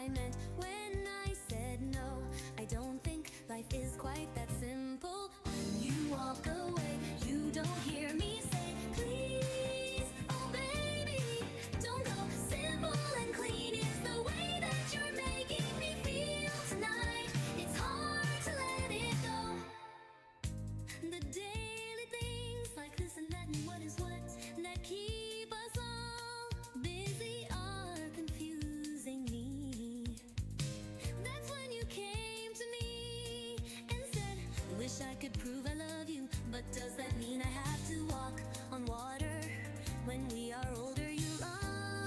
I meant when I said no. I don't think life is quite that simple. When you walk away, you don't hear me say, please, oh baby, don't go. Simple and clean is the way that you're making me feel tonight. It's hard to let it go. The daily things like this and that and what is what that keep us all busy are confusing me. That's when you came to me and said, wish I could prove I love you, but does that mean I have to walk on water? When we are older, you'll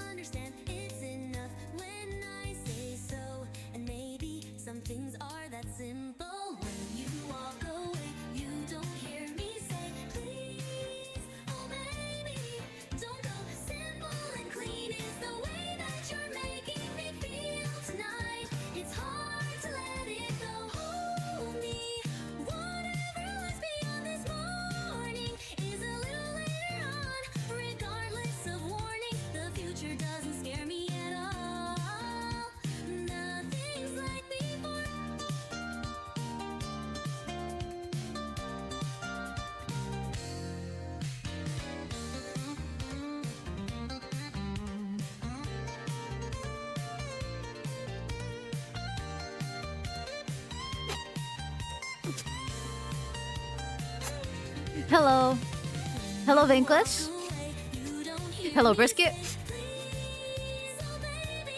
understand it's enough when I say so. And maybe some things are that simple. When you walk away, you don't hear me say, please, oh baby, don't go. Simple and clean is the way that you're making me feel tonight. It's hard to let it go. Hold me. Whatever lies beyond this morning is a little later on. Regardless of warning, the future doesn't scare me at all. Nothing's like before. Hello. Hello, Vanquish. Hello, Brisket.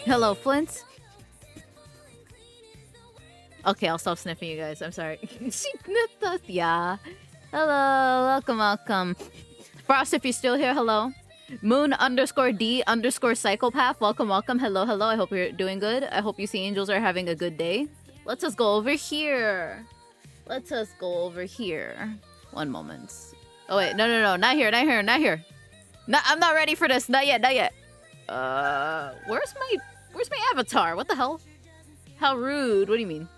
Hello, Flint. Okay, I'll stop sniffing you guys. I'm sorry. She sniffed us. Yeah. Hello. Welcome, welcome. Frost, if you're still here, hello. Moon_D_psychopath. Welcome, welcome. Hello, hello. I hope you're doing good. I hope you see angels are having a good day. Let's just go over here. Let's just go over here. One moment. Oh wait, no, no, no, not here, not here, not here. No, I'm not ready for this. Not yet, not yet. Where's my avatar? What the hell? How rude. What do you mean?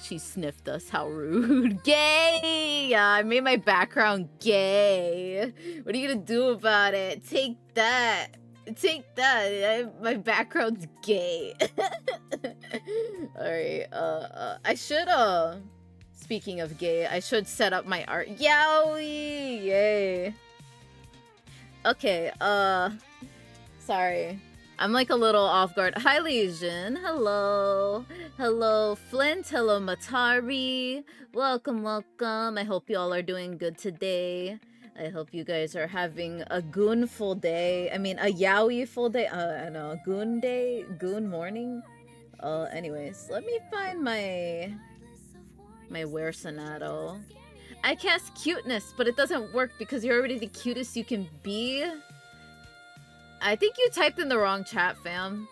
She sniffed us. How rude. Gay. Yeah, I made my background gay. What are you gonna do about it? Take that. Take that. My background's gay. Alright, I should, speaking of gay, I should set up my art. Yowie! Yay. Okay, sorry. I'm like a little off guard. Hi, Legion. Hello. Hello, Flint. Hello, Matari. Welcome, welcome. I hope you all are doing good today. I hope you guys are having a goon-full day. I mean, a yaoi-full day. I know, goon day? Goon morning? Anyways, let me find my WereSonadow. I cast cuteness, but it doesn't work because you're already the cutest you can be. I think you typed in the wrong chat, fam.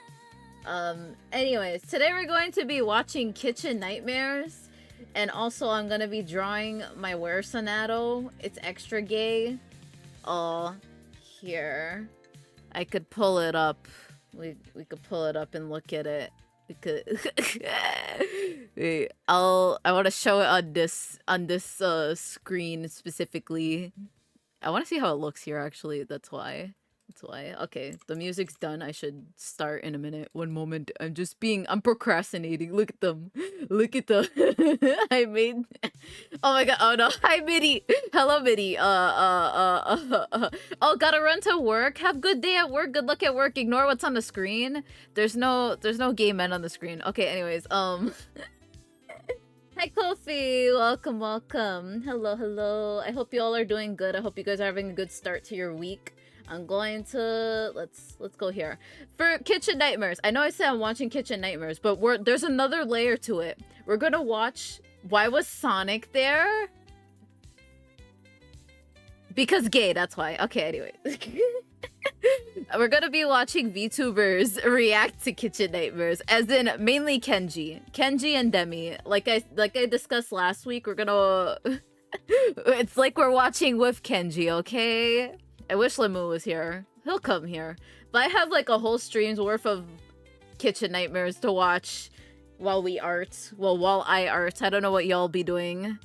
Anyways, today we're going to be watching Kitchen Nightmares. And also I'm gonna be drawing my WereSonadow. It's extra gay. Here. I could pull it up. We could pull it up and look at it. We could wait, I want to show it on this screen specifically. I want to see how it looks here actually. That's why. Okay, the music's done. I should start in a minute. One moment. I'm procrastinating. Look at them. Look at them. I made. Oh my god. Oh no. Hi, Mitty. Hello, Mitty. Oh, gotta run to work. Have good day at work. Good luck at work. Ignore what's on the screen. There's no gay men on the screen. Okay. Anyways. Hi, Kofi. Welcome, welcome. Hello, hello. I hope you all are doing good. I hope you guys are having a good start to your week. I'm going to let's go here for Kitchen Nightmares. I know I said I'm watching Kitchen Nightmares, but there's another layer to it. We're gonna watch. Why was Sonic there? Because gay. That's why. Okay. Anyway, we're gonna be watching VTubers react to Kitchen Nightmares, as in mainly Kenji and Demi. Like I discussed last week. We're gonna. It's like we're watching with Kenji. Okay. I wish Limu was here. He'll come here. But I have like a whole stream's worth of Kitchen Nightmares to watch while we art. Well, while I art. I don't know what y'all be doing.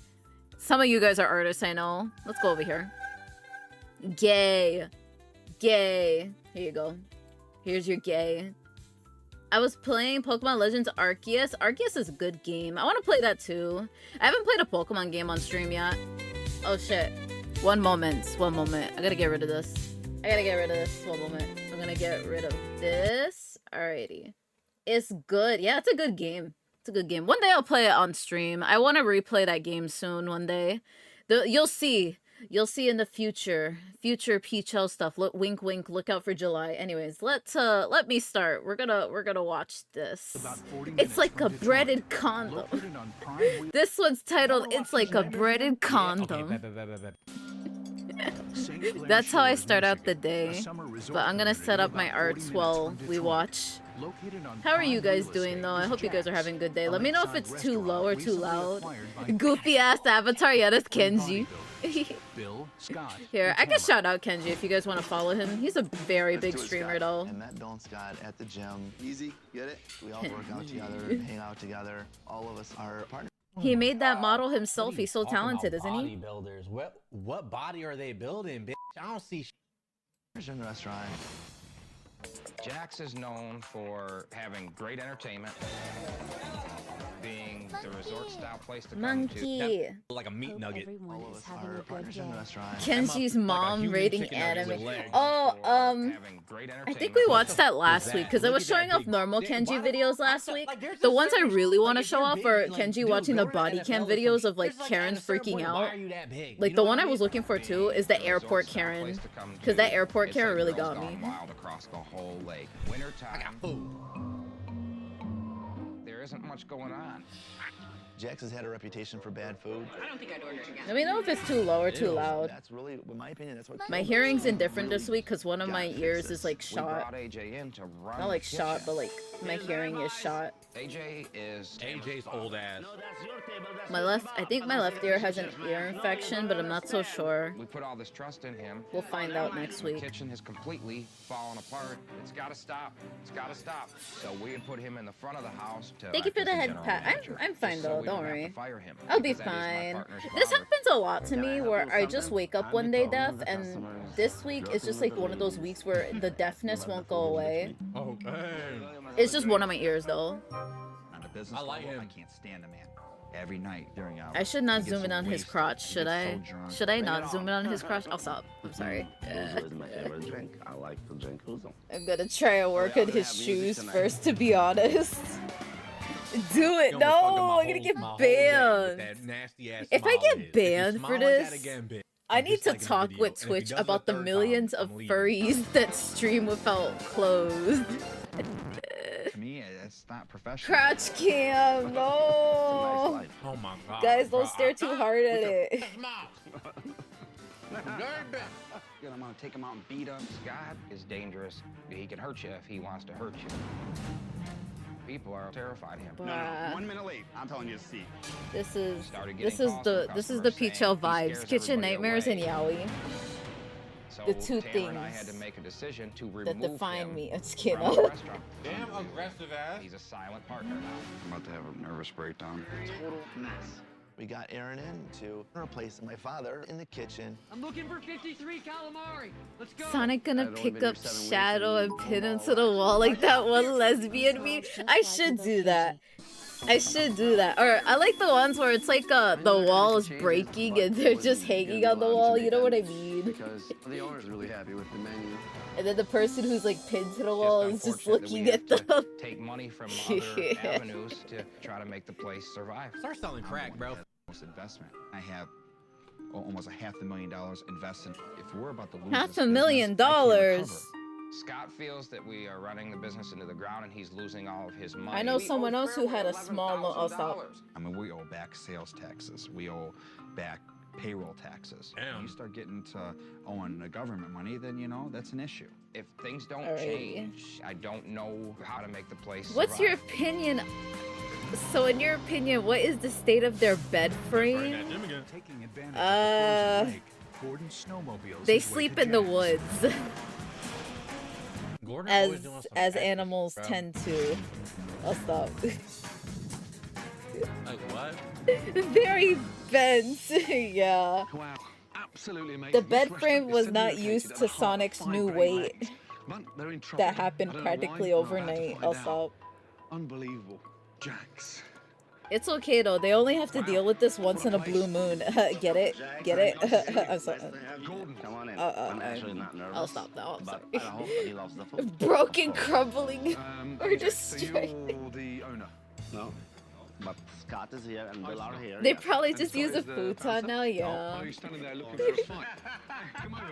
Some of you guys are artists, I know. Let's go over here. Gay. Gay. Here you go. Here's your gay. I was playing Pokemon Legends Arceus. Arceus is a good game. I want to play that too. I haven't played a Pokemon game on stream yet. Oh shit. One moment. I gotta get rid of this. One moment. I'm gonna get rid of this. Alrighty. It's good. Yeah, it's a good game. One day I'll play it on stream. I want to replay that game soon one day. You'll see in the future Peachael stuff. Look, wink wink, look out for July. Anyways, let me start. We're gonna watch this. It's like a breaded condom. This one's titled It's Like a Breaded Condom. That's how I start out the day. But I'm gonna set up my arts while we watch. How are you guys doing though? I hope you guys are having a good day. Let me know if it's too low or too loud. Goofy ass avatar, yeah, that's Kenji. Here, I can shout out Kenji if you guys want to follow him. He's a very big streamer though. And that Don Scott at the gym. Easy, get it? We all work out together, hang out together. All of us are partners. He made that model himself. He's so talented, isn't he? Bodybuilders. What body are they building, bitch? I don't see In the restaurant. Jax is known for having great entertainment, being the resort-style place to come Monkey. like a meat nugget. All of us are partners in the restaurant. Kenji's mom human rating chicken nugget with anime. legs. Oh, having great I think entertainment. we watched that last week because I was showing off normal Kenji videos last week. The ones I really want to show off are Kenji watching the body cam videos of like Karen freaking out. Like the one I was looking for too is the airport Karen, because that airport Karen really got me. Wild across the whole lake. Wintertime. There isn't much going on. Jax has had a reputation for bad food. I don't think I'd order it again. Let me know if it's too low or too loud. That's really, in my opinion, that's what. My hearing's indifferent this week because one of my ears is like We brought shot. AJ in to run Not like the shot, kitchen. but like my hearing is shot. AJ is AJ's old ass. I think my left ear has an ear infection, but I'm not so sure. We put all this trust in him. We'll find out next The week. kitchen has completely fallen apart. It's got to stop. It's got to stop. So we had put him in the front of the house to Thank you act for the as head general pat. manager, I'm fine just so though, we don't have to worry. fire him, I'll be because that is my fine. partner's This father. happens a lot to me where I just wake up one day deaf, and this week is just like one of those weeks where the deafness won't go away. Oh, man. It's just one of my ears though. On a business I like level, him. I can't stand a man. Every night during hours. I should not He gets zoom in so on his wasted, crotch, he should gets I? so drunk. Should I not zoom in on his crotch? I'll stop. I'm sorry. Ouzo is my favorite drink. I like to drink Ouzo. I'm gonna try and work on his shoes first, to be honest. Do it! No, I'm gonna get banned. If I get banned for this, I need to talk with Twitch about the millions of furries that stream without clothes. To me, it's not professional. Crotch cam, no! Oh my god. Guys, don't stare too hard at it. I'm gonna take him out and beat him. Scott is dangerous. He can hurt you if he wants to hurt you. People are terrified of him. Bruh. 1 minute late. I'm telling you to see. This is Started this getting is calls the from this is the customers Peachael saying he vibes. scares Kitchen everybody nightmares and away. yaoi So the two Taylor and I had things to make a decision to that remove define him me. I'm just kidding. from the restaurant. Damn aggressive ass. He's a silent partner now. I'm about to have a nervous breakdown. Total mess. We got Aaron in to replace my father in the kitchen. I'm looking for 53 calamari. Let's go. Sonic gonna I'd only pick been up here 7 weeks Shadow and and pin him all to the that. wall like that one lesbian meme. I should do that. I should do that. Or I like the ones where it's like the wall is breaking and they're just hanging on the wall. You know what I mean? Because the owner's really happy with the menu. And then the person who's like pinned to the wall is just unfortunate that we looking have at to them. Take money from other Yeah. avenues to try to make the place survive. Start selling crack, bro. Almost investment. I have almost $500,000 invested. If we're about to lose $500,000. this business, I can't recover. Scott feels that we are running the business into the ground and he's losing all of his money. I know someone else who had a small loan. Oh, stop. I mean, we owe back sales taxes. We owe back payroll taxes. Damn. When you start getting to owing the government money, then, you know, that's an issue. If things don't Alrighty. change, I don't know how to make the place What's your survive. opinion? So, in your opinion, what is the state of their bed frame? Taking advantage Uh, of the frozen lake, Gordon snowmobiles They his way sleep to in the Jack's. woods, Gordon always as doing some as extra animals shit, bro. tend to. I'll stop. Like what? Very bent, yeah. Wow, absolutely amazing. The bed frame was not used to Sonic's new weight. But they're in trouble. that happened I don't know practically why, but I've had to overnight. find I'll out. stop. Unbelievable. Jax. It's okay though. They only have to deal with this once in a blue moon. Get it? Get it? I'm sorry. Come on in. I'm actually not nervous. I'll stop now. I'm but sorry. I hope that he loves the food. Broken, crumbling, or So destroyed. you're the owner. No. But Scott is here and Bill are here. They yes. probably And just Scott use a is the futon bouncer? now. Oh, Yeah. are you standing there looking for a fight? Come over.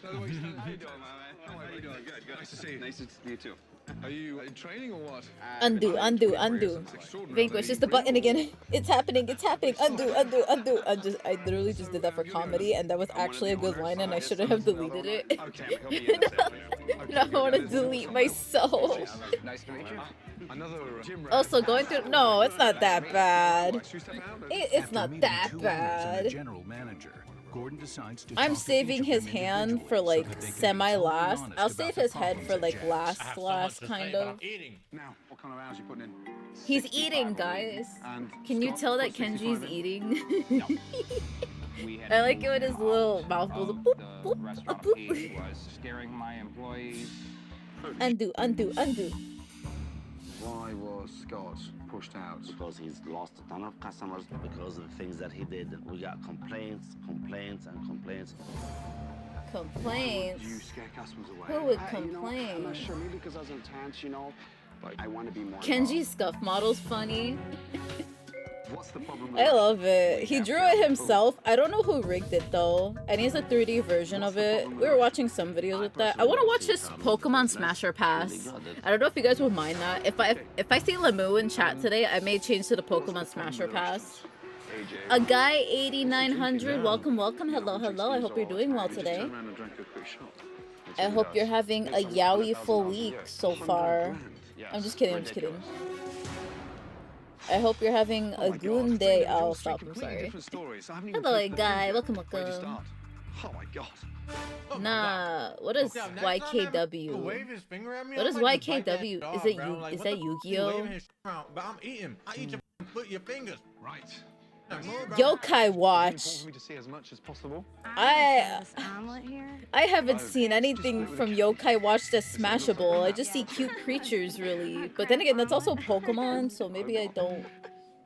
So the way you stand- How you doing, my man? How are you doing? Good. Nice to see you. Nice to see you too. Are you in training or what? Undo, undo, undo. Vanquish, it's the button again. It's happening, it's happening. Undo, undo, undo. I literally just did that for comedy, and that was actually a good line, and I shouldn't have deleted it. Now I want to delete myself. Nice to meet you. Another gym rat. Also, going through. No, it's not that bad. Should we step out? It's After not meeting that 2 owners and the bad. general manager, Gordon decides to I'm talk to saving each of his them hand for individually like so that they can be semi-last. totally I'll honest save about his the head for problems like at Jack's. last kind of. Now, what kind of hours you putting in? He's 65 eating, a week. guys. And Can you Scott, tell that put 65 Kenji's in? eating? We had I like it moved when his him little out mouth goes of boop, the boop, restaurant boop. he was scaring my employees. Undo, undo, undo. Why was Scott pushed out? Because he's lost a ton of customers because of the things that he did. We got complaints, complaints, and complaints. Complaints? You scare customers away. Who would I'm complain? not sure. Maybe because I was intense, but I want to be more. Kenji's scuff model's funny. What's the problem I love it. He drew it himself. I don't know who rigged it though. And he has a 3D version of it. We were watching some videos with that. I want to watch his Pokemon Smasher Pass. I don't know if you guys would mind that. If I see Lemu in chat today, I may change to the Pokemon Smasher Pass. A guy 8900, welcome, welcome. Hello, hello. I hope you're doing well today. I hope you're having a yowie-ful week so far. I'm just kidding, I'm just kidding. I hope you're having a good day. I'll stop, I'm sorry. Hello, guy. Welcome, welcome. Oh my god. Nah, what is YKW? What is YKW? Is that Yu-Gi-Oh? But I'm eating. I eat your put your fingers. Right. Yokai Watch. For me to see as much as possible. I haven't seen anything from Yokai Watch that's smashable. I just see cute creatures, really. But then again, that's also Pokemon, so maybe I don't.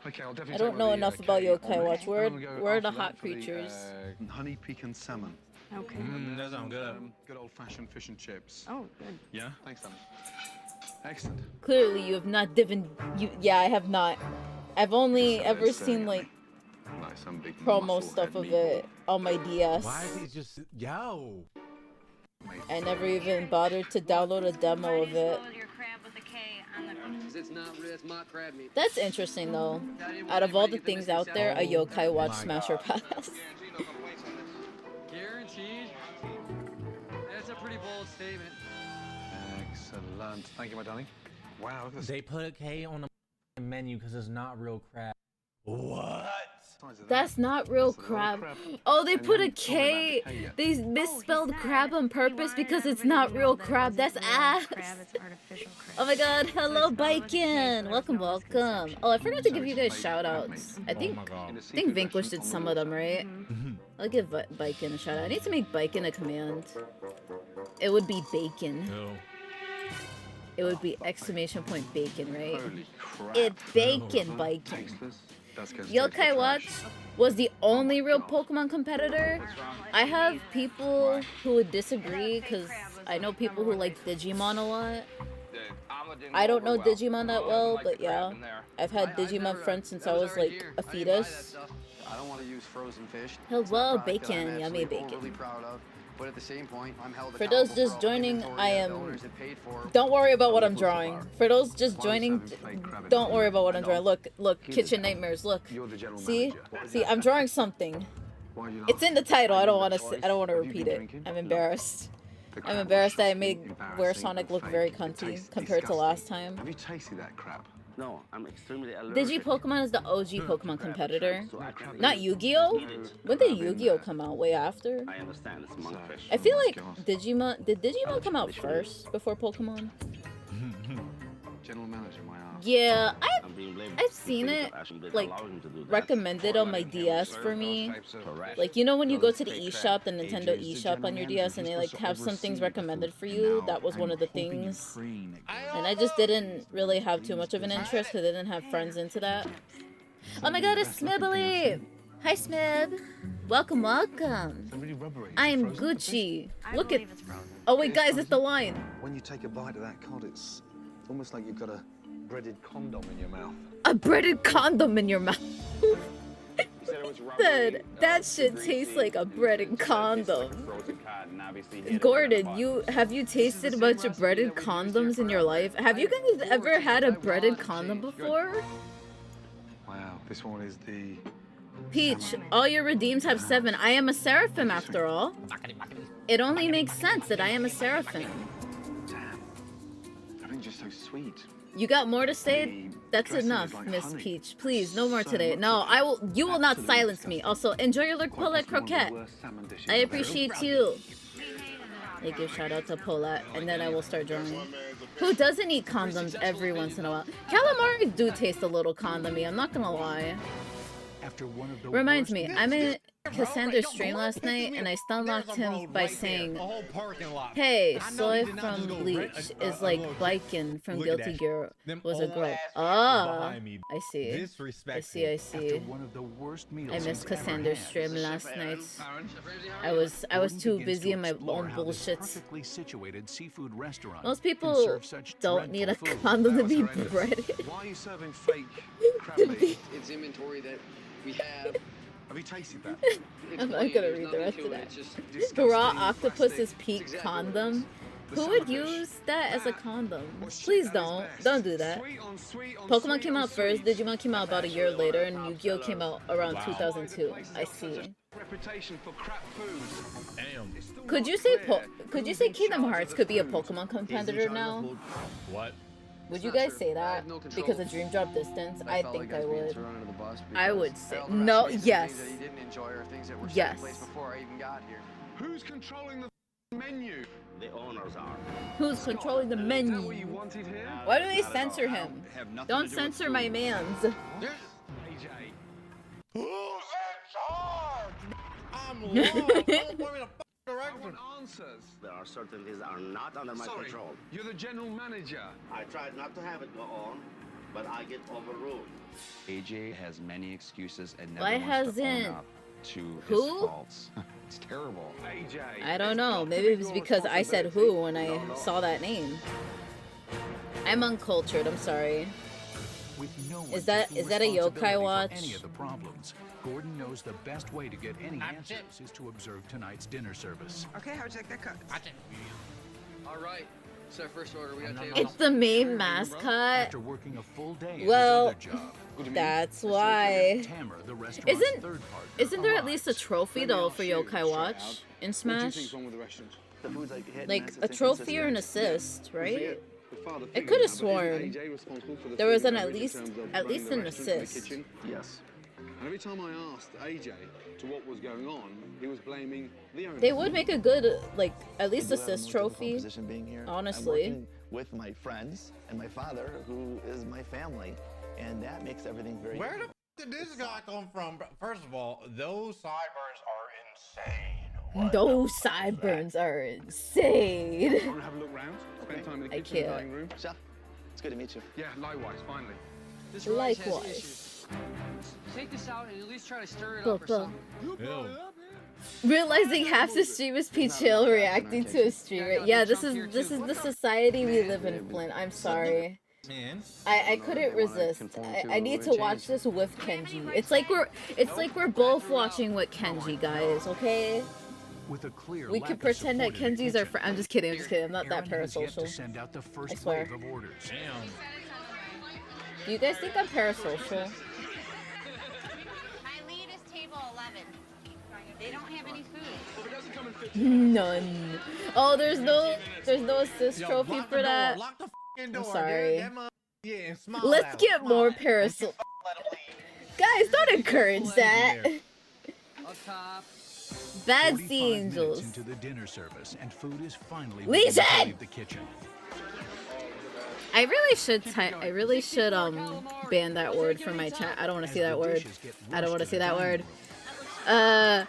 Okay, I'll definitely I don't know enough about Yokai Watch. Where are the hot for the, creatures? honey pecan salmon. Okay. That sounds good. Good old-fashioned fish and chips. Oh, good. Yeah. Thanks, Danny. Excellent. Clearly, you have not given. Yeah, I have not. I've only ever seen like Like some big promo muscle stuff head of meatball. it on my DS. Why is he just yo? I never even bothered to download a demo of it. It's not red, it's mock crab meat. That's interesting though. Out of all the things out there, a Yokai Watch Smasher Pass. Guaranteed. That's a pretty bold statement. Excellent. Thank you, my darling. Wow, look at this. They put a K on the menu because it's not real crab. What? That's not real crab. Oh, they put a K. They misspelled crab on purpose because it's not real crab. That's ass. Oh my god. Hello, Biken. Welcome, welcome. Oh, I forgot to give you guys shout outs. I think Vanquish did some of them, right? I'll give Biken a shout out. I need to make Biken a command. It would be bacon. No. It would be exclamation point bacon, right? It's bacon, Biken. Yokai Watch was the only real Pokemon competitor. I have people who would disagree because I know people who like Digimon a lot. I don't know Digimon that well, but yeah. I've had Digimon friends since I was like a fetus. I don't want to use frozen fish. Hello, bacon. Yummy bacon. Overly proud of, but at the same point, I'm held For those accountable just for all joining, inventory I that am. owners had paid for. Don't worry about what I'm drawing. For those just joining, don't worry about what I'm drawing. Look, Kitchen Nightmares. Look, see, I'm drawing something. It's in the title. I don't want to repeat it. I'm embarrassed. I'm embarrassed that I made WereSonadow look very cunty compared to last time. Have you tasted that crap? No, I'm extremely allergic. Digi-Pokemon is the OG Pokemon competitor. Not Yu-Gi-Oh? When did Yu-Gi-Oh come out? Way after? I understand, it's monkfish. I feel like Digimon... Did Digimon come out first before Pokemon? General manager, my ass. Yeah, I'm being blamed. I've seen it, like, recommended on my DS for me. Like, you know when you go to the eShop, the Nintendo eShop on your DS, and they like have some things recommended for you? That was one of the things. And I just didn't really have too much of an interest because I didn't have friends into that. Oh my god, it's Smibbly! Hi Smib! Welcome, welcome! I am Gucci. Look at... Oh wait guys, it's the line! When you take a bite of that cod, it's almost like you've got a breaded condom in your mouth. A breaded condom in your mouth. That shit tastes like a breaded condom. Gordon, have you tasted a bunch of breaded condoms in your life? Have you guys ever had a breaded condom before? Wow, this one is the... Peach, all your redeems have 7. I am a Seraphim after all. It only makes sense that I am a Seraphim. Damn. Everything's just so sweet. You got more to say? That's enough, Miss Peach. Please, no more today. No, you will not silence me. Also, enjoy your look, Paulette Croquette. I appreciate you. I give shout out to Paulette, and then I will start drawing. Who doesn't eat condoms every once in a while? Calamari do taste a little condomy, I'm not gonna lie. Reminds me, I'm in Cassandra's stream last night and I stunlocked him by saying, "Hey, Soy from Bleach is like Biken from Guilty Gear was a girl." Ah, I see. I see. I missed Cassandra's stream last night. I was too busy in my own bullshit. Most people don't need a condom to be breaded. Why are you serving fake crab meat? It's inventory that we have. Have you tasted that? I'm not gonna read the rest of that. Raw octopus's peak condom. Who would use that as a condom? Please don't. Don't do that. Pokemon came out first, Digimon came out about a year later, and Yu-Gi-Oh came out around 2002. I see. Reputation for crap food. Damn. Could you say Kingdom Hearts could be a Pokemon competitor now? What? Would you guys say that? Because of Dream Drop Distance? I think I would. I would say no. Yes. Yes. Who's controlling the menu? The owners are. Who's controlling the menu? Why do they censor him? Don't censor my mans. AJ. Who's in charge? I'm lost. I want answers. There are certain things that are not under my control. You're the general manager. I tried not to have it go on, but I get overruled. AJ has many excuses and never Why wants to own hasn't? up to Who? his faults. It's terrible. AJ. I don't know. Maybe it was because I said who when I saw that name. I'm uncultured. I'm sorry. Is that a yokai watch? Any of the problems. Gordon knows the best way to get any answers is to observe tonight's dinner service. Okay, how'd you like that cut? All right. So first order, we got tables. It's the main mascot. After working a full day Well, at his other job, that's why. Tamara, the restaurant's third partner, Isn't there at least a trophy though for yokai watch in Smash? Like a trophy or an assist, right? I could have sworn there was at least an assist. Yes. And every time I asked AJ to what was going on, he was blaming the owner. They would make a good, like, at least assist Comfortable trophy. position being here. Honestly. I'm working with my friends and my father, who is my family, and that makes everything very. Where the f did this guy come from? First of all, those sideburns are insane. Those sideburns are insane. Want to have a look round? Spend time in the kitchen and dining room? Chef, it's good to meet you. Yeah, likewise, finally. This rice has Likewise. issues. Take this out and at least try to stir it up or something. Realizing half the stream is Peachael reacting to a streamer. Yeah, this is the society we live in, Flint. I'm sorry. I couldn't resist. I need to watch this with Kenji. It's like we're both watching with Kenji, guys. Okay. With a clear We lack could of pretend that support in the Kenji's our kitchen, friend. I'm just kidding. I'm not that Aaron has yet to parasocial. send out the first I swear. wave of orders. Do you guys think I'm parasocial? My lead is table 11. They don't have any food. None. Oh, there's no assist trophy for that. I'm sorry. Let's get more parasocial. Guys, don't encourage that. Up top. Bad 45 sea minutes angels. into the dinner service, and food is finally Legion! beginning to leave the kitchen. I really should ban that word from my chat. I don't want to see that word. I don't want to see that word. I'm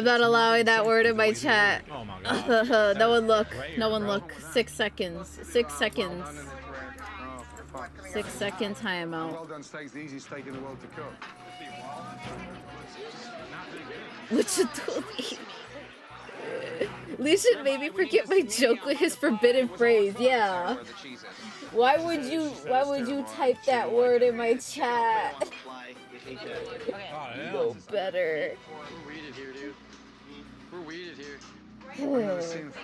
not allowing that word in my chat. Oh my god. No one look. No one look. 6 seconds. 6 seconds. 6 second timeout. Well done steak's the easiest steak in the world to cook. What you doing? Leishan made me forget my joke with his forbidden phrase. Yeah. Why would you type that word in my chat? Go better. We're weeded here, dude. We're weeded here.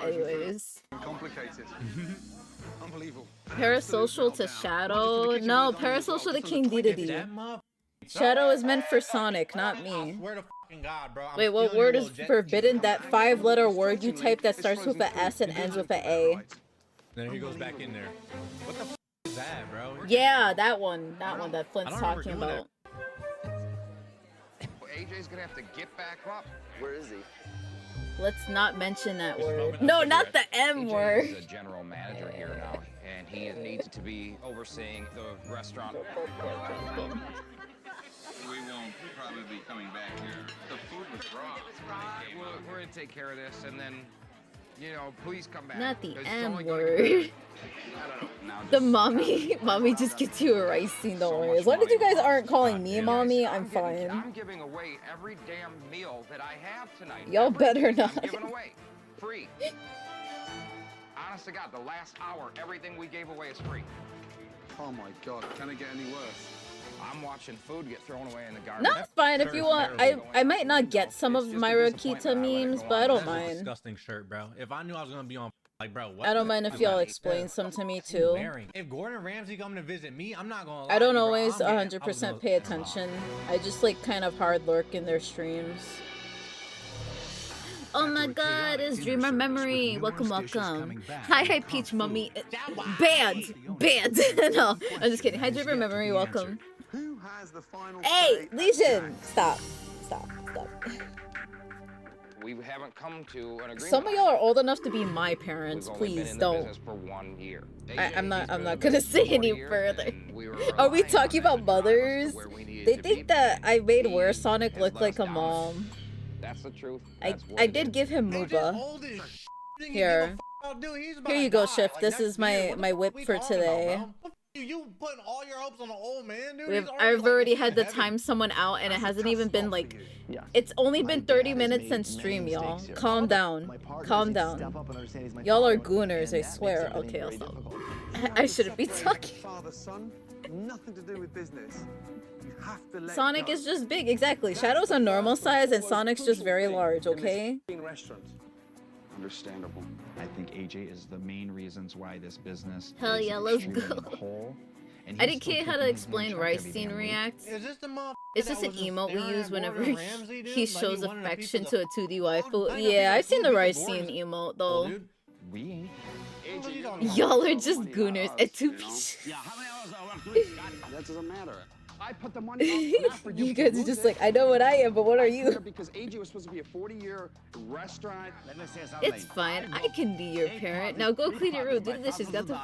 Anyways. Complicated. Unbelievable. Parasocial to Shadow? No, parasocial to King Dedede. Shadow is meant for Sonic, not me. Wait, what word is forbidden? That 5-letter word you type that starts with an S and ends with an A. Then he goes back in there. What the is that, bro? Yeah, that one that Flint's talking about. AJ's gonna have to get back up. Where is he? Let's not mention that word. No, not the M word. He's the general manager here now, and he needs to be overseeing the restaurant. We won't probably be coming back here. The food was raw. We're gonna take care of this, and then, you know, please come back. Not the 'cause it's M only gonna word. get- The mommy just gets you a rice scene, don't worry. As long as you guys aren't calling me mommy, I'm fine. I'm giving away every damn meal that I have tonight. Y'all better not. I'm giving away. Free. Honest to God, the last hour, everything we gave away is free. Oh my god, can it get any worse? I'm watching food get thrown away in the garbage. No, it's fine if you want. I might not get some of my Rakita memes, but I don't That's a mind. disgusting shirt, bro. If I knew I was gonna be on, like, bro, what? I don't mind if y'all explain some to me too. If Gordon Ramsay coming to visit me, I'm not gonna lie. I don't to you, bro. always I'm 100% pay attention. I just like kind of hard lurk in their streams. Oh my god, it's Dreamer Memory. Welcome, welcome. Hi, Peach Mummy. Banned! Banned! No, I'm just kidding. Hi, Dreamer Memory. Welcome. Who has the final Hey, Legion! Stop. Stop. Stop. We haven't come to an agreement. Some of y'all are old enough to be my parents. We've only been Please in the don't. business for 1 year. I'm not gonna say any further. Are we talking about mothers? They think that I made WereSonic look like a mom. That's the truth. I did give him Muba. Here. Here you go, Shift. This is my whip for today. You putting all your hopes on the old man, dude. I've already had to time someone out, and it hasn't even been like. It's only been 30 minutes since stream, y'all. Calm down. Calm down. Y'all are gooners, I swear. Okay, I'll stop. I shouldn't be talking. Father, son, nothing to do with business. You have to let Sonic go. is just big, exactly. Shadow's a normal size, and Sonic's just very large, okay? Restaurant. Understandable. I think AJ is the main reasons why this business Hell is yeah, let's extremely go. in the hole. And I he's didn't still care how to keeping his explain hand Rice every Scene damn week. reacts. Is this the motherfucker It's that just an was just emote we staring use at whenever Gordon Ramsay, dude? he Like, shows he wanted a piece affection of to a 2D waifu. I got Yeah, I've seen the piece of Rice Gordon's- Scene emote though. dude. We Y'all are just gooners at 2 Yeah, how many hours I work doing, Scott? That doesn't matter. I put the money up, not for you. You guys are just like, I know what I am, but what are you? Because AJ was supposed to be a 40-year restaurant. Let me say something. It's fine. I can be your parent. Now go clean your room. Do the dishes. Got the.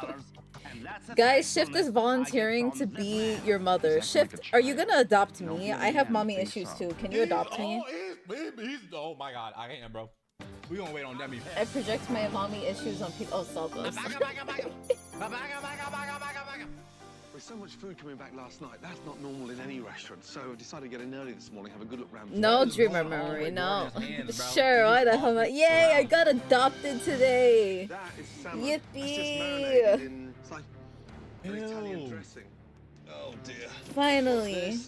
Guys, Shift is volunteering to be your mother. Shift, are you gonna adopt me? I have mommy issues too. Can you adopt me? Oh my god, I can't, bro. We gonna wait on Demi. I project my mommy issues on people. Oh, stop us. With so much food coming back last night, that's not normal in any restaurant. So I decided to get in early this morning, have a good look around. No Dreamer Memory, no. Sure, why the hell not? Yay, I got adopted today. That is salmon. Yippee. That's just marinated in, it's like an Italian dressing. Oh dear. Finally.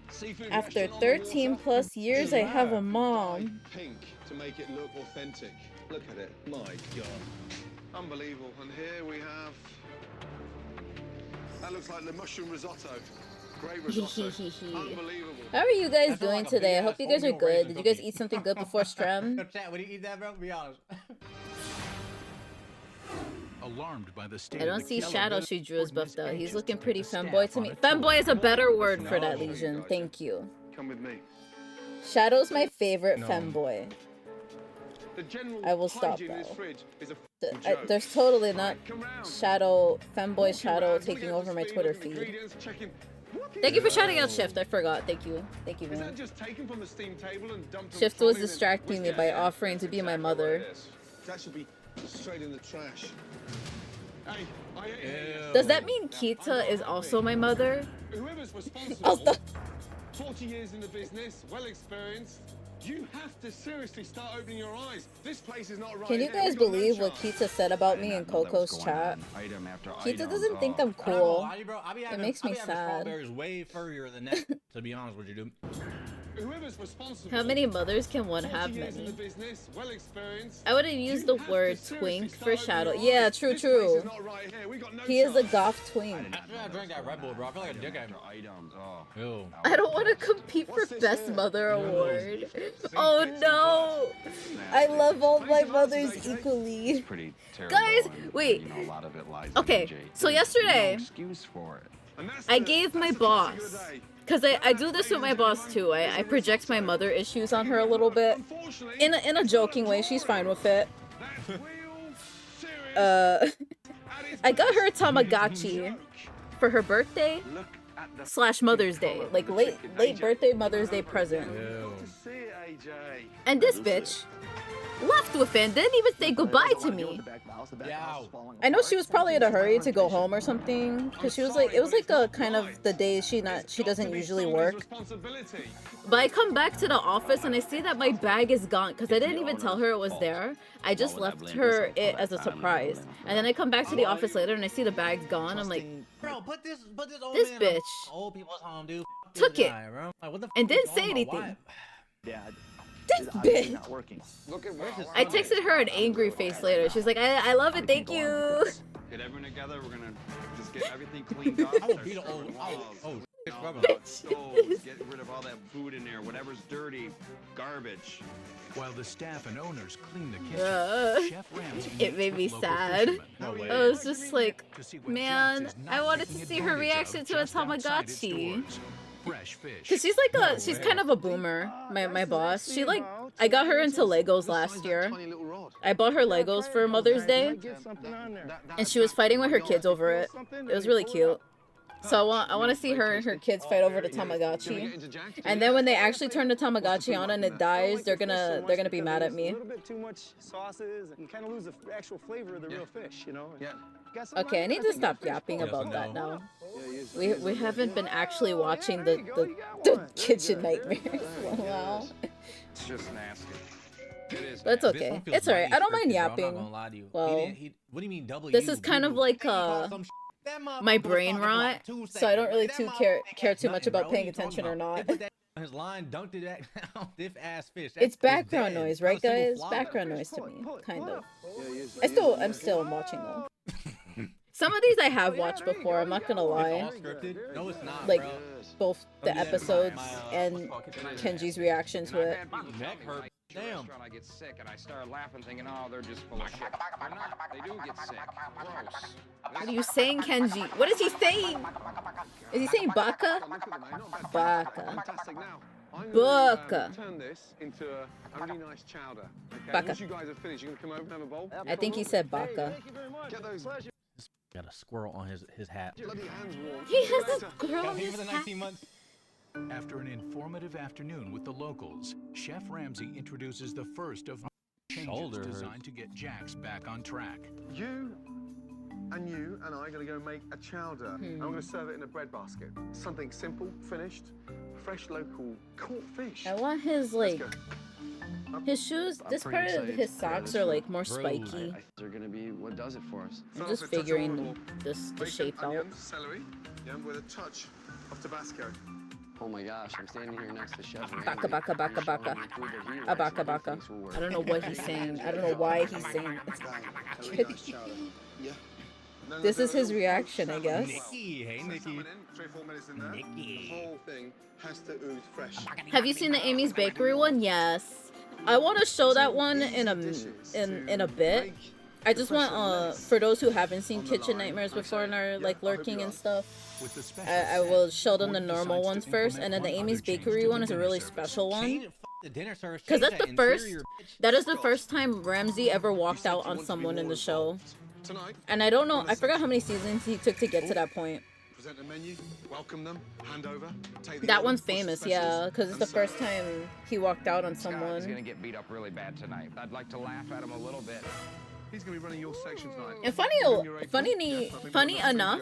Seafood After restaurant on the 13 water. plus years, I have a mom. Pink to make it look authentic. Look at it. My God. Unbelievable. And here we have. That looks like the mushroom risotto. Great risotto. Unbelievable. How are you guys doing today? I hope you guys are good. Did you guys eat something good before stream? Chat, would you eat that, bro? Be honest. Alarmed by the state I don't of the see killer, Shadow she drew as buff though. He's looking pretty femboy to me. Femboy is a better word for that, Legion. Thank you. Come with me. Shadow's my favorite femboy. The general I will stop hygiene in this though. fridge is a There's totally not Shadow, femboy Shadow taking over my Twitter feed. Thank you for shouting out Shift. I forgot. Thank you, man. Shift was distracting me by offering to be my mother. That should be straight in the trash. Does that mean Kita is also my mother? Whoever's responsible, 40 years in the business, well experienced. You have to seriously start opening your eyes. This place is not right. Can you guys believe what Kita said about me in Coco's chat? Kita doesn't think I'm cool. It makes me sad. Strawberries way further than that, to be honest with you, dude. Whoever's responsible. How many mothers can one have? Many. I would have used the word twink for Shadow. Yeah, true. He is a goth twink. After I drank that Red Bull, bro, I feel like a dickhead. Ew. I don't want to compete for Best Mother Award. Oh no! I love all my mothers equally. Guys, wait. Okay, so yesterday, I gave my boss, because I do this with my boss too. I project my mother issues on her a little bit, in a joking way. She's fine with it. I got her a Tamagotchi for her birthday / Mother's Day, like late birthday Mother's Day present. And this bitch left with it and didn't even say goodbye to me. I know she was probably in a hurry to go home or something, because she was like, it was like a kind of the days she doesn't usually work. But I come back to the office and I see that my bag is gone, because I didn't even tell her it was there. I just left her it as a surprise. And then I come back to the office later and I see the bag's gone. I'm like, bro, put this this bitch old people's home, dude. took it Like, and didn't say anything. This bitch. I texted her an angry face later. She's like, I love it, thank you. Get everyone together. We're gonna just get everything cleaned up. I will beat the old. Get rid of all that food in there. Whatever's dirty, garbage. While the staff and owners clean the kitchen, Chef Ramsay it made me sad. I was just like, man, I wanted to see her reaction to a Tamagotchi. Cause she's kind of a boomer, my boss. I got her into Legos last year. I bought her Legos for Mother's Day, and she was fighting with her kids over it. It was really cute. So I want to see her and her kids fight over the Tamagotchi, and then when they actually turn the Tamagotchi on and it dies, they're gonna be mad at me. A little bit too much sauces, and you kind of lose the actual flavor of the real fish, you know. Yeah. Okay, I need to stop yapping about that now. We haven't been actually watching the kitchen nightmares. Wow. It's just nasty. It is. That's okay. It's alright. I don't mind yapping. Well, what do you mean W? this is kind of like my brain rot, so I don't really care too much about paying attention or not. His line dunked it at this ass fish. It's background noise, right, guys? Background noise to me, kind of. I'm still watching though. Some of these I have watched before. I'm not gonna lie. No, it's not, like bro. both the episodes and Kenji's reaction to it. Damn. I get sick and I start laughing, thinking, oh, they're just full of shit. They're not. They do get sick. Gross. What are you saying, Kenji? What is he saying? Is he saying baka? Baka. Baka. Turn this into a really nice chowder. Okay. Baka. Once you guys are finished, you're gonna come over and have a bowl. I think he said baka. Get those. Got a squirrel on his hat. He has a squirrel on his hat. After an informative afternoon with the locals, Chef Ramsay introduces the first of changes designed to get Jax back on track. You and I are going to go make a chowder. I'm going to serve it in a bread basket. Something simple, finished, fresh local caught fish. I want his his shoes. This part of his socks are like more spiky. They're gonna be what does it for us. I'm just figuring the shape out. Celery, with a touch of Tabasco. Oh my gosh, I'm standing here next to Chef. Baka baka baka baka. A baka baka. I don't know what he's saying. I don't know why he's saying it. This is his reaction, I guess. Nikki, hey Nikki. 3-4 minutes in there. The whole thing has to ooze fresh. Have you seen the Amy's Bakery one? Yes. I want to show that one in a bit. I just want for those who haven't seen Kitchen Nightmares before and are like lurking and stuff, I will show them the normal ones first, and then the Amy's Bakery one is a really special one. Because that's the first, that is the first time Ramsey ever walked out on someone in the show. And I don't know, I forgot how many seasons he took to get to that point. Present the menu, welcome them, hand over, take the That order, one's what's the famous, specials, yeah, because it's and the serve. first time he walked out on This guy's someone. gonna get beat up really bad tonight. I'd like to laugh at him a little bit. He's going to be running your section tonight. And funny enough,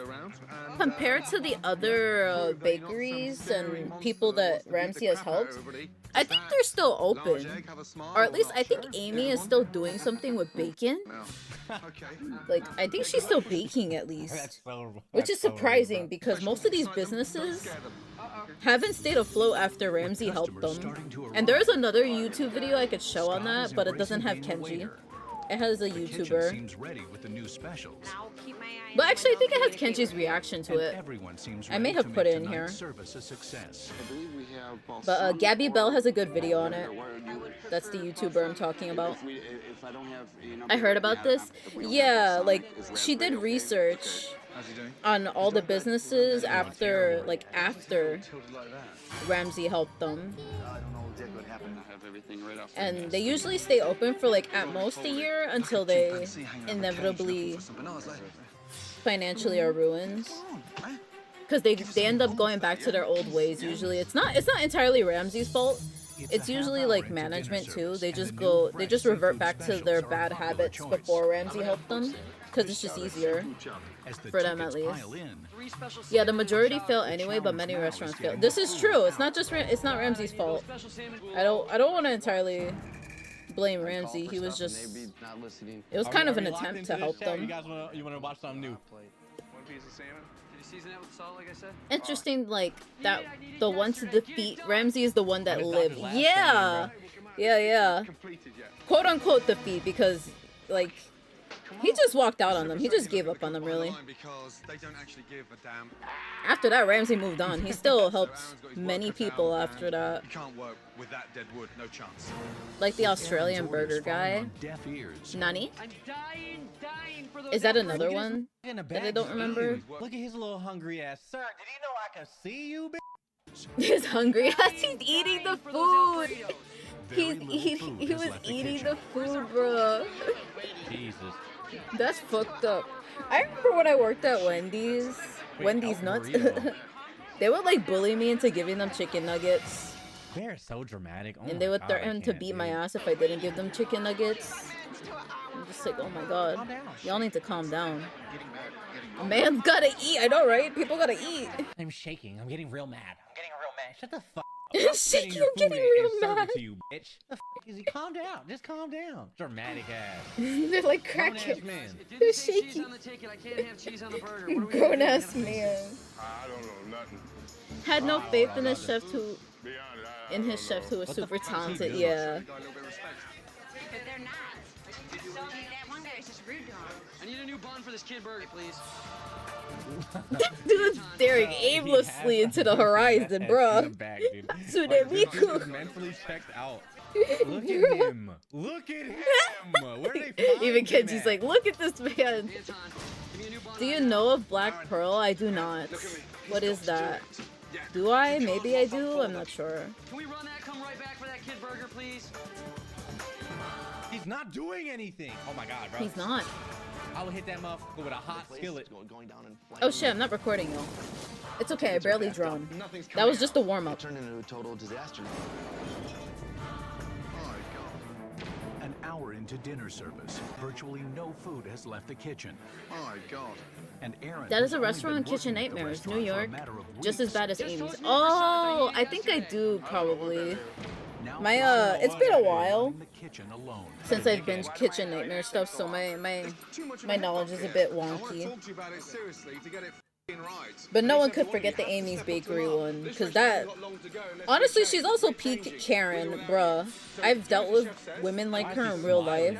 compared to the other bakeries and people that Ramsey has helped, I think they're still open. Or at least I think Amy is still doing something with bacon. Like, I think she's still baking at least. Which is surprising because most of these businesses haven't stayed afloat after Ramsey helped them. And there's another YouTube video I could show on that, but it doesn't have Kenji. It has a YouTuber. Seems ready with the new specials. But actually, I think it has Kenji's reaction to it. I may have put it in here. Service a success. But Gabby Bell has a good video on it. That's the YouTuber I'm talking about. I heard about this. Yeah, like, she did research on all the businesses after Ramsey helped them. And they usually stay open for like at most a year until they inevitably financially are ruined. Because they end up going back to their old ways usually. It's not entirely Ramsey's fault. It's usually like management too. They just revert back to their bad habits before Ramsey helped them. Because it's just easier for them at least. Yeah, the majority fail anyway, but many restaurants fail. This is true. It's not Ramsey's fault. I don't want to entirely blame Ramsey. He was just, it was kind of an attempt to help them. You want to watch something new? Interesting, like that the one to defeat Ramsey is the one that lived. Yeah, yeah. Quote unquote defeat, because like he just walked out on them. He just gave up on them, really. After that, Ramsey moved on. He still helped many people after that. Like the Australian burger guy. Nani? Is that another one that I don't remember? Look at his little hungry ass. Sir, did you know I can see you, bitch? He's hungry as he's eating the food. He was eating the food, bro. Jesus. That's fucked up. I remember when I worked at Wendy's Nuts. They would like bully me into giving them chicken nuggets. They're so dramatic. Oh And they would threaten to beat my ass if I didn't give them chicken nuggets. I'm just like, oh my god. Y'all need to calm down. A man's gotta eat. I know, right? People gotta eat. I'm shaking. I'm getting real mad. Shut the fuck up. Shaking, I'm getting real mad. To you, bitch. The fuck is he? Calm down. Just calm down. Dramatic ass. They're like crackheads. Man. They're shaking. Grown ass man. I don't know nothing. Had no faith in his chef who was super talented. Yeah. But they're not. So that one guy is just rude to him. I need a new bun for this kid burger, please. Dude, staring aimlessly into the horizon, bruh. Sudemiku. Mentally checked out. Look at him. Look at him. Where did they find Even him Kenji's at? like, look at this man. Do you know of Black Pearl? I do not. What is that? Do I? Maybe I do. I'm not sure. Can we run that? Come right back for that kid burger, please. He's not doing anything. Oh my god, bro. He's not. I would hit that motherfucker with a hot skillet. Oh shit, I'm not recording, yo. It's okay, I barely drone. That was just a warm-up. Turned into a total disaster. An hour into dinner service, virtually no food has left the kitchen. My God. And Aaron That is a has only restaurant in been Kitchen working at the Nightmares, New restaurant for a York. matter of Just as weeks. bad as Amy's. Oh, I think I do, probably. My, it's been a while since I've binged Kitchen Nightmare stuff, so my knowledge is a bit wonky. But no one could forget the Amy's Bakery one, because that... Honestly, she's also peak Karen, bruh. I've dealt with women like her in real life.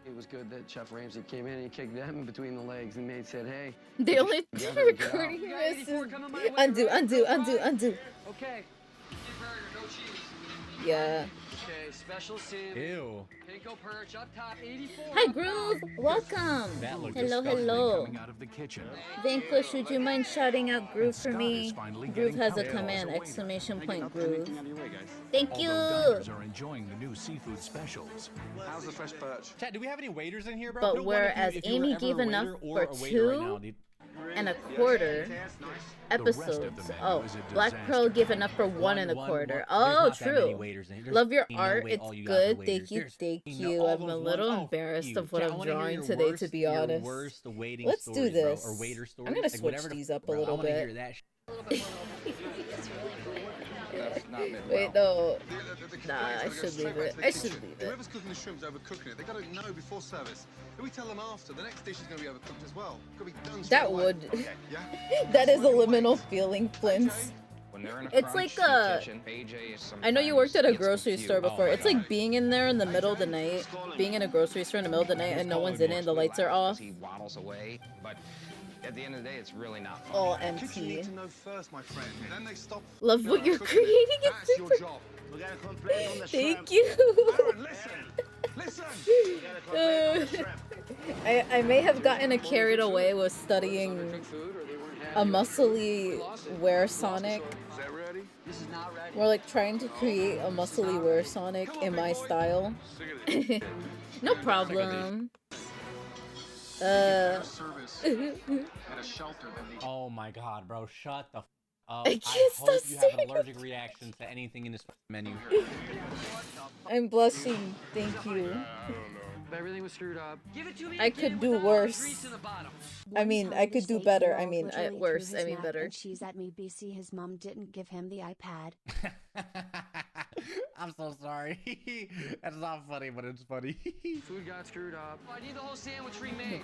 It was good that Chef Ramsey came in and he kicked them between the legs and made said, hey. The only recording this is... Undo. Okay. burger, no cheese. Yeah. Okay, special salmon. Ew. Pinko perch up top, 84. Hi, Groove. Welcome. That looks Hello, disgusting. hello. Coming out of the kitchen. Vanquish, would you mind shouting out Groove for Scott me? is finally Groove getting has a comfortable as command! a waiter. Exclamation Making point, up Groove. anything out of your way, guys. Thank you. Although diners are enjoying the new seafood specials. How's the fresh perch? Chat, do we have any waiters in here, bro? But Put a one whereas if you were Amy ever gave a enough waiter or for a waiter right 2 now, dude. and a quarter episodes. Oh, Black Pearl gave enough for 1 and a quarter. Oh, true. Love your art. It's good. Thank you, thank you. I'm a little embarrassed of what I'm drawing today, to be honest. Let's do this. I'm gonna switch these up a little bit. Wait, no. Nah, I should leave it. I should leave it. Whoever's cooking the shrimp's overcooking it. They gotta know before service. If we tell them after, the next dish is gonna be overcooked as well. Could be done straight That away. would. Yeah? That is a liminal feeling, Flints. When they're in a It's like I know you worked at a grocery store before. It's like being in there in the middle of the night, being in a grocery store in the middle of the night and no one's in it and the lights are off. He waddles away, but at the end of the day, it's really not fun. All Kitchen empty. need to know first, my friend. Then they stop. Love what you're cooking it. creating. That's It's your super. job. We got a complaint on the Thank shrimp. you. Aaron, listen. Listen. I may have gotten carried away with studying a muscly wear Sonic. Is that ready? This is not ready. We're like trying to create a muscly wear Sonic in my style. No problem. Oh my god, bro, shut the f up. I can't hope stop you have an staring. allergic reaction to anything in this menu. I'm blushing. Thank you. Everything was screwed up. Give it to me I again could do with all the worse. grease in the bottom. I mean, I could do better. I mean, worse. I mean, better. And she's at me, BC. His mom didn't give him the iPad. I'm so sorry. That's not funny, but it's funny. Food got screwed up. I need the whole sandwich remade.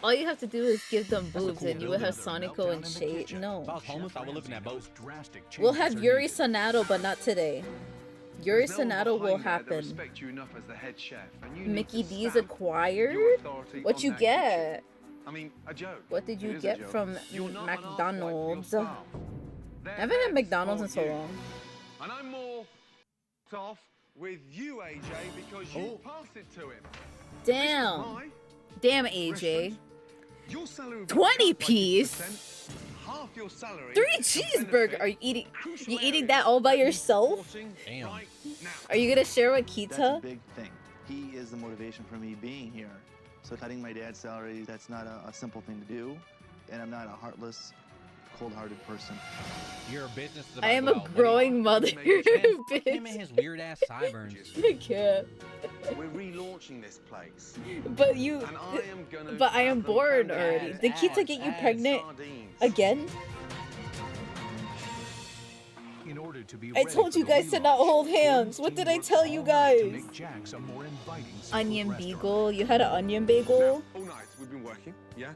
All you have to do is give them boobs and you will have Sonico and Shade. No. If I was homeless, I would live in that boat. We'll have WereSonadow, but not today. WereSonadow will happen. Respect you enough as the head chef. And you need Mickey to D's stamp acquired? your authority What on you that get? kitchen. I mean, a joke. What did you It is a get joke. from You're not an arsehole for McDonald's? your I staff. They're haven't there had to McDonald's in support so you. long. And I'm more off with you, AJ, because you passed it to him. Damn. Why? Damn, AJ. Your salary will be 20 cut by piece? 50%, half your salary. 3 is to cheeseburger. benefit Are you eating? crucial You eating areas that all by that need yourself? supporting Damn. right now. Are you gonna share with That's a Kita? big thing. He is the motivation for me being here. So cutting my dad's salary, that's not a simple thing to do. And I'm not a heartless, cold-hearted person. Your business is I about am well, a buddy. growing mother, Man, fuck him and bitch. his weird ass sideburns. I can't. We're relaunching this place. But you. And I am gonna But I am have them bored found already. as Did Kita get you pregnant sardines. again? In order to be I ready told for you the guys to not relaunch, hold hands. Gordon's What team did I worked tell all you night guys? to make Jack's a more inviting seafood Onion restaurant. beagle. You had an onion bagel? All night we've been working, yeah?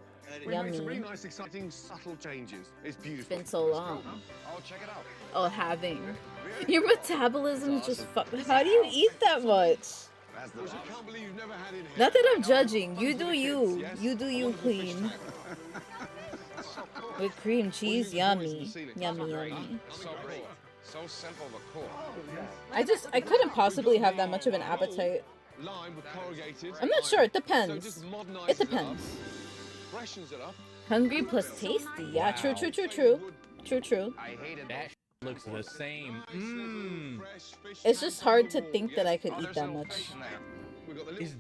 We Yummy. made some really nice, exciting, subtle changes. It's beautiful. Been so long. Oh, check it out. Oh, having. Your metabolism is just fuck. How do you eat that much? That's the I can't believe you've never had it here. Not that I'm judging. You do you. You do you, queen. With cream cheese, yummy. Yummy, yummy. So cool. So simple but cool. I couldn't possibly have that much of an appetite. Lime with corrugated. I'm not sure. It So depends. just modernises It depends. Freshens it up. Hungry plus tasty. Yeah, true, true, true, true. True, true. I hated That looks the same. Mmm. It's just hard to think that I could eat that much.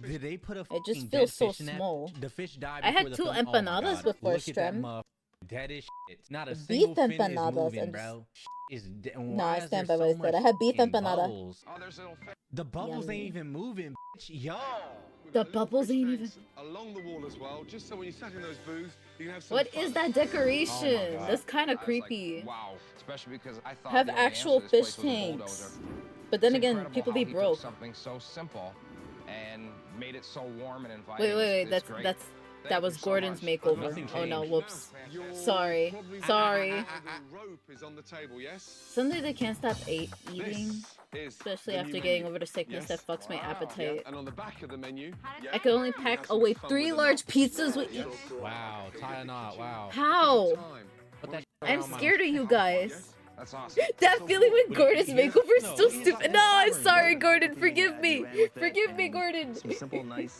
Did they put a It just fucking feels dead so fish in that? small. The fish died I had before the 2 film? Oh my empanadas God. before, Look at that Strem. motherfucker. Dead as shit. Not a Beef single fin is empanadas moving, and- bro. Is de- No, why I is stand there by what I so said. I much had beef fucking empanada. bubbles? Oh, there's little fish. The bubbles Yummy. ain't even moving, bitch. Yo. The bubbles ain't even. Along the wall as well, just so when you sat in those booths, you can have some What fun. is that decoration? God. That's kind I of was creepy. Like, wow. Especially because I thought Have the only answer actual to this place fish was a tanks. bulldozer. But then It's again, incredible people how be he took broke. something so simple and made it so warm and inviting. Wait, wait, wait. It's that's great. that Thank was you so Gordon's much. makeover. Nothing Oh no, changed. whoops. You're Sorry. probably Sorry. the rope is on the table, yes? Sometimes I can't stop eating, This is especially the after new getting menu. over the sickness Yes. that fucks my Yeah, appetite. and on the back of the menu, I could only pack away 3 large pizzas with. Wow. Tie a knot. Wow. How? time. I'm scared of you guys. That's awesome. That feeling when Gordon's makeover is so stupid. No, I'm sorry, Gordon. Forgive me. Forgive me, Gordon.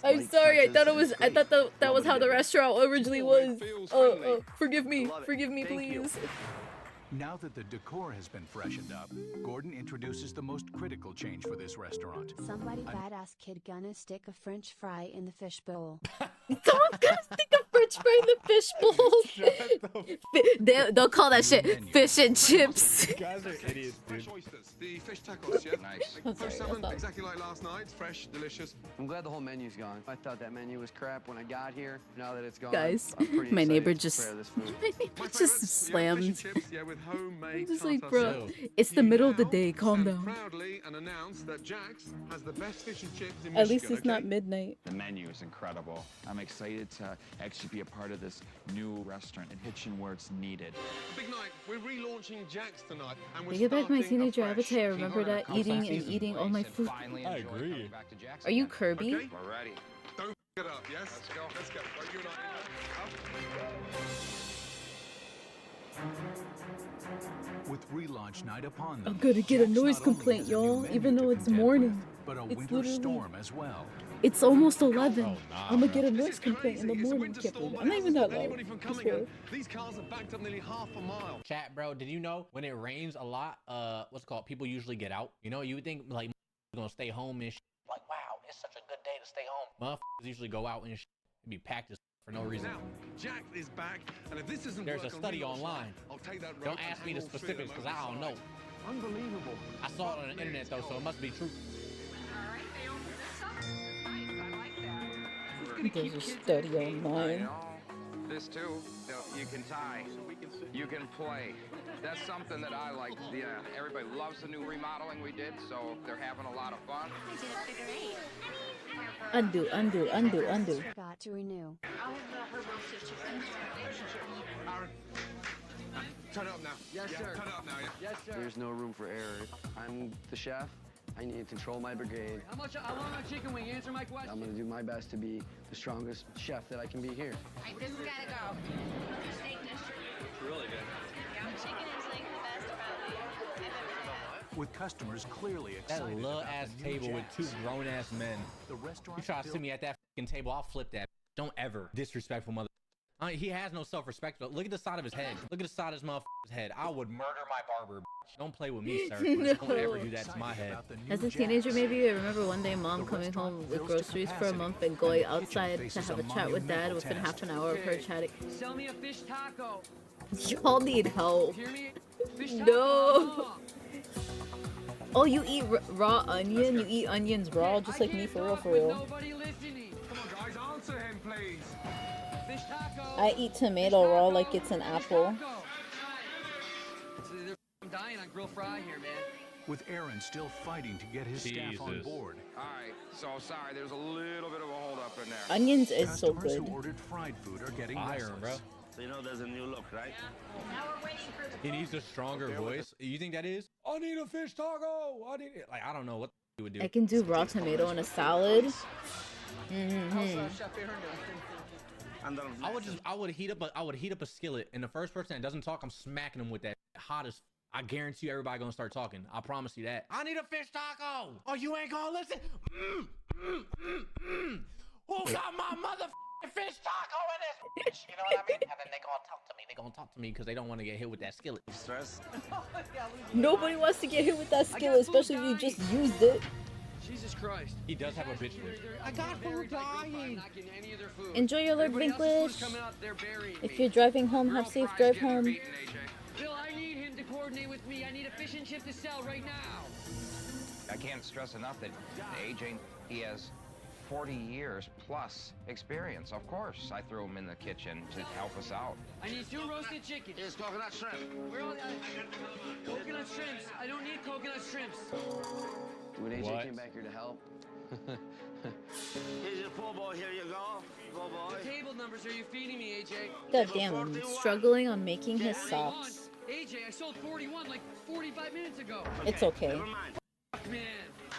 I'm sorry. I thought that was how the restaurant originally was. Forgive me. Forgive me, please. Now that the decor has been freshened up, Gordon introduces the most critical change for this restaurant. Somebody badass kid gonna stick a French fry in the fish bowl. Someone's gonna stick a French fry in the fish bowl. They'll call that shit fish and chips. You guys are idiots, dude. Oysters, the fish tacos, yeah? Nice. Post 7, exactly like last night. Fresh, delicious. I'm glad the whole menu's gone. I thought that menu was crap when I got here. Now that it's gone, Guys, I'm pretty my excited neighbor to just prepare this food. slammed. Chips, yeah, with homemade I'm just like, tartar bro, sauce. it's the middle of the day. Calm down. Proudly and announce that Jack's has the best fish and chips in At least Michigan, it's not midnight. The menu is incredible. I'm excited to actually be a part of this new restaurant and kitchen where it's needed. Big night. We're relaunching Jack's tonight, and we're I get back my starting teenager afresh. appetite. I remember that eating and eating all my food. I agree. Are you Kirby? Okay. We're ready. Don't f it up, yes? Let's go. Let's go. Right, you and With relaunch night upon them, I'm gonna get a Jack's noise not only complaint, has a new y'all. menu Even to though it's contend morning. with, but a It's winter literally- storm as well. It's almost 11. nah, I'm gonna bro. get a noise complaint in the morning. Can't believe it. I'm not even that loud. Anybody from I coming swear. in, these cars are backed up nearly half a mile. Chat, bro, did you know when it rains a lot, what's it called? People usually get out. You know, you would think like gonna stay home and shit. Like, wow, it's such a good day to stay home. Motherfuckers usually go out and shit. Be packed as for no reason. Now, Jack is back, and if this isn't There's a work on study relaunch online. night, I'll take that rope Don't and ask me hang the all three of specifics them because I don't know. Unbelievable. I saw it on the internet though, so it must be true. There's a study online. This too, you can tie, you can play. That's something that I like. Yeah, everybody loves the new remodeling we did, so they're having a lot of fun. Undo, undo, undo, undo. Got to renew. Aaron, turn it up now. Yes, sir. Turn it up now, yeah? Yes, sir. There's no room for error. I'm the chef. I need to control my brigade. How much I want a chicken wing? Answer my question. I'm gonna do my best to be the strongest chef that I can be here. Alright, this has gotta go. Steak dish. It's really good. Yeah, chicken is like the best about I've ever had. With customers clearly That excited little about ass the new table with Jack's. 2 grown ass men. The restaurant You try to built- sit me at that fucking table, I'll flip that. Don't ever disrespectful mother. He has no self-respect. But look at the side of his head. Look at the side of his motherfucker's head. I would murder my barber. Bitch. Don't play with me, sir. Don't ever do that to my head. As a teenager, maybe I remember one day mom coming home with groceries for a month and going outside to have a chat with dad within half an hour of her chatting. Sell me a fish taco. Y'all need help. Hear me? Fish No. Oh, you eat raw onion? You eat onions raw, just like me, for real, for real. Nobody listening. Come on, guys, answer him, please. Fish taco. I eat tomato raw like it's an apple. I'm dying on grill fry here, man. With Aaron still fighting to get his staff on Jesus. board. All right, so sorry, there's a little bit of a hold up in there. Onions is so Customers good. who ordered fried food are getting Fire, restless. bro. So you know there's a new look, right? Now we're waiting for the He needs a stronger voice. You think that is? I need a fish taco. I need it. Like, I don't know what he would do. I can do raw tomato in a salad. I would heat up a skillet, and the first person that doesn't talk, I'm smacking them with that hot as. I guarantee you, everybody gonna start talking. I promise you that. I need a fish taco. Oh, you ain't gonna listen. Who got my motherfucking fish taco in this bitch? You know what I mean? And then they gonna talk to me. They gonna talk to me because they don't want to get hit with that skillet. Stress? Nobody wants to get hit with that skillet, especially if you just used it. Jesus Christ. He does have a bitch list. I got food dying. Enjoy your Lord Vinglish. If you're driving home, have safe drive home. Bill, I need him to coordinate with me. I need a fish and chip to sell right now. I can't stress enough that AJ, he has 40 years plus experience. Of course, I threw him in the kitchen to help us out. I need 2 roasted chickens. Here's coconut shrimp. Where are they? Coconut shrimps. I don't need coconut shrimps. When AJ What? came back here to help. Here's your poor boy. Here you go. Poor boy. What table numbers are you feeding me, AJ? God damn, I'm struggling on making his socks. AJ, I sold 41 like 45 minutes ago. It's okay. Never mind. Fuck, man.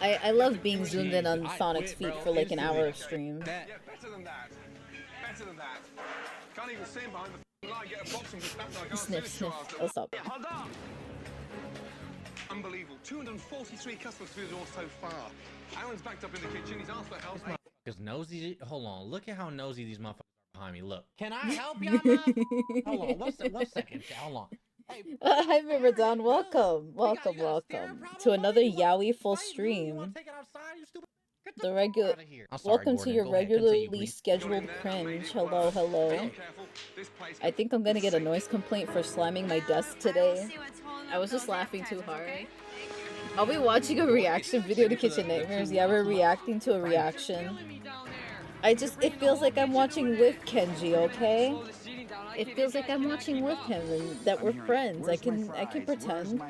I love being zoomed in on Sonic's feet for like an hour of stream. Yeah, better than that. Better than that. Can't even see him behind the Sniff, sniff. Oh, stop. Unbelievable. 243 customers through the door so far. Alan's backed up in the kitchen. He's asked for help. Because nosy. Hold on. Look at how nosy these motherfuckers are behind me. Look. Can I help y'all? Hold on. One second. Hold on. Hi, Ramadan. Welcome. Welcome, welcome to another Yaoi full stream. The regular. Welcome to your regularly scheduled cringe. Hello, hello. I think I'm gonna get a noise complaint for slamming my desk today. I was just laughing too hard. I'll be watching a reaction video to Kitchen Nightmares. Yeah, we're reacting to a reaction. It feels like I'm watching with Kenji, okay? It feels like I'm watching with him and that we're friends. I can pretend.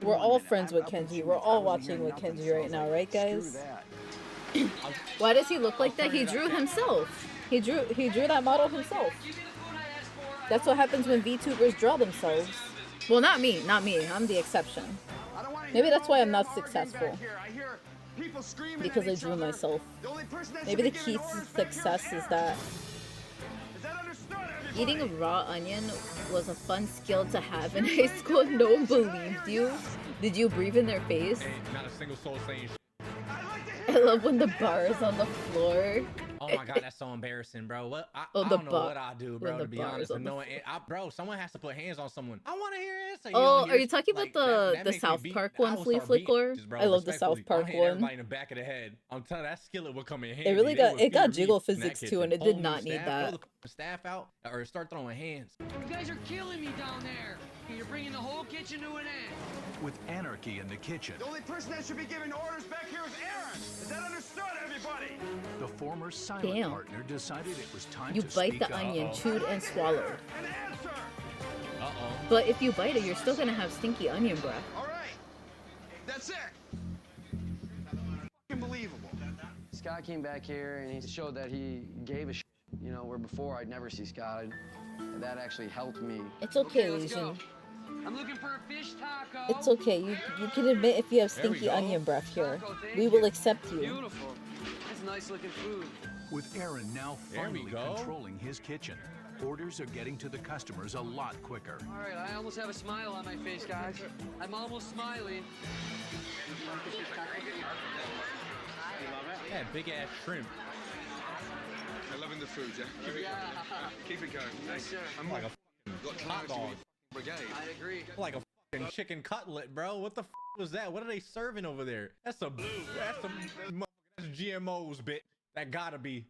We're all friends with Kenji. We're all watching with Kenji right now, right guys? Why does he look like that? He drew himself. He drew that model himself. That's what happens when VTubers draw themselves. Well, not me. I'm the exception. Maybe that's why I'm not successful. Because I drew myself. Maybe the key to success is that eating a raw onion was a fun skill to have in high school. No one believed you. Did you breathe in their face? Not a single soul saying I love when the bar is on the floor. Oh my god, that's so embarrassing, bro. What? I don't know what I do, bro. To be honest, bro, someone has to put hands on someone. I want to hear it. Oh, are you talking about the South Park one, Flea Flicker? I love the South Park one. Everybody in the back of the head. I'm telling you, that skillet would come in handy. It really got jiggle physics too, and it did not need that. Throw the staff out or start throwing hands. You guys are killing me down there. You're bringing the whole kitchen to an end. With anarchy in the kitchen, The only person that should be giving orders back here is Aaron. Is that understood, everybody? the former silent Damn. partner decided it was time You to bite speak the up. onion, chewed and swallowed. Uh-oh. But if you bite it, you're still gonna have stinky onion breath. All right. That's it. Unbelievable. Scott came back here and he showed that he gave a shit. You know, where before I'd never see Scott. And that actually helped me. It's okay, Legion. I'm looking for a fish taco. It's okay. You can admit if you have stinky onion breath here. We will accept you. Beautiful. That's nice looking food. With Aaron now There we finally go. controlling his kitchen, orders are getting to the customers a lot quicker. All right, I almost have a smile on my face, guys. I'm almost smiling. Yeah, big ass shrimp. I'm loving the food, yeah? Keep it going. Yes, sir. I'm Like a got hot clients to dog. be brigade. I agree. Like a fucking chicken cutlet, bro. What the was that? What are they serving over there? That's GMOs, bitch. That gotta be.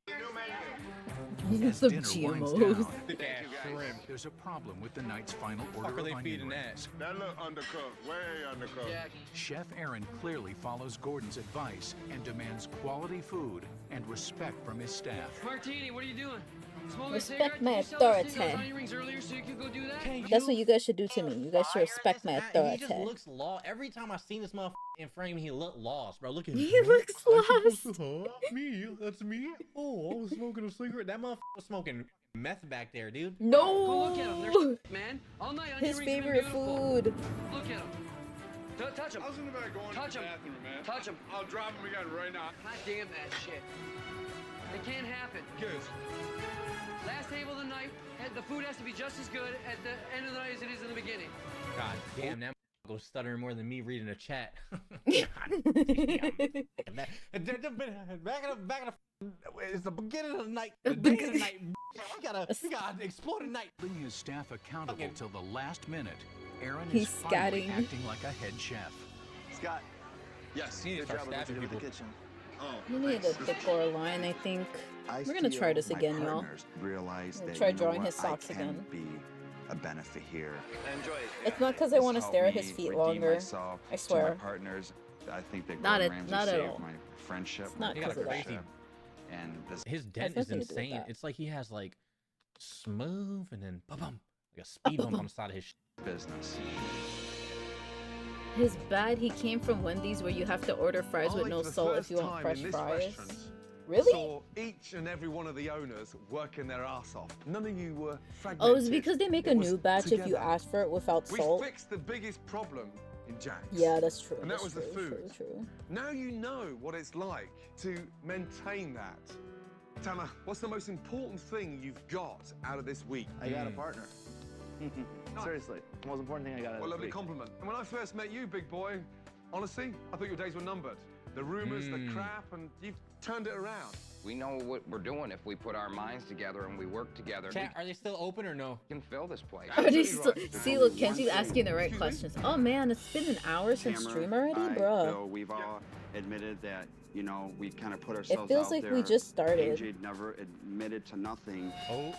As Some dinner winds GMOs. down, Thick ass shrimp. there's a problem with the night's final Fuck order are they of feeding onion that? rings. That look undercooked, way undercooked. Yeah. Chef Aaron clearly follows Gordon's advice and demands quality food and respect from his staff. Martini, what are you doing? Smoking Respect cigarette? my Did you sell us authority. those onion rings earlier so you could go do that? That's what you guys should do to me. You guys should respect my He authority. just looks lost. Every time I seen this motherfucker in frame, he looked lost, bro. Look at He looks lost. Me? That's me? Oh, I was smoking a cigarette. That motherfucker was smoking meth back there, dude. Go No. look at them. They're man. All night onion His rings have been favorite beautiful. food. Look at them. Touch them. I was in the back going Touch to the 'em. bathroom, man. Touch them. I'll drop them again right now. God damn that shit. It can't happen. Good. Last table of the night, and the food has to be just as good at the end of the night as it is in the beginning. God damn, that goes stuttering more than me reading a chat. Back of the, it's the beginning of the night. The day of the night. We gotta explore the night. Holding his staff accountable till the last minute, Aaron He's is finally scatting. acting like a head chef. Scott, Yes. He needs to good start job with what you stabbing did with the people. kitchen. Oh. You need a thicker line, I think. We're gonna try this again, y'all. Realize We'll that, try you know drawing what, his socks I can again. be a benefit here. Enjoy it. It's not because I want to Help stare at me his feet redeem longer. myself I to swear. my partners. I think that Not Gordon at- Ramsay not at saved all. my friendship, It's my not 'cause of that. friendship, and this His dent Has is nothing to do with insane. that. It's like he has like smooth and then bum like a speed bump on the side of his business. His bad. He came from Wendy's where you have to order fries with no salt if you want fresh fries. Really? Saw each and every one of the owners working their ass off. None of you were fragmented. Oh, it's because they make a It was new batch if you together. ask for it without We salt. fixed the biggest problem in Jack's. Yeah, that's true. And that that's was true, the food. True. Now you know what it's like to maintain that Tama, what's the most important thing you've got out of this week? I got a partner. Seriously, the most important thing I got out of Well, this lovely week. compliment. And when I first met you, big boy, honestly, I thought your days were numbered. The rumors, the crap, and you've turned it around. We know what we're doing if we put our minds together and we work together. Chat, are they still open or no? We can fill this place. Are they still... See, look, Kenji's asking the right questions. Oh man, it's been an hour since stream already, bruh. Bill, we've all admitted that, you know, we kind of put ourselves It feels out like there. we just started. AJ never admitted to nothing. Oh.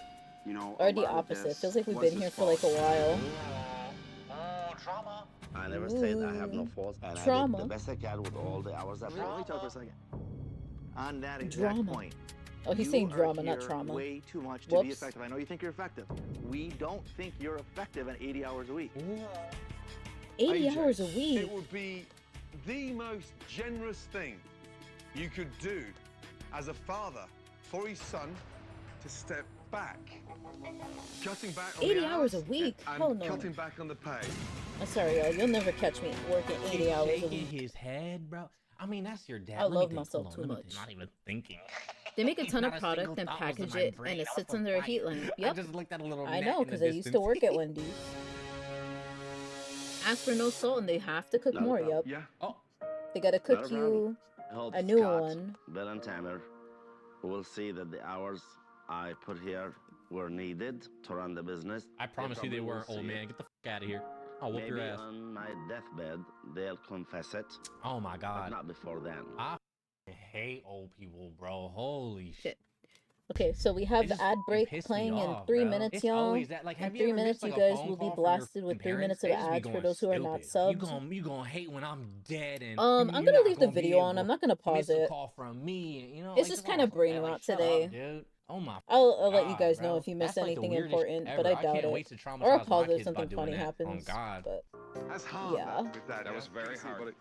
You know, Or a the lot of opposite. It this feels like we've was been his here for like a fault. while. I never said I have no fault. And Trauma. I did the best I can with all the hours I've Let me worked. talk for a second. On that exact Drama. point. Oh, he's you saying are drama, not here trauma. Way too much to be Whoops. effective. I know you think you're effective. We don't think you're effective at 80 hours a week. 80 AJ, hours a week? It would be the most generous thing you could do as a father for his son to step back. Cutting back on 80 the hours a hours week? and Hell no. cutting back on the pay. I'm sorry, y'all. You'll never catch me working 80 He's hours a shaking week. his head, bro. I mean, that's your dad. I Let me love think. myself Hold too on, let me much. think. Not even thinking. They make a ton of Not a product single and thought was in package my it, brain. and it I sits was under a like, heat lamp. Yep. I just looked at a little I net know, in the because I used to distance. work at Wendy's. Ask for no salt, and they have to cook Not a more. problem. Yep. Yeah. Oh. They gotta Not cook a problem. you Help a new Scott, one. Bill and Tamer will see that the hours I put here were needed to run the business. I promise you they probably will weren't, old see man. it. Get the fuck out of here. I'll whoop Maybe your ass. on my deathbed, they'll confess it. Oh my But god. not before then. I hate old people, bro. Holy shit. Okay, so we have It the just- ad it break pissed me playing in off, 3 bro. minutes, It's y'all. always that. Like, In have you 3 ever minutes, missed, you like, a guys phone will be call from your blasted with 3 parents? minutes of They just be ads for going those who are not stupid. subbed. You gonna hate when I'm dead and I'm you're gonna not leave the gonna be video on. able I'm not gonna to pause miss a it. call from me. You know, It's like, just kind of brain rot shut today. up, dude. Oh my. I'll let you God, guys know bro. if you miss That's like the anything weirdest important, shit but ever. I doubt can't wait it. to traumatize Or I'll my pause it if kids by something doing funny that. happens. Oh God. But That's hard. yeah. With that, That was very hard.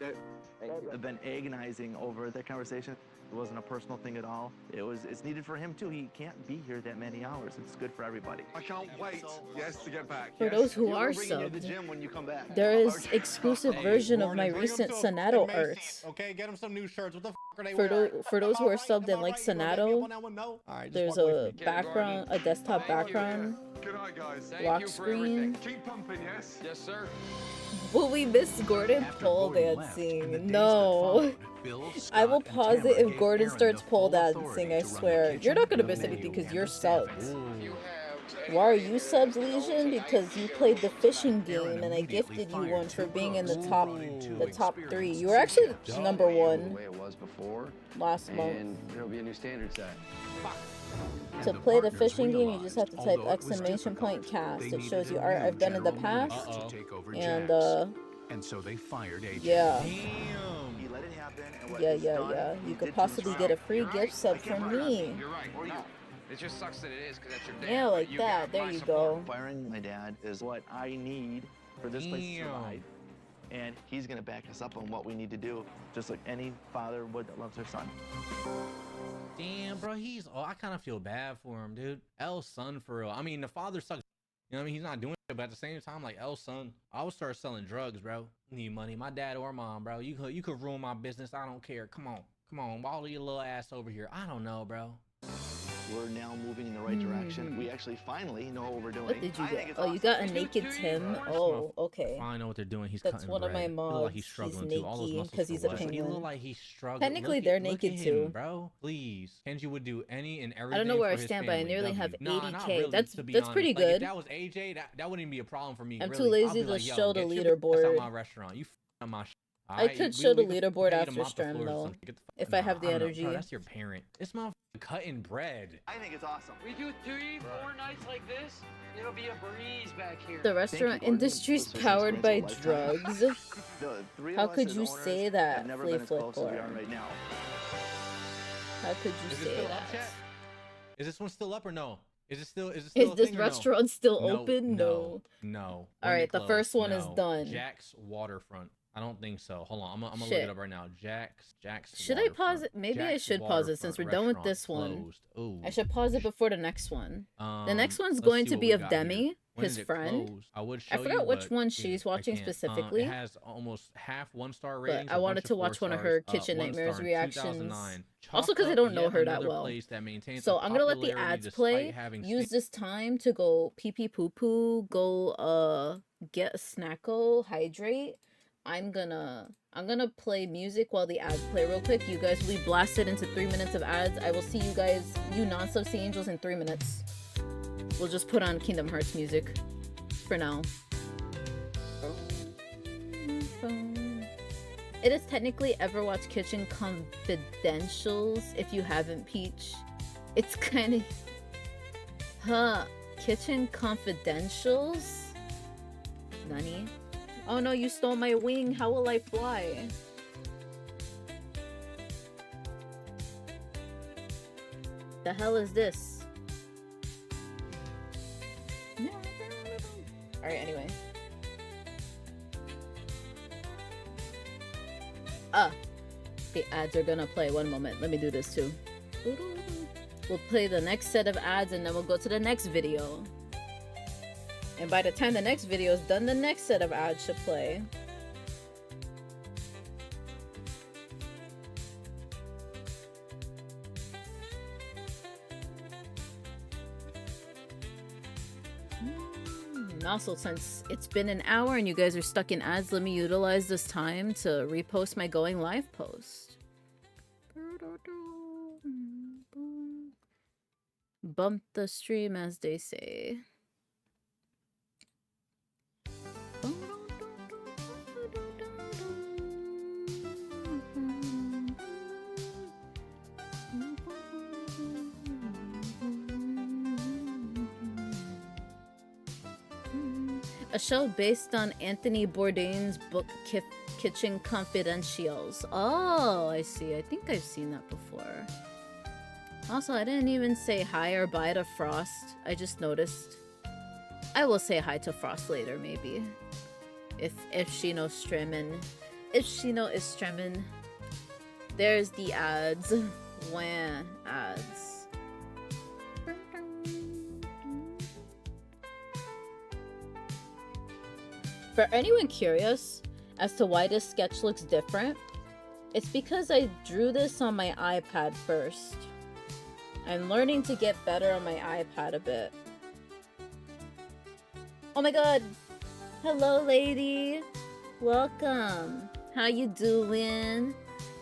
I've been agonizing over that conversation. It wasn't a personal thing at all. It's needed for him too. He can't be here that many hours. It's good for everybody. I can't wait, yes, to get back. For yes. those who You'll are bring you to the subbed, gym when you come back. there is exclusive Hey, version of Gordon, my bring 'em recent to a Sonadow fucking Macy's, arts. Okay, get them some new shirts. What the fuck are they For wearing? for those who are Am I subbed in like right? You gonna get me up on Sonadow, that one? No? All right, just there's walk away a from me. background, a desktop background, Good night, guys. Thank lock you for everything. screen. Keep pumping, yes? Yes, sir. Will we miss Gordon pole dancing? No. I will pause it if Gordon starts pole dancing, I swear. You're not gonna miss anything because you're subbed. Why are you subbed, Legion? Because you played the fishing game and I gifted you one for being in the top 3. You were actually number The 1 way it was before, last month. and there'll be a new standard set. To play the fishing game, you just have to type exclamation point cast. It shows you art I've done in the past. And And so they fired AJ. yeah. He let it happen. And what Yeah, it's yeah, done, yeah. he You could did possibly to get a himself. free gift sub from me. You're right. No, it just sucks that it is because that's your dad. Yeah, but like you that. got There my you support. go. Firing my dad is what I need for this place to survive. And he's going to back us up on what we need to do, just like any father would that loves their son. Damn, bro, I kind of feel bad for him, dude. L's son, for real. I mean, the father sucks. You know what I mean? He's not doing it, but at the same time, like, L's son, I would start selling drugs, bro. Need money. My dad or mom, bro. You could ruin my business. I don't care. Come on. Waddle your little ass over here. I don't know, bro. We're now moving in the right direction. We actually finally know what we're doing. What did you I think get? it's Oh, you awesome. got a naked Tim? Oh, okay. I know what they're doing. He's That's cutting one of my bread. Look like mods. he's He's struggling too. All those naked muscles 'cause for he's a what? He penguin. look like he's struggling. Technically, Look they're at naked him, too. bro. Please, Kenji would do any and everything. I don't know where for I his stand, but I family. nearly have Nah, not 80K. really, That's to be honest. pretty Like, if good. that was AJ, that wouldn't even be a problem for me. I'm really. too lazy I'll be to like, yo, show the get your ass leaderboard. out my restaurant. You on my shit. I could show the leaderboard after stream though, if I have the energy. Bro, that's your parent. This motherfucker cutting bread. I think it's awesome. We do 3-4 nights like this, it'll be a breeze back here. The restaurant industry's powered by drugs. The three of How us could as you owners say have that, never Flea been as close as we are Flipcorn? right now. How could you Is it say still that? up, chat? Is this one still up or no? Is it still? Is a this thing or no? restaurant still No, open? No. No. All right, the first one is done. Jack's Waterfront. I don't think so. Hold on, I'm gonna look Shit. it up right now. Jack's. Should I pause it? Maybe I Jack's should pause it since we're done with Waterfront this one. closed. Ooh. I should pause it before the next one. The next one's let's going see to what be we of got here. Demi. When his did it friend. close? I would I show forgot you, which but one yeah, she's I watching can't. specifically. It has almost half 1-star But ratings. I a wanted bunch to of watch 4 one of stars. her Kitchen 1 Nightmares star in reactions. 2009. Also, Chalk because I up don't know yet her that another well. place that maintains So a I'm gonna let the popularity ads despite play. having Use this time to go pee pee poo poo. Go get a snackle, hydrate. I'm gonna play music while the ads play real quick. You guys will be blasted into 3 minutes of ads. I will see you guys, you non-sub sea angels, in 3 minutes. We'll just put on Kingdom Hearts music for now. It is technically Everwatch Kitchen Confidentials if you haven't, Peach. It's kind of... Huh. Kitchen Confidentials? Nani? Oh no, you stole my wing. How will I fly? The hell is this? Alright, anyway. The ads are gonna play. One moment. Let me do this too. We'll play the next set of ads and then we'll go to the next video. And by the time the next video is done, the next set of ads should play. And also, since it's been an hour and you guys are stuck in ads, let me utilize this time to repost my going live post. Bump the stream, as they say. A show based on Anthony Bourdain's book Kitchen Confidentials. Oh, I see. I think I've seen that before. Also, I didn't even say hi or bye to Frost. I just noticed. I will say hi to Frost later, maybe. If she knows streaming. If she know is streaming. There's the ads. Wah, ads. For anyone curious as to why this sketch looks different, it's because I drew this on my iPad first. I'm learning to get better on my iPad a bit. Oh my god! Hello, lady! Welcome! How you doing?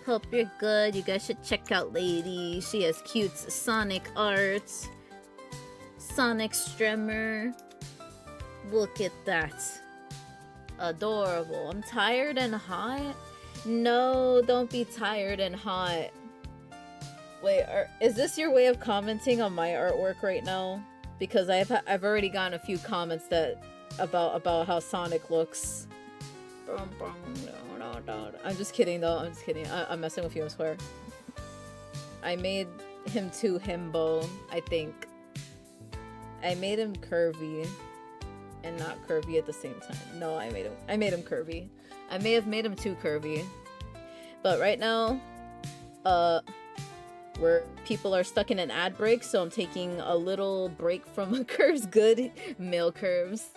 Hope you're good. You guys should check out Lady. She has cute Sonic art. Sonic Strimmer. Look at that. Adorable. I'm tired and hot? No, don't be tired and hot. Wait, is this your way of commenting on my artwork right now? Because I've already gotten a few comments that about how Sonic looks. I'm just kidding though. I'm just kidding. I'm messing with you, I swear. I made him too himbo, I think. I made him curvy and not curvy at the same time. No, I made him curvy. I may have made him too curvy. But right now, where people are stuck in an ad break, so I'm taking a little break from Curves Good male curves.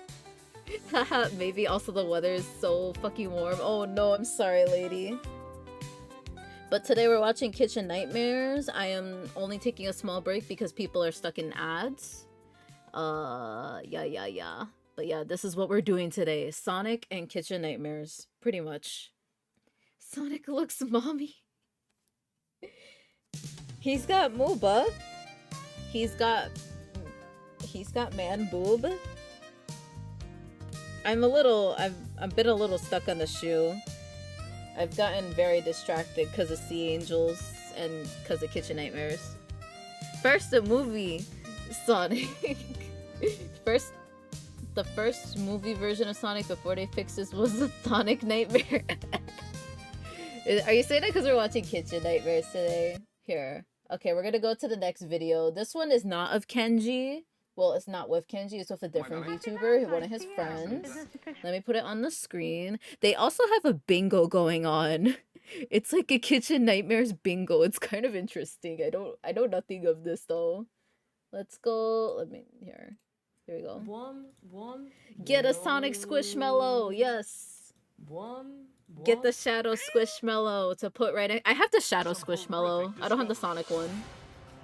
Haha, maybe also the weather is so fucking warm. Oh no, I'm sorry, lady. But today we're watching Kitchen Nightmares. I am only taking a small break because people are stuck in ads. Yeah. But yeah, this is what we're doing today. Sonic and Kitchen Nightmares, pretty much. Sonic looks mommy. He's got mooba. He's got man boob. I've been a little stuck on the shoe. I've gotten very distracted because of Sea Angels and because of Kitchen Nightmares. First, the movie Sonic. The first movie version of Sonic before they fixed this was the Sonic Nightmare. Are you saying that because we're watching Kitchen Nightmares today? Here. Okay, we're gonna go to the next video. This one is not of Kenji. Well, it's not with Kenji, it's with a different VTuber, one of his friends. Let me put it on the screen. They also have a bingo going on. It's like a Kitchen Nightmares bingo. It's kind of interesting. I know nothing of this though. Let's go. Here. Here we go. One. Get a Sonic Squishmallow. Yes. One. Get the Shadow Squishmallow to put right in. I have the Shadow Squishmallow. I don't have the Sonic one.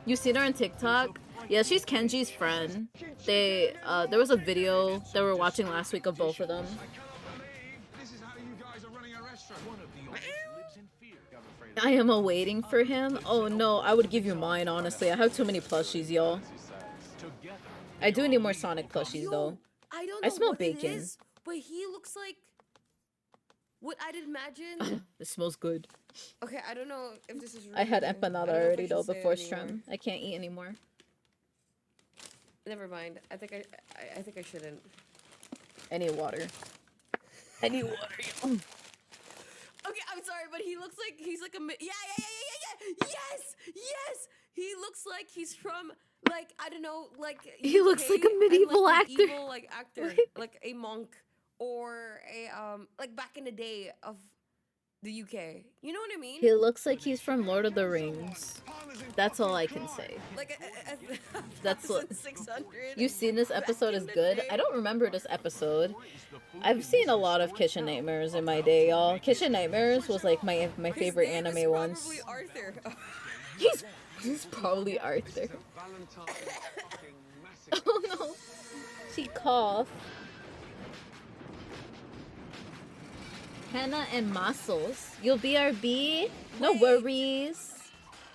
You seen her on TikTok? Yeah, she's Kenji's friend. They, there was a video that we were watching last week of both of them. I am awaiting for him. Oh no, I would give you mine, honestly. I have too many plushies, y'all. I do need more Sonic plushies, though. I don't know I smell what bacon. It is, but he looks like what I'd imagine. It smells good. Okay, I don't know if this is. I had really- empanada I don't know if I already, should though, say it before anymore. stream. I can't eat anymore. Never mind. I think I shouldn't. I need water. I need water, y'all. Okay, I'm sorry, but he looks like he's like a yeah. Yes. He looks like he's from like I don't know like He looks like a UK, medieval and, like, actor. Medieval, like actor, like a monk or a like back in the day of the UK. You know what I mean? He looks like he's from Lord of the Rings. That's all I can say. Like That's what 600. you've seen. This episode is good. I don't remember this episode. I've seen a lot of Kitchen Nightmares in my day, y'all. Kitchen Nightmares was like my favorite anime once. Arthur. He's probably Arthur. Oh no, she coughed. Hannah and Muscles, you'll be our B. No worries.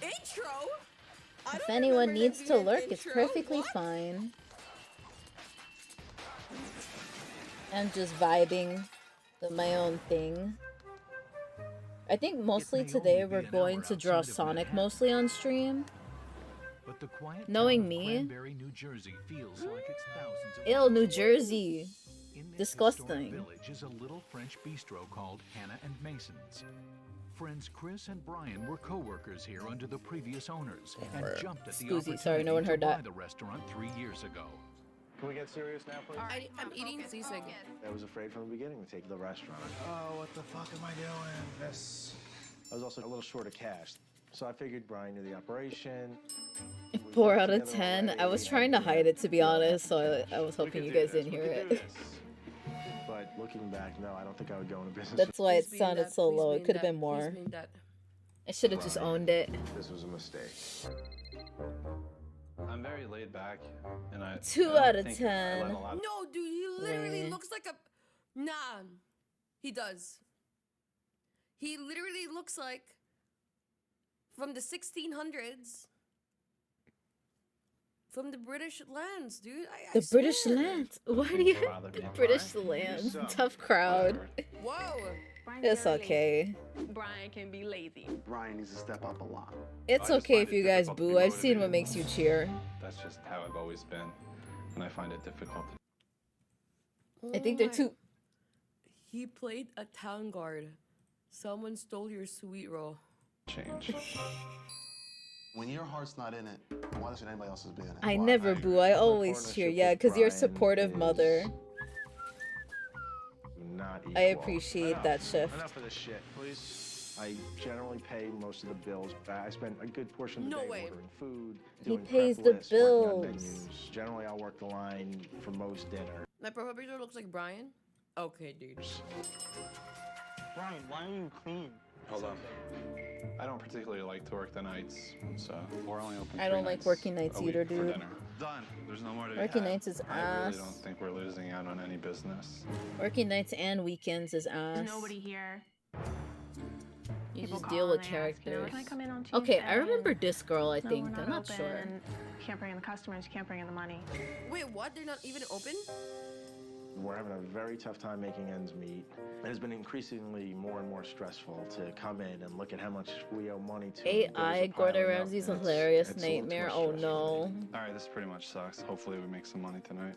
Intro. If anyone needs to lurk, it's perfectly fine. I'm just vibing with my own thing. I think mostly today we're going to draw Sonic mostly on stream. But the quiet Knowing town of me. Cranberry, New Jersey feels like it's thousands of Ew, New Jersey. In this Disgusting. historic village is a little French bistro called Hannah and Mason's. Friends Chris and Brian were co-workers here under the previous owners and jumped at the Excuse me, sorry, no one heard opportunity to buy that. the restaurant 3 years ago. Can we get serious now, please? I'm eating sisig. I was afraid from the beginning to take the restaurant. Oh, what the fuck am I doing? This. I was also a little short of cash, so I figured Brian knew the operation. 4 out of 10. I was trying to hide it, to be honest, so I was hoping you guys didn't hear it. But looking back, no, I don't think I would go into business. That's why it Please mean sounded that, so please low. mean It could have that, been please more. mean that. I should have just owned it. This was a mistake. I'm very laid back, and I 2 I don't out of think 10. I let a lot of- No, dude, he literally Right. looks like a. Nah, he does. He literally looks like from the 1600s, from the British lands, dude. I The British swear. lands. Why do you? bother The me. British lands. Tough crowd. Whoa. It's okay. Brian can be lazy. Brian needs to step up a lot. It's I just okay find if it you guys difficult to be boo. I've seen what motivated. makes you cheer. That's just how I've always been, and I find it difficult. I think they're my- too. He played a town guard. Someone stole your sweet roll. Change. When your heart's not in it, why should anybody else's be in it? I never boo. I always cheer. Yeah, because you're a supportive mother. Not equal. I appreciate that, Chef. Enough of this shit, please. I generally pay most of the bills back. I spend a good portion of the No day way. ordering food, He doing pays prep the lists, working on bills. menus. Generally, I'll work the line for most dinner. My profile picture looks like Brian. Okay, dude. Brian, why are you clean? Hold on. I don't particularly like to work the nights, so we're only open. I 3 don't like nights working nights a week either, for dude. dinner. Done. There's no more to be Working had. nights is I really ass. don't think we're losing out on any business. Working nights and weekends is There's ass. nobody here. You People just call deal with and they ask, you know, characters. "Can I come in on Okay, I Tuesday?" remember this girl, I No, think. we're I'm not open. sure. Can't bring in the customers, can't bring in the money. Wait, what? They're not even open? We're having a very tough time making ends meet. It has been increasingly more and more stressful to come in and look at how much we owe money to. AI Bills are Gordon piling up, Ramsay's and hilarious it's a little too nightmare. much Oh stress for no. me. All right, this pretty much sucks. Hopefully, we make some money tonight.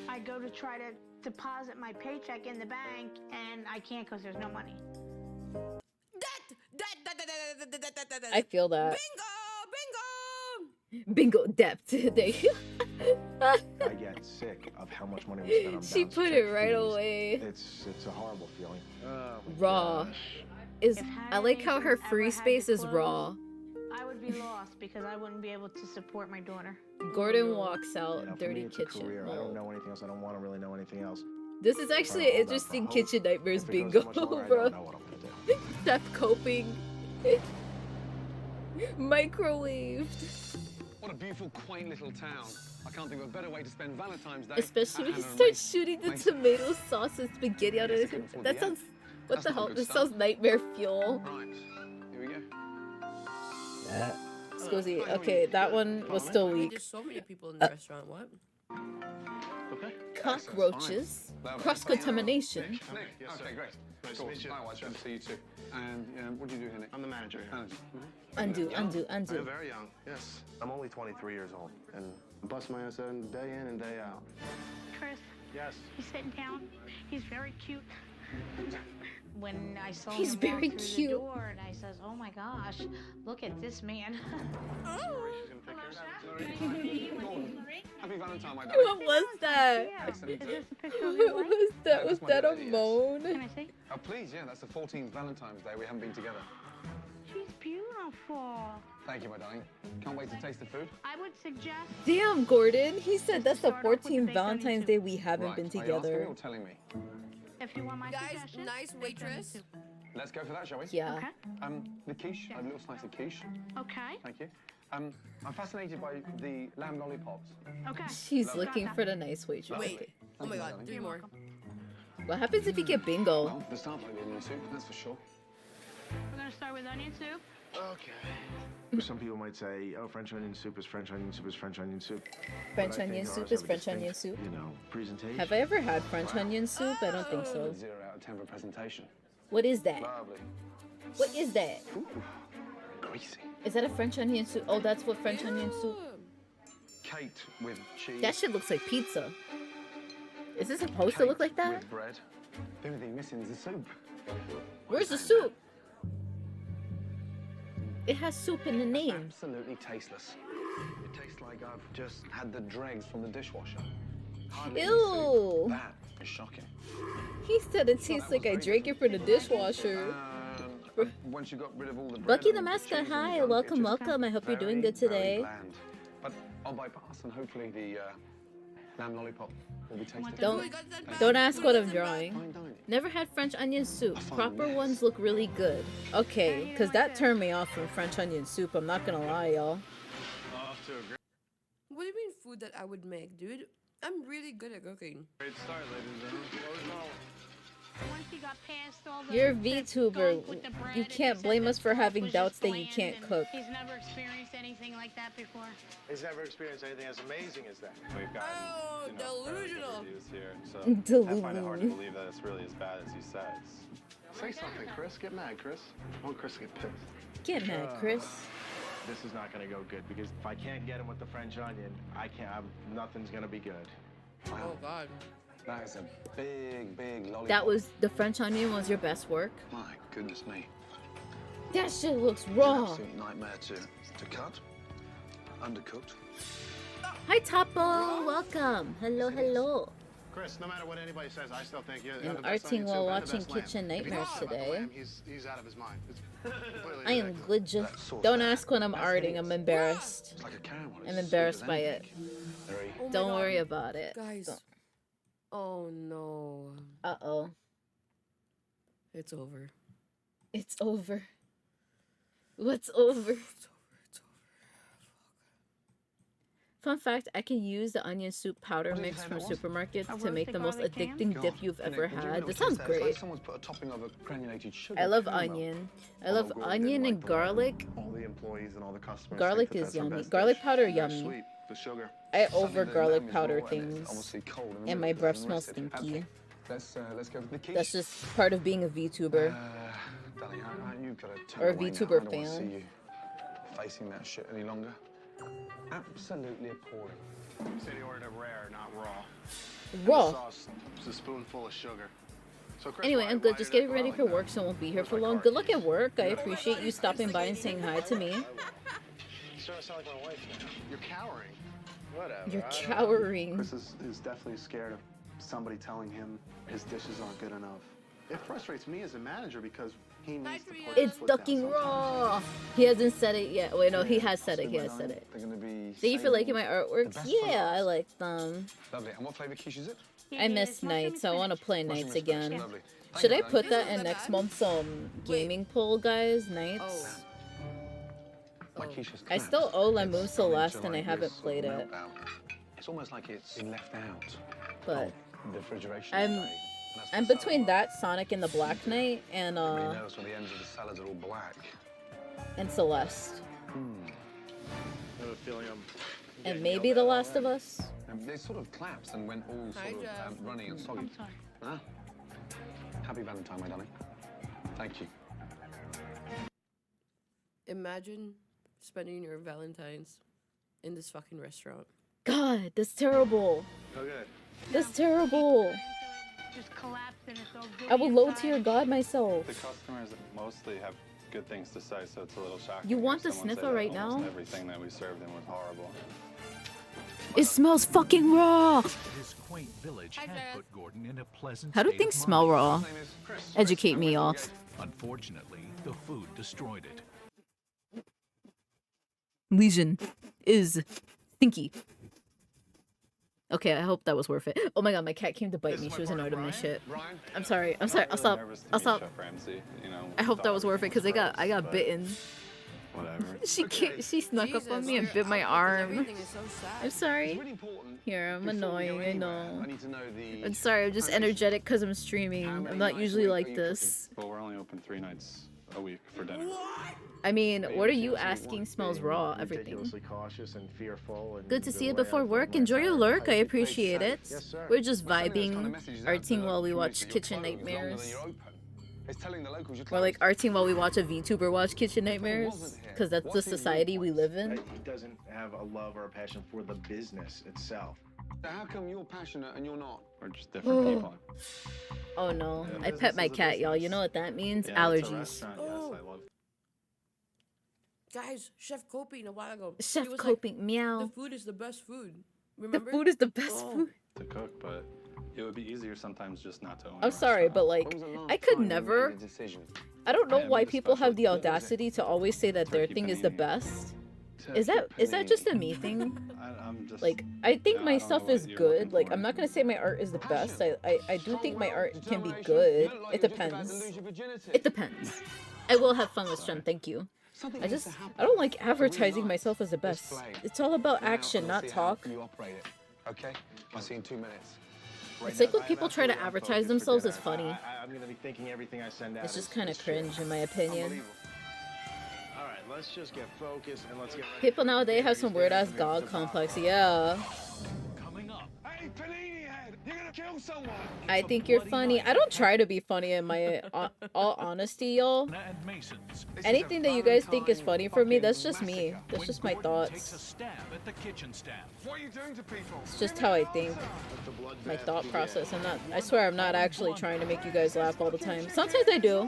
I go to try to deposit my paycheck in the bank, and I can't because there's no money. I feel that. Bingo! Bingo depth. There you I get sick of how much money we spend on She bounce put check it right fees. away. It's a horrible feeling. Raw. I like how her free space is raw. be lost because I wouldn't be able to support my daughter. Gordon walks out. You know, for Dirty me, it's kitchen. a career. I mold. don't know anything else. I don't want to really know anything else. This is actually an interesting kitchen nightmares If it goes bingo, that much longer, I bro. don't know what I'm gonna do. Chef coping. Microwaved. What a beautiful, quaint little town. I can't think of a better way to spend Valentine's Day. Especially when at he Hannah and starts May. shooting the Mate. tomato sauce and spaghetti out of Yes, I it. can afford That the sounds. ad. What That's the not hell? good This stuff. sounds nightmare fuel. Right, here we go. Scusi. Okay, that one was still weak. There's so many people in the restaurant. What? Okay. Cockroaches. Cross contamination. Nick, okay, great. Nice Cool. to meet you. Likewise, good to see you too. And what do you do here, Nick? I'm the manager here. Manager. Undo. I'm very young, yes. I'm only 23 years old, and I bust my ass in day in and day out. Chris, Yes. he's sitting down. He's very cute. When I saw He's him very walk through cute. the door, and I says, "Oh my gosh, look at this man." Happy Valentine, my What was that? Excellent. Is this a picture of What your wife? was that? Was That's my that a lady, yes. moan? Can I see? Oh, please, yeah, that's the 14th Valentine's Day. We haven't been together. She's beautiful. Thank you, my darling. Can't wait to taste the food. I would suggest. Damn, Gordon. He said that's the Start off with 14th baked onion Valentine's soup. Day we haven't Right, been are you asking me together. or telling me? If you want my Guys, suggestion, nice baked onion waitress. soup. Let's go for that, shall we? Yeah. Okay. The quiche. I have a little slice of quiche. Okay. Thank you. I'm fascinated by the lamb lollipops. Okay. She's looking for the nice waitress. Wait. Okay. Oh my god, 3 more. What happens if you get bingo? Well, the start by the onion soup, that's for sure. We're gonna start with onion soup. Okay. Some people might say, oh, French onion soup is French onion soup is French onion soup. French But I onion think soup ours is have a French onion distinct, soup. You know, presentation. Have I ever had French onion soup? I don't think so. 0 out of 10 for presentation. What is that? Lovely. What is that? Ooh, greasy. Is that a French onion soup? Oh, that's what French onion soup. Caked with cheese. That shit looks like pizza. Is it supposed to look like that? With bread. The only thing missing is the soup. Where's the soup? It has soup in the name. Absolutely tasteless. It tastes like I've just had the dregs from the dishwasher. Hardly any Ew. soup. That is shocking. He said it tastes like I drank it from the dishwasher. Once you got rid of all the bread Bucky the and mascot, cheese and hi, gunk, welcome, it's just welcome. I hope you're doing very, good very today. bland. But I'll bypass and hopefully the lamb lollipop will be tasty. Don't ask what I'm drawing. Fine dining. Never had French onion soup. Proper ones look really good. Okay, because that turned me off from French onion soup. I'm not gonna lie, y'all. What do you mean food that I would make, dude? I'm really good at cooking. Great start, ladies and gentlemen. Once you got past all the You're a the VTuber. gunk with the bread You and can't said blame the us for sauce having was doubts just that you bland can't and cook. He's never experienced anything like that before. He's never experienced anything as amazing as that. We've got Oh, delusional. reviews here, so I find it hard to Delusional. believe that it's really as bad as he says. Say something, Chris. Get mad, Chris. I want Chris to get pissed. Get mad, Chris. This is not gonna go good because if I can't get him with the French onion, I can't. Nothing's gonna be good. Oh god. That is a big, big lollipop. That was the French onion was your best work. My goodness me. That shit looks An raw. absolute nightmare to cut. Undercooked. Hi, Topo. Welcome. Hello, hello. Chris, no matter what anybody says, I still think you're I'm the best arting onion while soup and the watching best lamb. Kitchen If he's Nightmares not about the today. lamb, he's out of his mind. It's completely I am ridiculous. good. Just don't ask when I'm arting. I'm embarrassed. It's like a cow. I'm embarrassed by it. Very. Oh my Don't God. worry about it. Guys. Oh no. Uh-oh. It's over. It's over. What's over? Fun fact, I can use the onion soup powder What did you mix say from that was? supermarkets to make the most garlic ham? addicting God, dip you've Nick, ever would you had. really That sounds taste It's like great. someone's put a topping of a granulated sugar. I love caramel. onion. I Oh, love Gordon onion didn't and like the lamb. garlic. All the employees and all the customers. Garlic think that is that's our yummy. best Garlic dish. powder, Very yummy. Sweet, the sugar. I Suddenly over the garlic lamb is powder raw and it's things. obviously cold in the And middle my because breath it's smells rested. stinky. Let's go with the quiche. That's just part of being a VTuber. Darling, you've got to turn Or a away now. VTuber I don't want to fan. see you facing that shit any longer. Absolutely appalling. Say they ordered a rare, not raw. Raw. The sauce is a spoonful of sugar. So Chris, Anyway, why- I'm why good. did Just that getting go ready out for like work, so I won't be here for long. Good luck at work. I appreciate you stopping by and saying hi to me. that? You sort of sound like my wife now. You're cowering. Whatever. You're I don't- cowering. Chris is definitely scared of somebody telling him his dishes aren't good enough. It frustrates me as a manager because He needs to put It's his foot down ducking sometimes. raw. He hasn't said it yet. Wait, no, he has said it. He has said it. They're gonna be Thank you for liking my the artworks. best Yeah, I like them. Lovely. And what flavour quiche is it? I miss nights. I want to play Mushroom nights and spinach. again. Lovely. Should I Thank put you. that in next month's gaming poll, guys? Nights. My quiche is I clapped. still owe La It's Mousse gone Celeste into and I like haven't this sort played of it. meltdown. It's almost like it's been left out. But of the refrigeration. I'm tray. And that's I'm the between that Sonic and the Black Knight and salad. You notice when the ends of the salads are all black. Celeste. I have a feeling I'm And maybe The Last of Us. And they sort of collapsed and went all sort of running and soggy. Huh? Happy Valentine, my darling. Thank you. Imagine spending your Valentine's in this fucking restaurant. God, that's terrible. Okay. That's terrible. Just collapse and it's all good. I will low tier God myself. The customers mostly have good things to say, so it's a little shocking. You to want hear the someone say sniffer that right now? almost everything that we served them was horrible. It smells fucking raw. This quaint village had put Gordon in a pleasant How do state things of smell mind. raw? Educate me, y'all. Unfortunately, the food destroyed it. Lesion is stinky. Okay, I hope that was worth it. Oh my god, my cat came to bite me. She was annoyed at my shit. I'm sorry. I'm sorry. I'll stop. I'll stop. I hope that was worth it because I got bitten. Whatever. She snuck up on me and bit my arm. I'm sorry. Here, I'm annoying. I know. I'm sorry. I'm just energetic because I'm streaming. I'm not usually like this. Well, we're only open 3 nights a week for dinner. I mean, what are you asking? Smells raw. Everything. Ridiculously cautious and fearful. And Good to the see you way before I work. find Enjoy your myself, lurk. I keep things appreciate safe. it. Yes, sir. We're just vibing, arting while we watch Kitchen Nightmares. It's telling the locals you're Or like arting while we watch a VTuber watch Kitchen Nightmares. Because that's the society we live in. He doesn't have a love or a passion for the business itself. So how come you're passionate and you're not? We're just different people. Oh no. Yeah, I pet my cat, y'all. You know what that means? Yeah, it's a Allergies. restaurant, yes, I love. Guys, Chef coping a while ago. Chef he was coping, like, meow. The food is the best food. The Remember? food is the best Oh. food. To cook, but it would be easier sometimes just not to own I'm a sorry, but like, I could never. I don't know why people have the audacity to always say that their thing is the best. Is that just a me thing? I'm just, Like, I think I my don't stuff know what is you're good. looking Like, for. I'm not gonna say my art is the best. I do think my art can be good. It depends. It depends. I will have fun with Strem, thank you. I don't like advertising myself as the best. It's all about action, not talk. You operate it. Okay? I'll see you in 2 minutes. It's like when people try to advertise themselves as funny. I'm gonna be thinking everything I send out. It's just is- kind of is true. cringe, in my opinion. Unbelievable. All right, let's just get focused and let's get ready. People nowadays have some weird ass god complex. Yeah. Hey, Panini Head, you're gonna kill someone. I think you're funny. I don't try to be funny in my all honesty, y'all. Anything that you guys think is funny for me, that's just me. That's just my Takes a thoughts. stab at the kitchen staff. What are you doing to people? It's just how I think. My thought process. I swear I'm not actually trying to make you guys laugh all the time. Sometimes I do.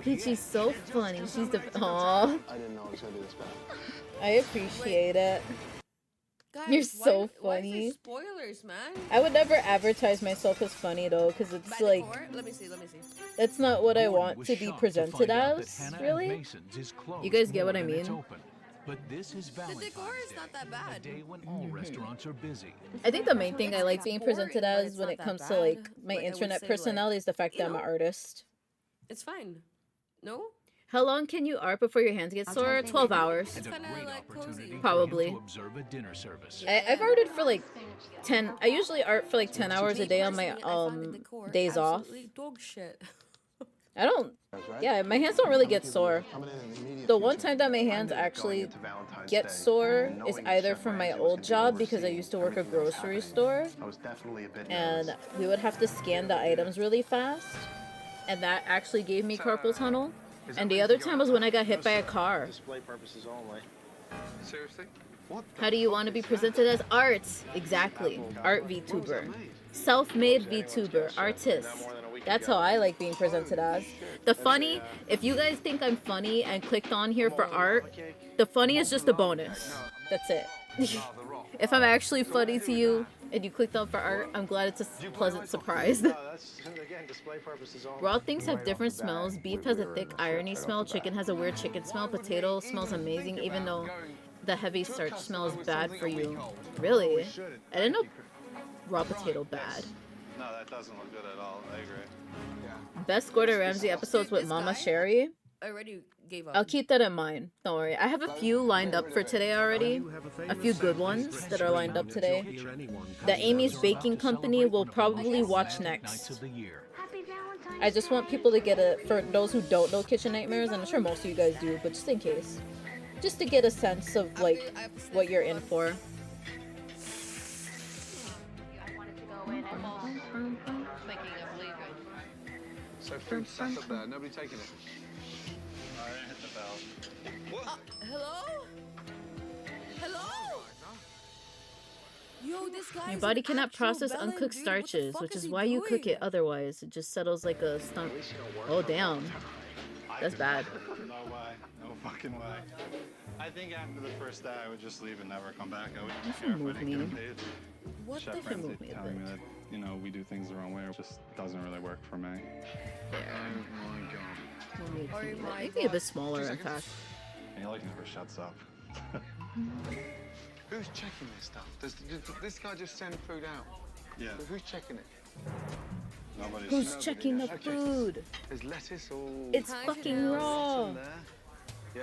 Peachy's so funny. She's the Aww. I didn't know it was gonna be this bad. I appreciate it. Guys, You're so why funny. is it spoilers, man? I would never advertise myself as funny though, because it's By the like core? Let me see. that's not what I Gordon want was to be shocked presented find out that as. Hannah and Really? Mason's is closed You guys get what more I than it's mean? open. But this is The Valentine's decor is Day, not that bad. a day when all restaurants are busy. I think the main thing I like being boring, presented but as it's when not it that comes to bad. like my Like, I would internet say, like, personality is the fact you that I'm an know? artist. It's fine. No? How long can you art before your hands get sore? 12 hours. It's kind of like cozy. Probably. To observe a dinner service. I've arted for like 10. I usually art for like 10 hours a day on my days off. Absolutely dog shit. I don't. Yeah, my hands don't really get sore. The one time that my hands actually get sore is either from my old job because I used to work a grocery store, I was definitely a bit and we would have to scan the items really fast, and that actually gave me carpal tunnel. And the other time was when I got hit by a car. Display purposes only. Seriously? How do you want to be presented as art? Exactly. Art VTuber. Self-made VTuber. Artist. That's how I like being presented as. The funny, if you guys think I'm funny and clicked on here for art, the funny is just a bonus. That's it. If I'm actually funny to you, And you clicked on for art. I'm glad it's a pleasant surprise. No, that's again display purposes only. Raw things have different smells. Beef has a thick irony smell. Chicken has a weird chicken smell. Potato smells amazing, even though the heavy starch smell is bad for you. Really? I didn't know raw potato bad. No, that doesn't look good at all. I agree. Best Gordon Ramsay episodes with Mama Sherry. I already gave up. I'll keep that in mind. Don't worry. I have a few lined up for today already. A few good ones that are lined up today. The Amy's Baking Company will probably watch next. I just want people to get a, for those who don't know Kitchen Nightmares, and I'm sure most of you guys do, but just in case. Just to get a sense of like what you're in for. So food sat up there, nobody taking it. Alright, hit the bell. What? Hello? Hello? Yo, this guy. Your body cannot process uncooked starches, which is why you cook it otherwise. It just settles like a stump. Oh, damn. That's bad. No way. No fucking way. I think after the first day, I would just leave and never come back. I wouldn't care if I didn't get paid. What Chef the Ramsay move me a telling bit? me that, you know, we do things the wrong way. It just doesn't really work for me. Maybe a bit smaller, in fact. And he like never shuts up. Who's checking this stuff? Does this guy just send food out? Yeah. But who's checking it? Nobody's Who's checking the food? There's lettuce all... It's fucking raw. rotten there. Yeah,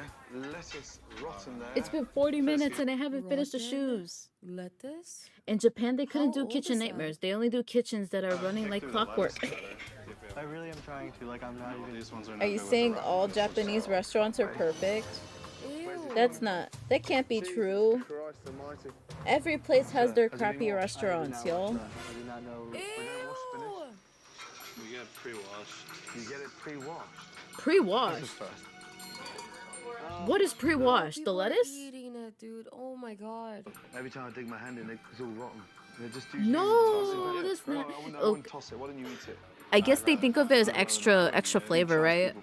lettuce rotten there. It's been 40 minutes and I haven't finished the shoes. Lettuce? In Japan, they couldn't How do old Kitchen is that? Nightmares. They only do kitchens that are running like clockwork. I really am trying to. Like, I'm not even. These ones are Are you saying all Japanese restaurants are perfect? That's not. That can't be true. Christ almighty. Every place has their crappy restaurants, yo. I do not know. We don't wash spinach. We get pre-washed. You get it pre-washed. Pre-washed? That's the first. What is pre-washed? The People are lettuce? eating it, dude. Oh my god. Every time I dig my hand in, it's all rotten. They just do. No, that's not. I wouldn't toss it. Why don't you eat it? I guess they think of it as extra flavor, right?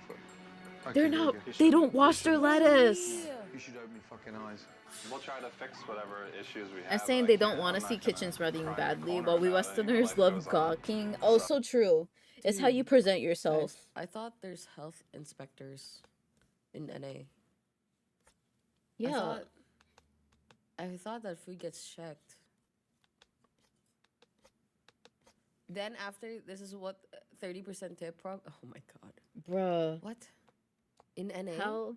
They're not. They don't wash their lettuce. You should open your fucking eyes. We'll try to fix whatever issues we have. I'm saying they don't want to see kitchens running badly, while we Westerners love gawking. Oh, so true. It's how you present yourself. I thought there's health inspectors in NA. Yeah. I thought that food gets checked. Then after, this is what 30% tip Oh my god. Bruh. What? In NA? How?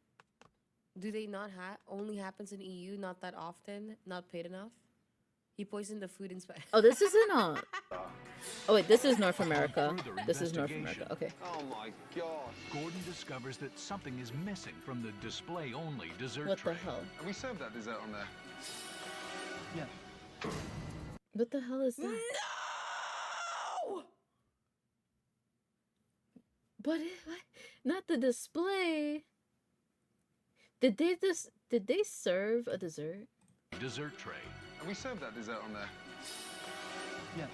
Do they not only happens in EU, not that often, not paid enough? He poisoned the food inspector. Oh, this isn't Oh wait, this is North America. This is North America. Okay. Oh my god. Gordon discovers that something is missing from the display-only dessert What tray. the hell? Have we served that dessert on there? Yeah. What the hell is that? No! What? Not the display. Did they serve a dessert? Dessert tray. Have we served that dessert on there? Yeah.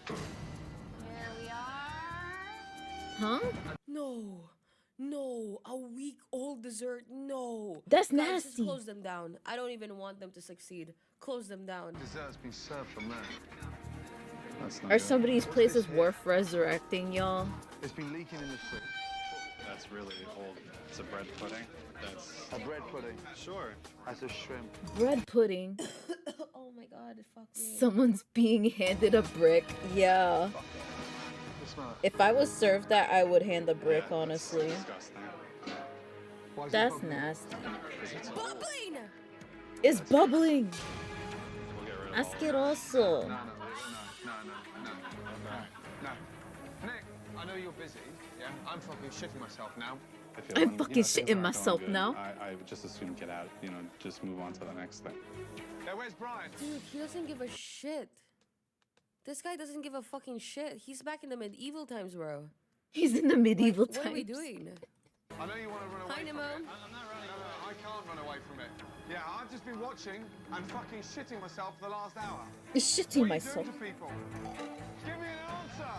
Here we are. Huh? No. No. A week-old dessert. No. That's Guys, just nasty. close them down. I don't even want them to succeed. Close them down. Dessert's been served from there. That's not Are good. some of these places worth resurrecting, y'all? It's been leaking in the fridge. That's really old. It's a bread pudding. That's A bread pudding. sure. That's a shrimp. Bread pudding. Oh my god, fuck me. Someone's being handed a brick. Yeah. Smell it. If I was served that, I would hand the brick, honestly. Disgusting. Why is it That's bubbling? nasty. Bubbling! It's bubbling. We'll get rid of all of that. Asqueroso. No. Nick, I know you're busy, yeah? I'm fucking shitting myself now. I feel I'm when, fucking things shitting aren't going myself good, now. I would just assume get out. You know, just move on to the next thing. Yeah, where's Brian? Dude, he doesn't give a shit. This guy doesn't give a fucking shit. He's back in the medieval times, bro. He's in the medieval What times. are we doing? I know you want to run away Hi, from Nemo. it. I'm not running. No, I can't run away from it. Yeah, I've just been watching and fucking shitting myself for the last hour. Shitting What are myself. you doing to people? Give me an answer.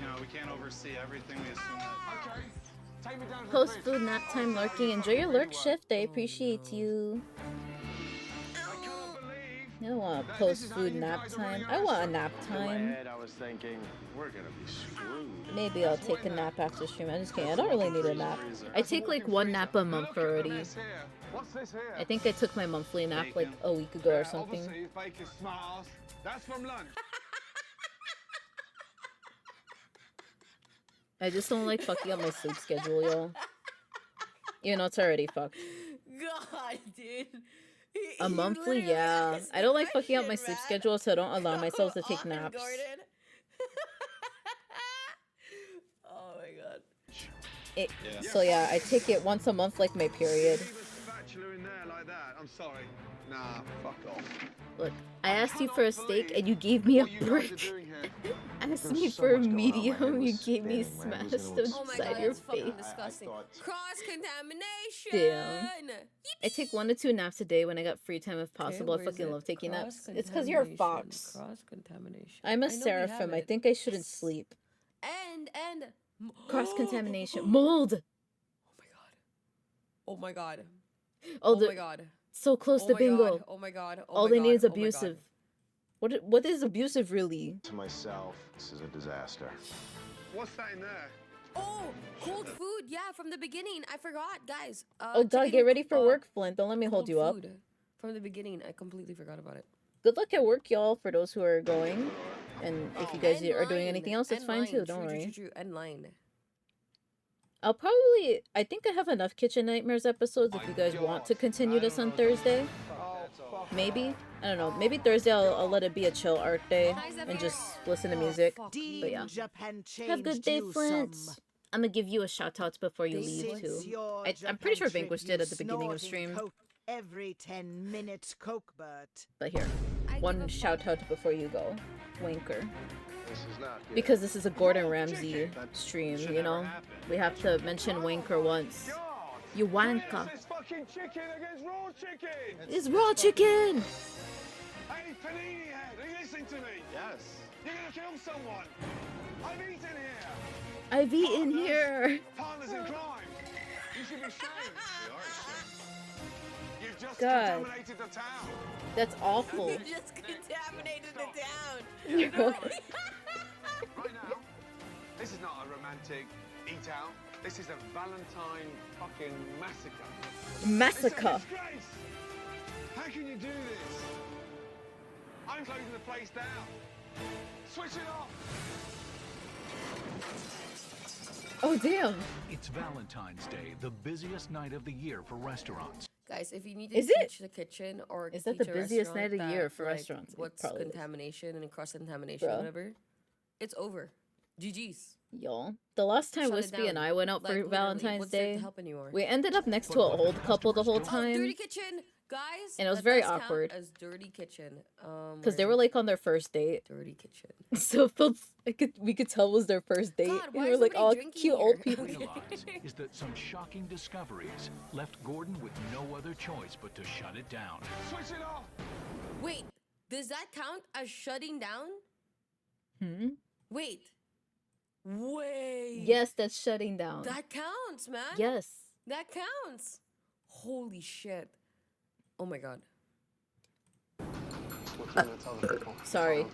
You know, we can't oversee everything. We assume that. Okay. take me down to the Post fridge. food nap time lurking. Enjoy your lurk shift. I appreciate you. I don't want post food nap time. I want a nap In my time. head, I was thinking, we're gonna be screwed. Maybe I'll take a nap after stream. I just can't. I don't really need a nap. I take like one nap a month already. What's this here? I think I took my monthly nap like a week ago or something. Obviously, Baker's smart ass. That's from lunch. I just don't like fucking up my sleep schedule, y'all. You know, it's already fucked. God, dude. A monthly, yeah. I don't like fucking up my sleep schedule, so I don't allow myself to take naps. Gordon. Oh my god. So yeah, I take it once a month like my period. Spatula in there like that. I'm sorry. Nah, fuck off. Look, I asked you for a steak and you gave me a brick. Asked me for a medium, you gave me smashed inside your face. Disgusting. Cross-contamination! Damn. I take 1 to 2 naps a day when I got free time if possible. I fucking love taking naps. It's because you're a fox. Cross-contamination. I'm a Seraphim. I think I shouldn't sleep. And Cross-contamination. Mold! Oh my god. Oh my god. So close to bingo. Oh my god. All they need is abusive. What is abusive really? To myself, this is a disaster. What's that in there? Oh, cold food. Yeah, from the beginning. I forgot, guys. Oh, Doug, get ready for work, Flint. Don't let me hold you up. From the beginning, I completely forgot about it. Good luck at work, y'all, for those who are going. And if you guys are doing anything else, it's fine too. Don't worry. End line. I'll probably... I think I have enough Kitchen Nightmares episodes if you guys want to continue this on Thursday. Maybe. I don't know. Maybe Thursday I'll let it be a chill art day and just listen to music. But yeah. Have a good day, Flint. I'm gonna give you a shout out before you leave too. I'm pretty sure Vanquish did at the beginning of stream. Every 10 minutes, Coke Bert. But here, one shout out before you go, Wanker. This is not good. Because this is a Gordon Ramsay stream, you know? We have to mention Wanker once. You wanker. It's fucking chicken against raw chicken. It's raw chicken! Hey, panini head, are you listening to me? Yes. You're gonna kill someone. I've eaten here. I've eaten here. Partners in crime. You should be shamed. You are ashamed. You've just God. contaminated the town. That's awful. You just contaminated the town. Right now, this is not a romantic eat out. This is a Valentine fucking massacre. Massacre. It's a disgrace. How can you do this? I'm closing the place down. Switch it off. Oh, damn. It's Valentine's Day, the busiest night of the year for restaurants. Guys, if you need to Is it? teach the kitchen or Is that teach the a busiest night of the restaurant year that, for like, restaurants? It what's probably is. contamination and cross-contamination, Bruh. whatever, it's over. GG's. Y'all, the last time Shut it Wispy and down. I went out Like, for literally, Valentine's what's there to Day, help anymore? we ended up next to an old couple the whole Dirty time. kitchen, guys. And it was that very does count awkward. as dirty kitchen. Because they were like on their first date. Dirty kitchen. So it felt, we could tell it was their first date. God, And why we is were like, nobody oh, drinking cute old here?" people. Realize is that some shocking discoveries left Gordon with no other choice but to shut it down. Switch it off. Wait, does that count as shutting down? Hmm? Wait. Yes, that's shutting down. That counts, man. Yes. That counts. Holy shit. Oh my god. Sorry.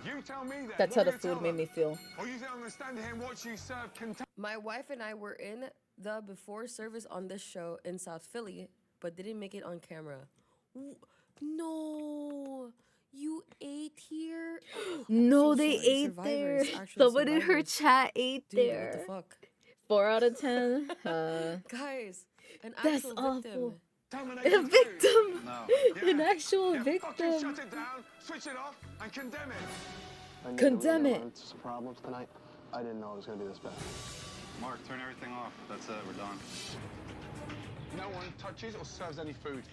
You tell me that. That's What how do the you food tell made them? me feel. Or you think I'm gonna stand here and watch you serve My wife and I were in the before service on this show in South Philly, but didn't make it on camera. No. You ate here? No, So they sorry. ate there. Survivors, actually Someone in her survivors. chat ate Dude, there. what the fuck? 4 out of 10. Guys, an That's actual awful. victim. A victim. No. An actual Fucking victim. shut it down, switch it off, and condemn it. Condemn it. Some problems tonight. I didn't know it was gonna be this bad. Mark, turn everything off. That's it. We're done. No one touches or serves any food.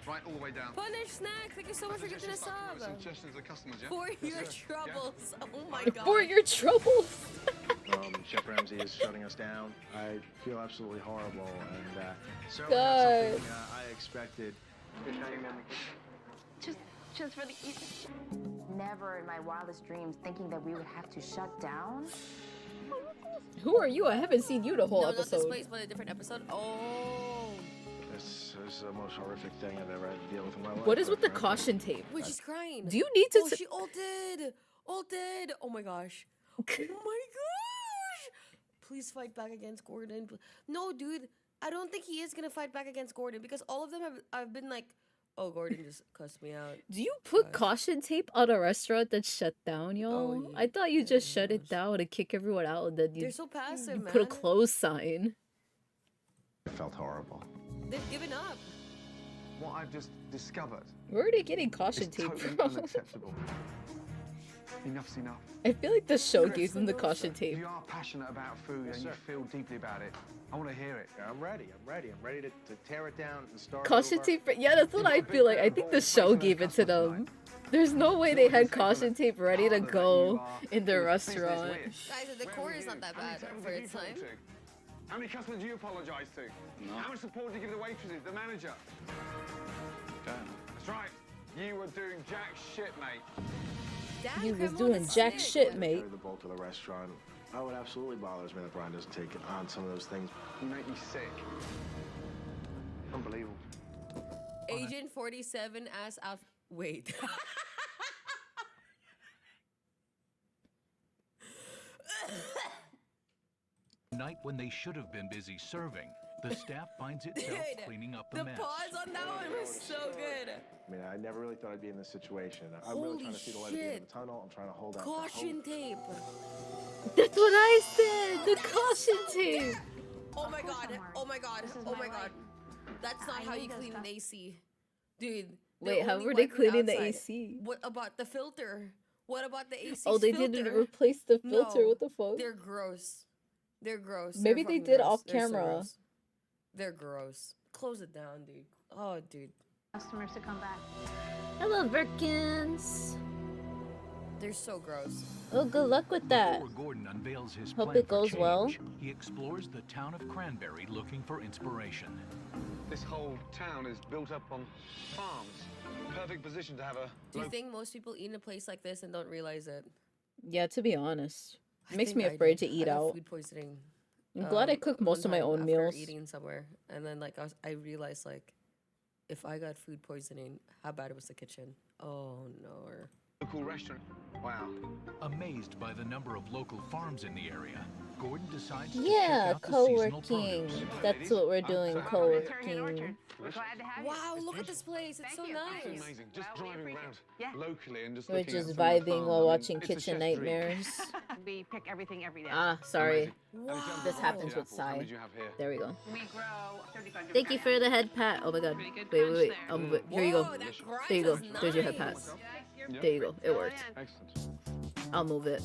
Right, all the way down. Punish Snack, thank you so much for getting us up. Suggestions to the customers, yeah? For Yes, your sir. troubles. Oh my god. For your troubles. Chef Ramsay is shutting us down. I feel absolutely horrible, and so God. something I expected. Just for the evening. Never in my wildest dreams thinking that we would have to shut down. Who are you? I haven't seen you the whole No, not this episode. place, but a different episode. Oh. This is the most horrific thing I've ever had to deal with in my life. What is with the caution tape? Wait, she's crying. Do you need to? Oh, she ulted. Ulted. Oh my gosh. Oh my gosh. Please fight back against Gordon. No, dude. I don't think he is gonna fight back against Gordon because all of them have been like, oh, Gordon just cussed me out. Do you put caution tape on a restaurant that's shut down, y'all? I thought you just shut it down and kick everyone out, and then They're so passive, you man. put a close sign. It felt horrible. They've given up. What I've just discovered Where are they getting caution is tape totally from? unacceptable. Enough's enough. I feel like the show gave them the caution If tape. you are passionate about food and you feel deeply about it, I want to hear it. Yeah, I'm ready. I'm ready to tear it down and start Caution over. tape? Yeah, that's what I feel like. I think the show gave it to them. There's no way they had caution tape ready to go in the restaurant. Guys, the decor is not that bad for its time. How many customers do you apologise to? No. How much support do you give the waitresses, the manager? That's right. You were doing jack shit, mate. He was doing jack shit, mate. The bulk of the restaurant. Oh, it absolutely bothers me that Brian doesn't take on some of those things. You make me sick. Unbelievable. Agent 47 asked out. Wait. Night when they should have been busy serving, the staff finds itself Dude, cleaning up the the mess. pause on that one was so good. I mean, I never really thought I'd be in this situation. I'm really trying to see the light at the end of the tunnel. I'm trying to hold out. for Caution hope. tape. That's what I said! The caution tape! Oh my god. Oh my god. Oh my god. That's not how you clean an AC. Dude. Wait, how only were they wiping cleaning the outside. AC? What about the filter? What about the AC? Oh, they didn't replace the filter? No, What the fuck? They're gross. They're gross. Maybe They're they fucking did gross. off They're so camera. gross. They're gross. Close it down, dude. Oh, dude. Customers to come back. Hello, Virkins. They're so gross. Oh, good luck with that. Before Gordon unveils his Hope plan it for goes well. change, he explores the town of Cranberry looking for inspiration. This whole town is built up on farms. Perfect position to have a... Do you think most people eat in a place like this and don't realize it? Yeah, to be honest. It I makes think me I afraid do. to eat I got out. food poisoning. I'm glad I cook most of one my time own after meals. Eating somewhere, and then like I realized like, if I got food poisoning, how bad was the kitchen? Oh no. Local restaurant. Wow. Amazed by the number of local farms in the area, Gordon decides to Yeah, check out the seasonal co-working. produce. That's what we're doing, co-working. We're glad to have Wow, look at this place. It's so nice. Amazing. Just driving around locally and just We're looking at just some of the vibing farms. while I mean, watching it's a Kitchen chef's dream. Nightmares. We pick everything every day. Ah, sorry. Wow. This happens with How Sai. many do you have here? There we go. We grow 35 Thank you for the head pat. Oh my god. Wait. I'll move it. Here you go. Whoa, that grind There you go. was There's your head pat. nice. There you go. It worked. Excellent. I'll move it.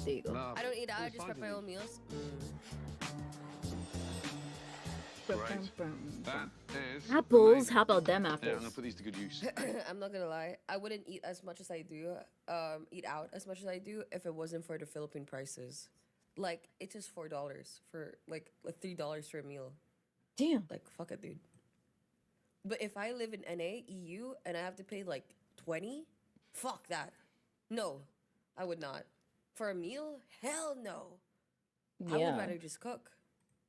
There you go. I don't eat out. I just prep my own meals. Great. That is Apples. amazing. How about them Yeah, I'm gonna apples? put these to good use. I'm not gonna lie. I wouldn't eat as much as I do. Eat out as much as I do if it wasn't for the Philippine prices. Like it's just $4 for like $3 for a meal. Damn. Like fuck it, dude. But if I live in NA, EU, and I have to pay like 20, fuck that. No, I would not. For a meal, hell no. I would Yeah. rather just cook.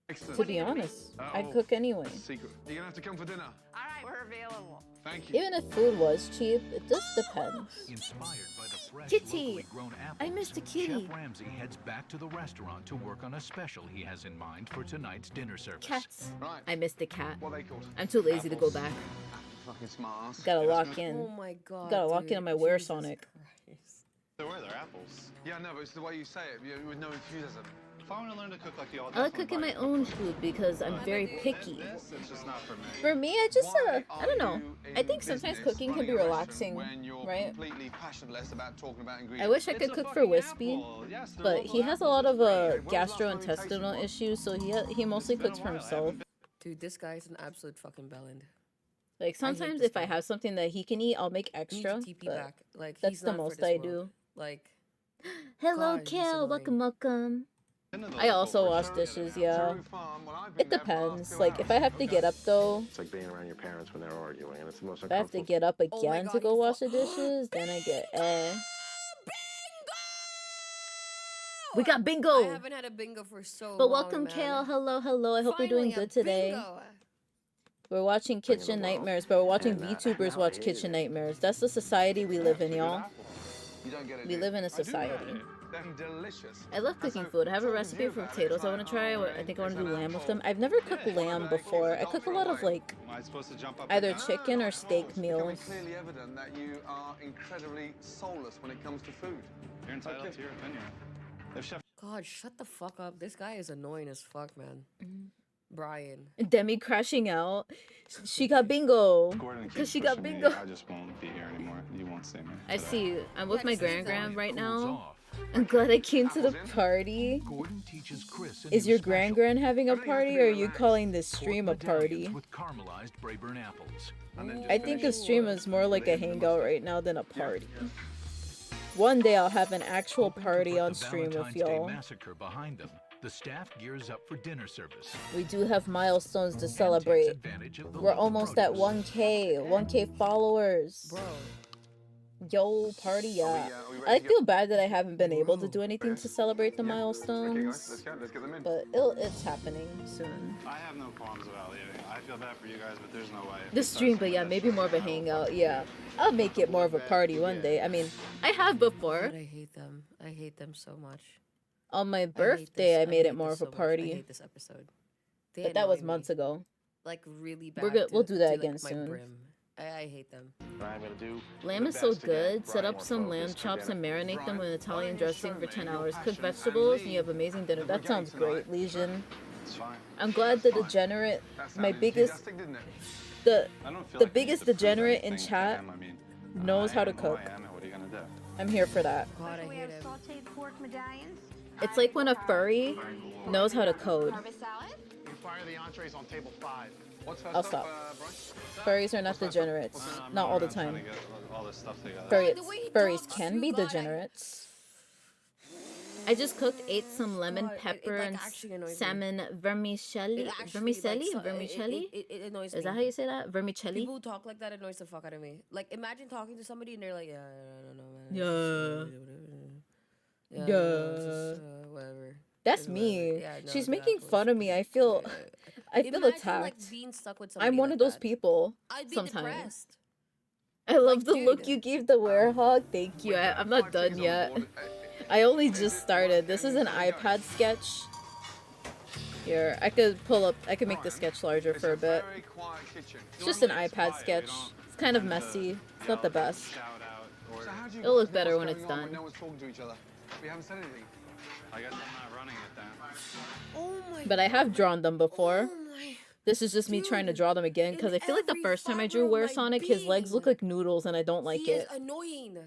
Excellent. To be honest, I Oh, cook anyway. Secret. You're gonna have to come for dinner. All right, we're available. Thank you. Even if food was cheap, it just depends. Inspired by the fresh, Kitty! locally grown apples, I missed a kitty. Chef Ramsay heads back to the restaurant to work on a special he has in mind for tonight's dinner service. Cats. Right. I missed the cat. What are they called? I'm too lazy to go back. Fucking smart ass. Gotta lock in. Oh my god. Gotta lock dude. in on my Jesus WereSonic. Christ. So where are their apples? Yeah, no, but it's the way you say it, with no enthusiasm. If I want to learn to cook like you all, I like cooking my own food because I'm very picky. This is just not for me. For me, I just, Why I don't know. are you I think in sometimes business cooking can running be a restaurant relaxing, when you're right? completely passionless about talking about I ingredients? wish I could cook for Wispy, but he has a lot of gastrointestinal issues, so he mostly cooks for himself. Dude, this guy is an absolute fucking bellend. Like sometimes this if I have something that he can eat, I'll make extra. Need to TP but back. Like that's he's the not for most this I world. do. Like Hello, God, he's Kale. annoying. Welcome, welcome. I also wash dishes, yeah. It depends. Like, if I have to get up, though, It's like being around your parents when they're arguing, and it's the most if I have to uncomfortable. get up Oh my again God, to go he wash the dishes, then I get, We got I bingo. haven't had a bingo for so But long, welcome, man. Kale. Hello, hello. I hope you're doing Finally, a good today. bingo. We're watching Kitchen Nightmares, but we're watching VTubers watch Kitchen Nightmares. That's the society we live in, y'all. You don't get it. We live in a society. They're delicious. I love cooking food. I have a recipe for potatoes I want to try. I think I want to do lamb with them. I've never cooked lamb before. I cook a lot of like either chicken or steak meals. It's clearly evident that you are incredibly soulless when it comes to food. You're entitled to your opinion. If Chef God, shut the fuck up. This guy is annoying as fuck, man. Brian. Demi crashing out. She got bingo. Gordon Because keeps she got pushing me, bingo. I just won't be here anymore. You won't see me. I today. see. I'm with my grand right now. Off. I'm glad I came to the party. Gordon teaches Chris Is your grand having a party, or are you calling this stream a party? with caramelized Braeburn apples. I think a stream is more like a hangout right now than a party. One day I'll have an actual party on stream with Valentine's Day y'all. massacre behind them. The staff gears up for dinner service. We do have milestones to celebrate. Advantage of the We're local almost at produce. 1K followers. Bro. Yo, party, yeah. I feel bad that I haven't been able to do anything to celebrate the milestones, but it's happening soon. I have no qualms about leaving. I feel bad for you guys, but there's no way. The stream, but yeah, maybe more of a hangout, yeah. I'll make it more of a party one day. I mean, I have before. God, I hate them. I hate them so much. On my I hate birthday, this. I made hate it more this of a so much. I party. hate this episode. They But that was annoy me, months ago. like really bad. We're good. We'll to- do that to, like, again my soon. brim. I hate them. I'm gonna do Lamb is so good. Set up some lamb chops and marinate them in Italian dressing for 10 hours. Cook vegetables and you have amazing dinner. That sounds great, Legion. It's fine. I'm glad the degenerate, my biggest, the I don't feel the like I need biggest to prove degenerate in anything to chat him. I mean, knows how to I am who cook. I am, and what are you gonna do? I'm here for that. God, I We hate have him. sauteed pork medallions. It's like when a furry knows how to code. Harvest salad? You fire the entrees on table 5. What's first I'll up, stop. Bryce? Furries are not degenerates. I'm Not all the around trying time. to get all this stuff together. Furries can be degenerates. I just cooked, ate some lemon God, pepper like, and actually annoys me. salmon vermicelli. It actually, Vermicelli? like, so- Vermicelli? It annoys Is me. that how you say that? Vermicelli? People who talk like that annoys the fuck out of me. Like, imagine talking to somebody and they're like, yeah, I don't know, man. Yeah. Whatever. That's It's me. whatever. Yeah, no, She's get making out, fun of me. I feel Imagine, like, attacked. being stuck with somebody I'm one like of those that. people I'd be sometimes. depressed. I love the look you gave the werehog. Thank you. I'm not done yet. I only just started. This is an iPad sketch. Here, I could make the sketch larger for a bit. It's just an iPad sketch. It's kind of messy. It's not the best. It'll look better when it's done. No one's talking to each other. We haven't said anything. I guess I'm not running it then. Oh my. But I have drawn them before. Oh my. This is just me trying to draw them again because I feel like the first time I drew WereSonic, his legs look like noodles and I don't like He it. is annoying.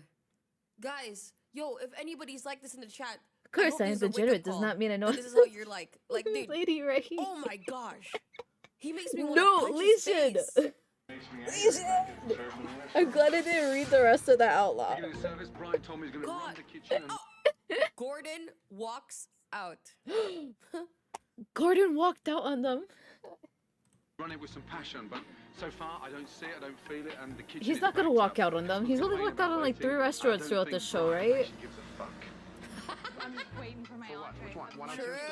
Guys, yo, if anybody's like this in the chat, Of course, hope I am this is a wake-up degenerate. Does call not mean I know. that this is how you're like, dude. Lady right here. Oh my gosh. He makes me want No, to punch his Legion. face. Legion. I'm glad I didn't read the rest of that out loud. Service, Brian Tommy's going to run the kitchen and... Gordon walks out. Gordon walked out on them. run it with some passion, but so far I don't see it, I don't feel it, and the kitchen He's is not gonna backed walk up. out on them. He's only walked out on like 3 restaurants throughout the show, right? I'm just waiting for my entree. Which one? 102 still? Okay,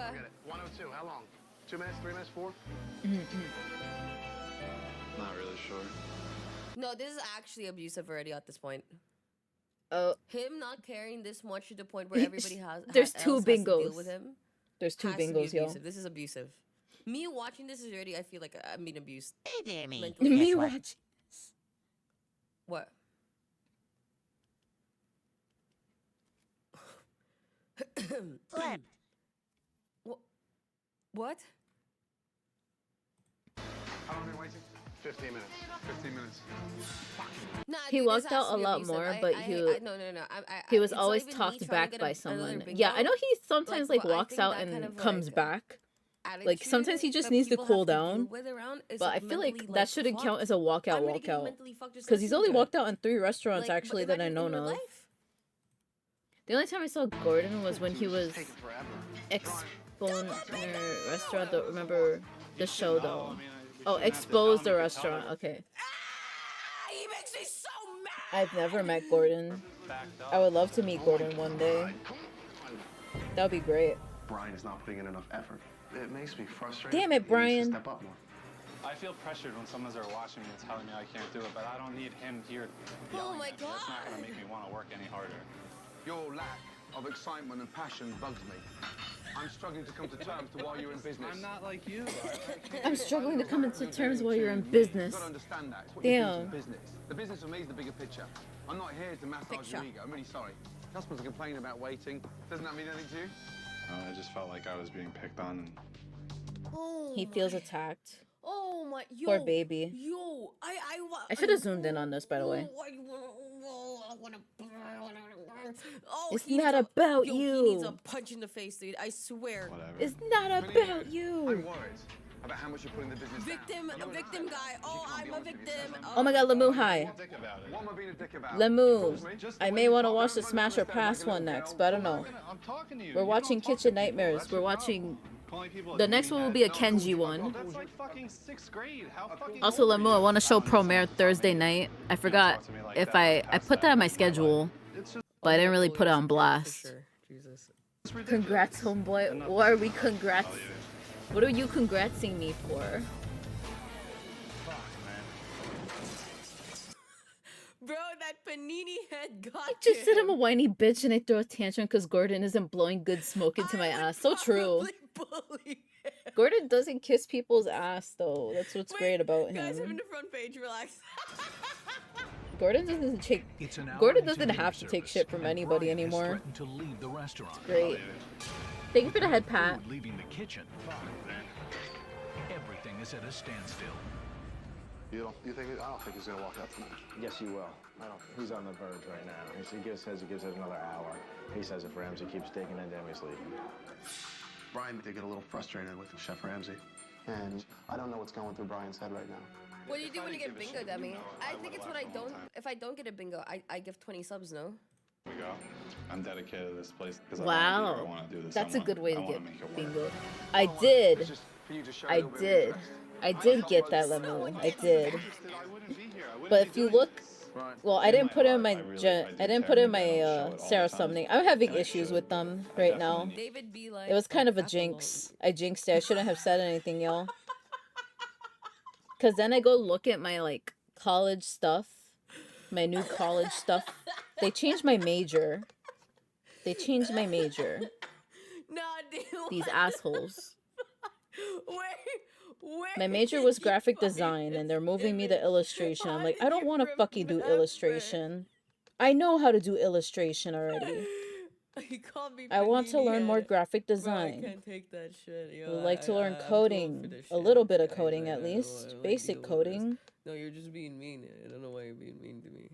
I'll get it. 102, how long? 2 minutes, 3 minutes, 4? Not really sure. No, this is actually abusive already at this point. Oh. Him not caring this much to the point where everybody There's else 2 has to deal bingos. with him. There's 2 has to be bingos, yo. abusive. This is abusive. Me watching this is already, I feel like I'm being abused. Hey there, me. Mentally. Me watching this. What? Slam. What? How long are you waiting? 15 minutes. 15 minutes. Nah, He dude, this walked has out to a be lot abusive. more, I- but I he hate- no. he was it's not always even me talked trying to back get by another someone. bingo. Yeah, I know he sometimes like but I walks think out that and kind of, comes like, back. Like attitude sometimes he just that needs to people cool have to down. deal with around is, But I like, feel like mentally, that shouldn't count fucked. as a walkout. I'm already getting mentally fucked just Because he's only listening to it. walked out in 3 restaurants Like, actually but that I know imagine in real of. life. The only time I saw Gordon was when he was Taking forever. Exponer restaurant. Don't remember the show though. Oh, Expose the restaurant. Okay. He makes me so mad. I've never met Gordon. I would love to meet Gordon one day. That would be great. Brian is not putting in enough effort. It makes me frustrated. Damn it, He needs to Brian. step up more. I feel pressured when someone's there watching me and telling me I can't do it, but I don't need him here yelling at me. That's not going to make me want to work any harder. Your lack of excitement and passion bugs me. I'm struggling to come to terms to while you're in business. I'm not like you. I'm struggling to come into terms while you're in business. You've got to understand that. It's what you do to Damn. the business. The business for me is the bigger picture. I'm not here to massage your ego. I'm really sorry. Customers are complaining about waiting. Doesn't that mean anything to you? I just felt like I was being picked on. Oh He feels attacked. Oh my, yo, Poor baby. Yo, I should have zoomed in on this, by the way. Oh, It's he not needs about yo, you. He needs a punch in the face, dude. I swear. It's not about you. I'm worried about how much you're putting the business Victim, a victim guy. Oh, I'm a victim. Oh my god, Lemu, hi. What am I being a dick about? Lemu, I may want to watch the Smash or Pass one next, but I don't know. I'm talking to you. We're watching Kitchen Nightmares. We're watching... The next one will be a Kenji one. That's like fucking 6th grade. How fucking Also, Lemu, I want to show Promare Thursday night. I forgot if I put that on my schedule, but I didn't really put it on blast. Jesus. Congrats, homeboy. What are we congrats? What are you congratsing me for? Bro, that panini head got I just him. said I'm a whiny bitch and I throw a tantrum because Gordon isn't blowing good smoke into my ass. So true. Gordon doesn't kiss people's ass though. That's what's great about Guys, I'm in him. the front page. Relax. Gordon doesn't take. It's an hour Gordon into doesn't have to room take service, shit from and anybody Brian has anymore. threatened to leave the restaurant. Great. Thank you for the head pat. Food leaving the kitchen. Everything is at a standstill. You think? I don't think he's gonna walk out tonight. Yes, he will. I don't. He's on the verge right now. Says he gives it another hour. He says if Ramsey keeps digging in, then he's leaving. Brian did get a little frustrated with Chef Ramsey, and I don't know what's going through Brian's head right now. What do you do when you get bingo, Demi? I think it's what I don't. If I don't get a bingo, I give 20 subs. No. Here we go. I'm dedicated to this place because I Wow. want to do this. That's a good way to I wanna get make it work. bingo. I did. I did get that Lemu. I did. But if you look, well, I didn't put in my Sarah summoning. I'm having issues with them right now. David be like. It was kind of a jinx. I jinxed it. I shouldn't have said anything, y'all. Cause then I go look at my like college stuff, my new college stuff. They changed my major. Nah, dude. These assholes. Where My major was graphic design and they're moving me to illustration. I'm like, I don't want to fucking do illustration. I know how to do illustration already. You called me I want to panini learn more head. graphic Bro, I design. can't take that shit. I Yo, would like to learn I'm too old coding. for this A shit. little bit of I coding don't at know, least. I don't Basic deal with coding. this. No, you're just being mean. I don't know why you're being mean to me.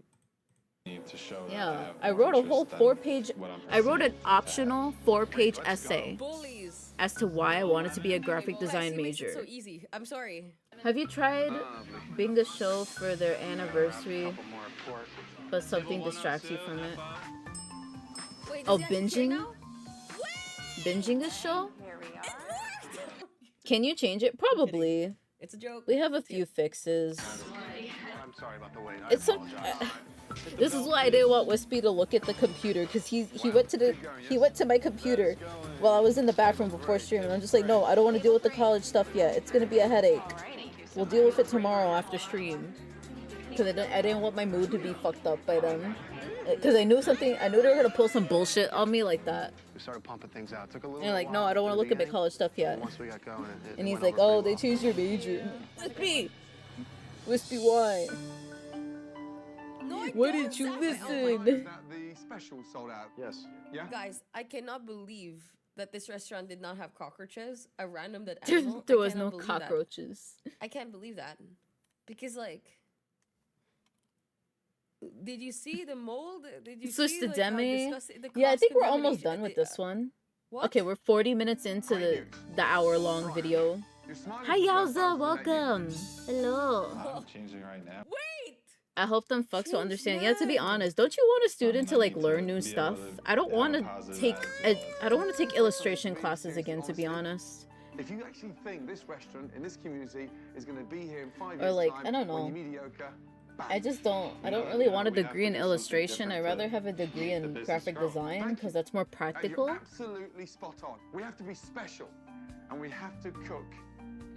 Need to show that Yeah, have I more wrote a interest whole than 4-page. what I'm I wrote an perceived. optional 4-page essay Bullies. as to why I wanted to be a graphic Guys, design he makes it major. so easy. I'm sorry. Have you tried Bingo Show for their anniversary, but something distracts you from it? Wait, Oh, does he actually binging? now? Binging this show? Can you change it? Probably. It's a joke. We have a few fixes. I'm sorry about the wait. It's some. This is why I didn't want Wispy to look at the computer because he went to my computer while I was in the bathroom before stream and I'm just like, no, I don't want to deal with the college stuff yet. It's gonna be a headache. We'll deal with it tomorrow after stream because I didn't want my mood to be fucked up by them. Because I knew they were gonna pull some bullshit on me like that. We started pumping things out. It took a little. And like, no, while I don't want to at the look at my beginning, college stuff but yet. Once we got going, it And he's went like, over oh, pretty they changed your major. Wispy! Wispy, why? Why didn't you listen? The special sold out. Yes. Yeah. Guys, I cannot believe that this restaurant did not have cockroaches. A random that There, animal. there I was cannot no believe that. cockroaches. I can't believe that. Because like, did you see the mold? Did you Switch see to like, how Demi. disgusting- the Yeah, I think we're almost cross-contamination- done with this one. What? Okay, we're 40 minutes into the hour-long video. Hi, Yowza, welcome. Hello. I'm changing right now. Wait! I hope them fucks will understand. Yeah, to be honest, don't you want a student to like learn new stuff? I don't want to take illustration classes again, to be honest. If you actually think this restaurant in this community is going to be here in 5 Or years' like, time, I don't when know. you're mediocre, I don't really want a degree in illustration. I'd rather have a degree in graphic design because that's more practical. You're absolutely spot on. We have to be special, and we have to cook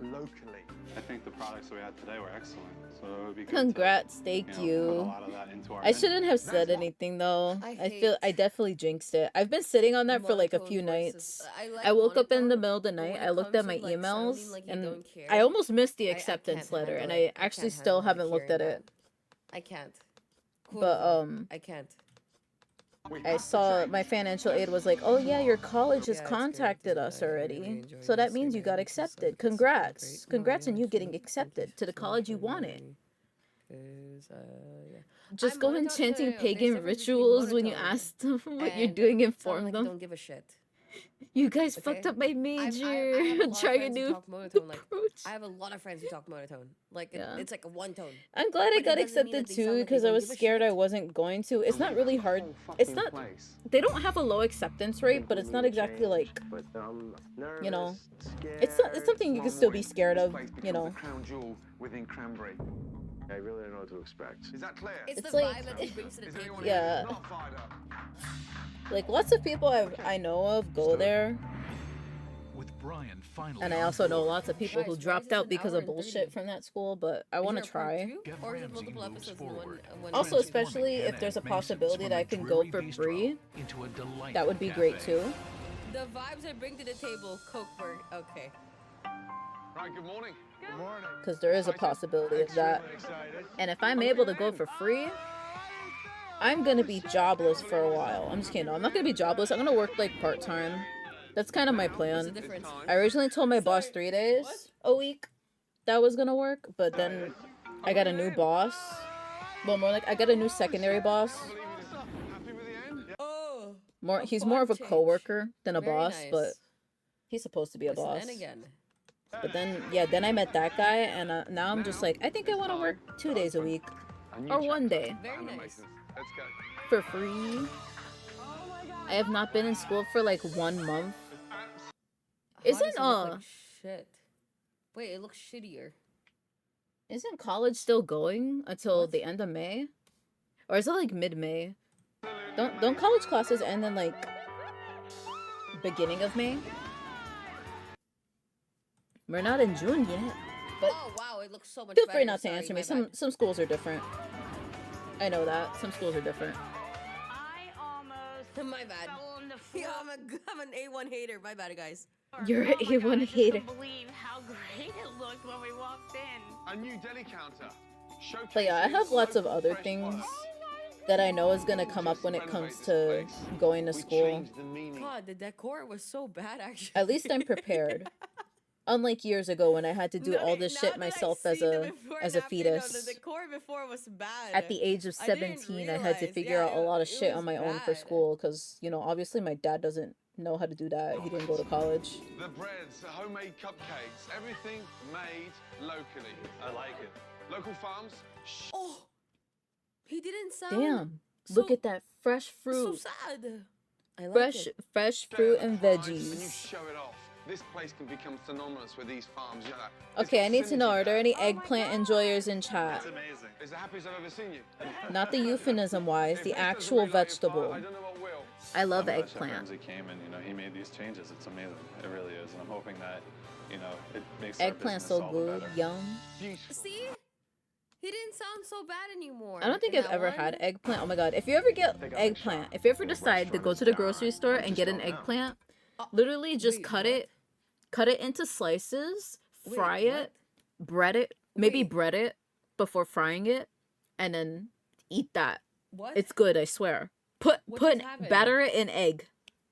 locally. I think the products that we had today were excellent. So it would be good Congrats, to, thank put a you. lot of that into our I menu. shouldn't have said anything though. I definitely jinxed it. I've been sitting on that for like a few nights. I woke up in the middle of the night, I looked at my emails, and I almost missed the acceptance letter, and I actually still haven't looked at it. I can't. But I can't. I saw my financial aid was like, oh yeah, your college has contacted us already. So that means you got accepted. Congrats. Congrats on you getting accepted to the college you wanted. Just go in chanting pagan rituals when you ask them what you're doing, inform them. Don't give a shit. You guys fucked up my major. Try a new approach. I have a lot of friends who talk monotone. Like, it's like a one tone. I'm glad I But got it doesn't mean accepted that they sound too like they because I don't was give a scared I wasn't going to. It's not really hard. It's not. They don't have a low acceptance rate, but it's not exactly like, you know, it's something you can still be scared of, you know. Crown jewel within Cranberry. I really don't know what to expect. Is that clear? It's It's the like- vibe that they bring to the table. Yeah. Not fired up. Like lots of people I know of go there. With Brian finally And I on also know board, lots of people who dropped out because of bullshit from that school, but I want to try. Or is it multiple episodes in one? Also, especially if there's a possibility that I can go for free, into a delightful that would be great cafe. too. The vibes I bring to the table, Cokeberg. Okay. Right, good morning. Good morning. Because there is a possibility of that. And if I'm able to go for free, I'm gonna be jobless for a while. I'm just kidding. No, I'm not gonna be jobless. I'm gonna work like part-time. That's kind of my plan. I originally told my boss 3 days a week that was gonna work, but then I got a new boss. Well, more like I got a new secondary boss. Oh. He's more of a coworker than a Very boss, nice. but he's supposed to be a Listen, boss. and again. But then, yeah, then I met that guy, and now I'm just like, I think I want to work 2 days a week, or 1 day, Very nice. Let's go. for free. I have not been in school for like 1 month. How does Isn't it look like shit? Wait, it looks shittier. isn't college still going until the end of May, or is it like mid-May? Don't college classes end in like beginning of May? We're not in June yet. But Oh wow, it looks so much feel better. free not to Sorry, answer my me. bad. Some schools are different. I know that. Some schools are different. My bad. Yeah, I'm an A1 hater. My bad, guys. You're an A1 hater. Believe how great it looked when we walked in. A new deli counter. But yeah, I have lots of other things that I know is gonna come up when it comes to going to school. God, the decor was so bad, actually. At least I'm prepared. Unlike years ago when I had to do all this Now shit that I myself as see the a before as and a after, no, fetus. the decor before was bad. At the age of I didn't 17, I had to realize, figure yeah, out a lot of it shit was on my own for bad. school because, you know, obviously my dad doesn't know how to do that. He didn't go to college. The breads, the homemade cupcakes, everything made locally. I like it. Local farms. Oh, he didn't sound. Damn. Look so- at that fresh So fruit. sad. I like Fresh it. fresh fruit and And you veggies. show it off. This place can become synonymous with these farms. You know, Okay, I need to know, are there any eggplant enjoyers in chat? It's amazing. It's the happiest I've ever seen you. Not the euphemism wise, the actual vegetable. I don't know what will. I love Chef eggplant. Ramsay came and he made these changes. It's amazing. It really is, and I'm hoping that it makes our Eggplant's business so all the good, better. yum. See? He didn't sound so bad anymore. I don't think in I've that ever one. had eggplant. Oh my god, if you ever get eggplant, if you ever decide to go to the grocery store and get an eggplant, literally just cut it into slices, fry it, bread it, maybe bread it before frying it, and then eat that. What? It's good, I swear. What just happened? Batter it in egg.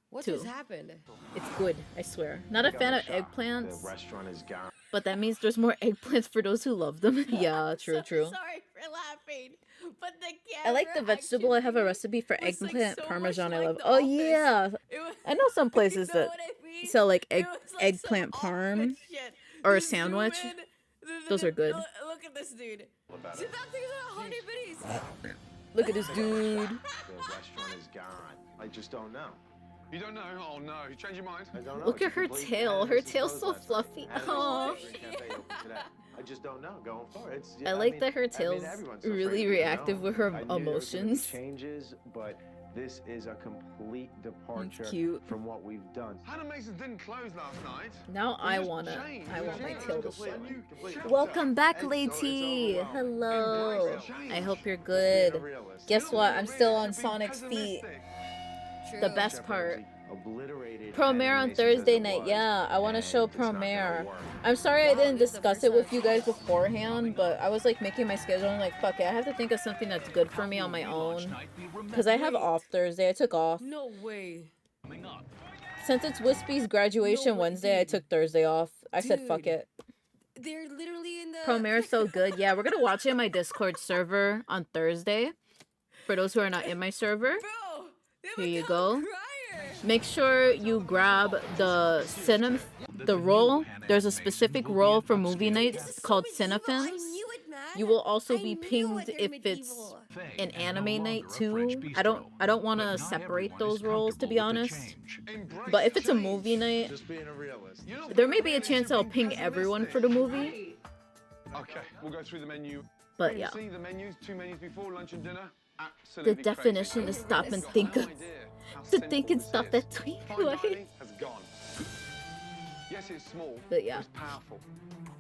What too. just happened? It's good, I swear. Not a fan of eggplants, The restaurant is gone. but that means there's more eggplants for those who love them. Yeah, true, true. Sorry for laughing, but the camera. I like the vegetable. I have a recipe for was, like, eggplant so much parmesan. I like love. The Oh Office. yeah, It was- I know some places you know that what I mean? sell like It was like eggplant some parm Office shit. or a Just zoom sandwich. in, Those are good. Look at this dude. See, that thing's a 100 bitties. Look at this dude. The restaurant is gone. I just don't know. You don't know? Oh no, you changed your mind? I don't know. Look It's at her complete tail. and Her it's tail's closed so last night. fluffy. And it's Oh. a cafe open today. I just don't know going forward. It's, I like mean, that her I mean, tail's everyone's really afraid, reactive with her I knew there was gonna be emotions. changes, but this is a complete departure cute. from what we've done. Hannah Mason's didn't close last night. Now We I just want changed. my tail to show. chapter. Welcome back, Lady. Hello. I hope you're good. Guess what? I'm still on Sonic's feet. The best part. Promare on Thursday night. Yeah, I want to show Promare. I'm sorry I didn't discuss it with you guys beforehand, but I was like making my schedule. I'm like, fuck it. I have to think of something that's good for me on my own. Because I have off Thursday. I took off. No way. Since it's Wispy's graduation Wednesday, I took Thursday off. I said, fuck it. They're literally in the... Promare's so good. Yeah, we're going to watch it in my Discord server on Thursday. For those who are not in my server. Here you go. Make sure you grab the role. There's a specific role for movie nights called Seraphim. You will also be pinged if it's an anime night too. I don't want to separate those roles, to be honest. But if it's a movie night, there may be a chance I'll ping everyone for the movie. Okay, we'll go through the menu. But yeah. See the menus, 2 menus before lunch and dinner. The Absolutely definition is stop and think of. To think and stop that tweet. Has gone. Yes, it's small, but yeah. It's powerful.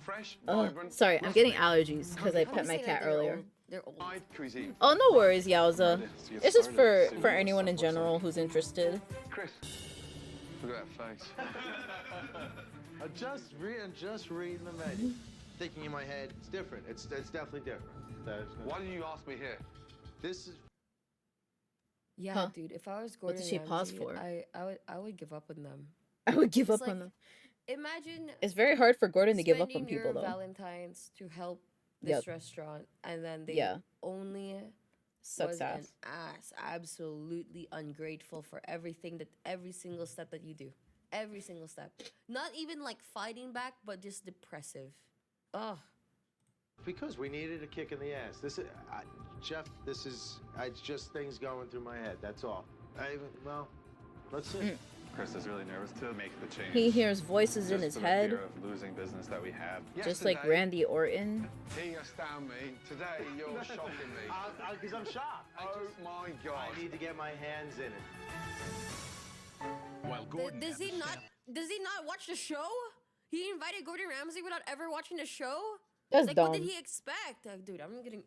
Fresh, Oh, vibrant, sorry, I'm getting allergies because I pet my cat earlier. They're old. cuisine. Oh, no worries, Yowza. It's just for anyone in general who's interested. Chris, look at that face. I'm just reading the menu. Thinking in my head, it's different. It's definitely different. Why did you ask me here? This is... Yeah, Huh? dude. If I was What Gordon did she pause Ramsay, for? I would give up on them. I would give It's up on them. Imagine It's very hard for Gordon to give up on spending people, your though. Valentine's to help this Yep. restaurant, and then they Yeah. only Sucks was ass. an ass. Absolutely ungrateful for every single step that you do. Every single step. Not even like fighting back, but just depressive. Ugh. Because we needed a kick in the ass. This is, Jeff, this is, it's just things going through my head, that's all. Well, let's see. Chris is really nervous to make the change. He hears voices in Just his for the head, fear of losing business that we have. just like Randy Orton. He astound me. Today, you're shocking me. Because I'm shocked. Oh my God. I need to get my hands in it. While Gordon Does he not watch the show? He invited Gordon Ramsay without ever watching the show? That's Like, dumb. what did he expect? Like, dude, I'm getting...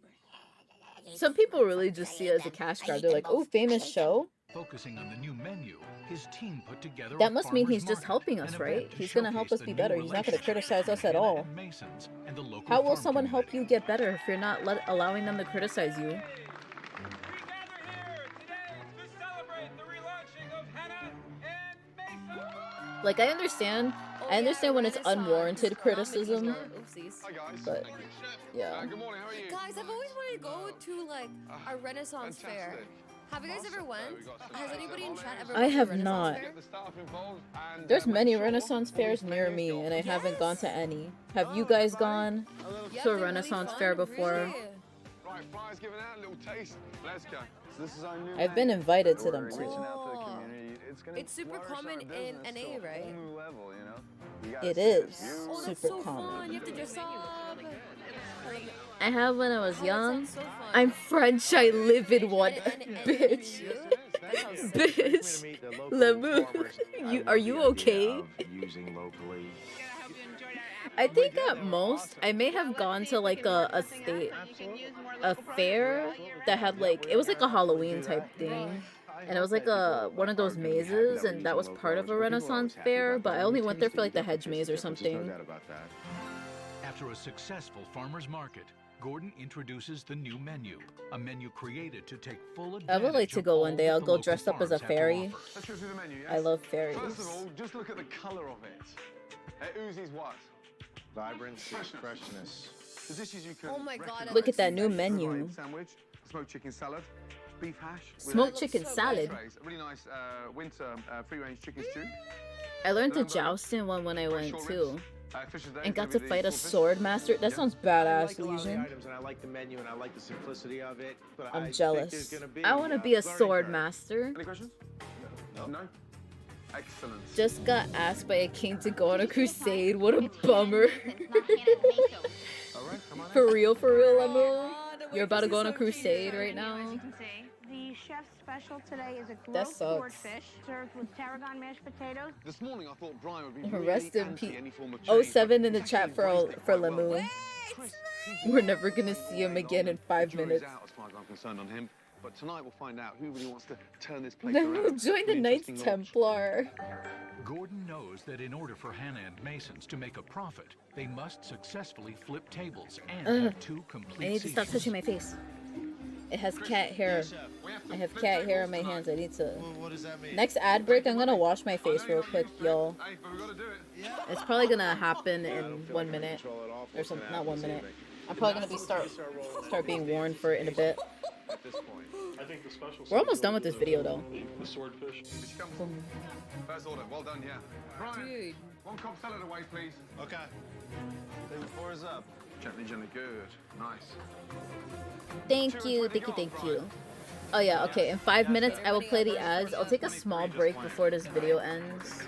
Some people really just see it as a cash grab. They're like, oh, famous show? Focusing on the new menu, his team put together That a must mean farmer's he's just market, helping an us, event right? to He's gonna help showcase us the be new better. He's not gonna relationship criticize us at between all. Hannah and Masons and the local How will farm someone help community. you get better if you're not allowing them to criticize you? Like, I understand when it's unwarranted criticism, but yeah. Good morning, how are you? Guys, I've always wanted to go to, like, a Renaissance fair. Have you guys ever went? Has anybody in chat ever I been to a have Renaissance not. fair? There's many Renaissance fairs near me, and I haven't gone to any. Have you guys gone to a Renaissance fair before? Right, flyers given out, a little taste. Let's go. So this is our new I've been invited to them We're reaching too. out to the community. It's gonna It's super flourish our common in business NA, to a right? whole new level, you know? You gotta It see is views. Oh, that's super so fun. common. You have to dress up. I have when I was Oh, young. that sounds so fun. I'm French. I live in one. Bitch. That sounds so Bitch. Lemu. Are you okay? Using locally. I think at most I may have gone to like a fair that had like, it was like a Halloween type thing, and it was like one of those mazes, and that was part of a Renaissance fair, but I only went there for like the hedge maze or something. After a successful farmer's market, Gordon introduces the new menu, a menu created to take full advantage I would like to go one day. I'll go local dressed up as a farms have to fairy. offer. Let's go through the menu, yes? I love fairies. First of all, just look at the colour of it. It oozes what? Vibrancy, freshness. The dishes you can Oh my God, Look at that new menu. Sandwich, smoked chicken salad, beef hash. with Smoked chicken so salad. trays, a really nice winter free-range chicken stew. I learned to joust in one when I went too, Fish today and is got gonna to be the fight a saltfish. sword master. That sounds I badass, like a lot of the Legion. items, and I like the menu, and I like the simplicity of it. But I I'm think jealous. there's gonna be, I want to be a learning sword curve. master. Any questions? No. Excellent. Just got asked by a king to go on a crusade. What a bummer. All right, come on. For real, Lemu? You're about to go on a crusade right now? As you can see, the chef's special today is a That grilled sucks. swordfish served with tarragon mashed potatoes. This morning I thought Brian would be really Rest in anti peace. any form of change. 07 in the chat for Lemu. We're never gonna see him again in 5 The jury's minutes. out as far as I'm concerned on him, but tonight we'll find out who really wants to turn this place Then around. we'll join the An Knights interesting launch. Templar. Gordon knows that in order for Hannah and Masons to make a profit, they must successfully flip tables and have 2 complete I need to stop touching my face. It has cat hair. I have cat hair on my hands. I need to. What does that mean? Next ad break, I'm gonna wash my face real quick, y'all. It's probably gonna happen in 1 minute or something. Not 1 minute. I'm probably gonna be start being worn for it in a bit. At this point, I think the special. We're almost done with this video though. The swordfish. First order, well done, yeah. Brian, Dude. 1 Cobb salad away, please. Okay. Table 4 is up. Gently, good. Nice. Thank you. Oh yeah, okay. In 5 minutes, I will play the ads. I'll take a small break before this video ends,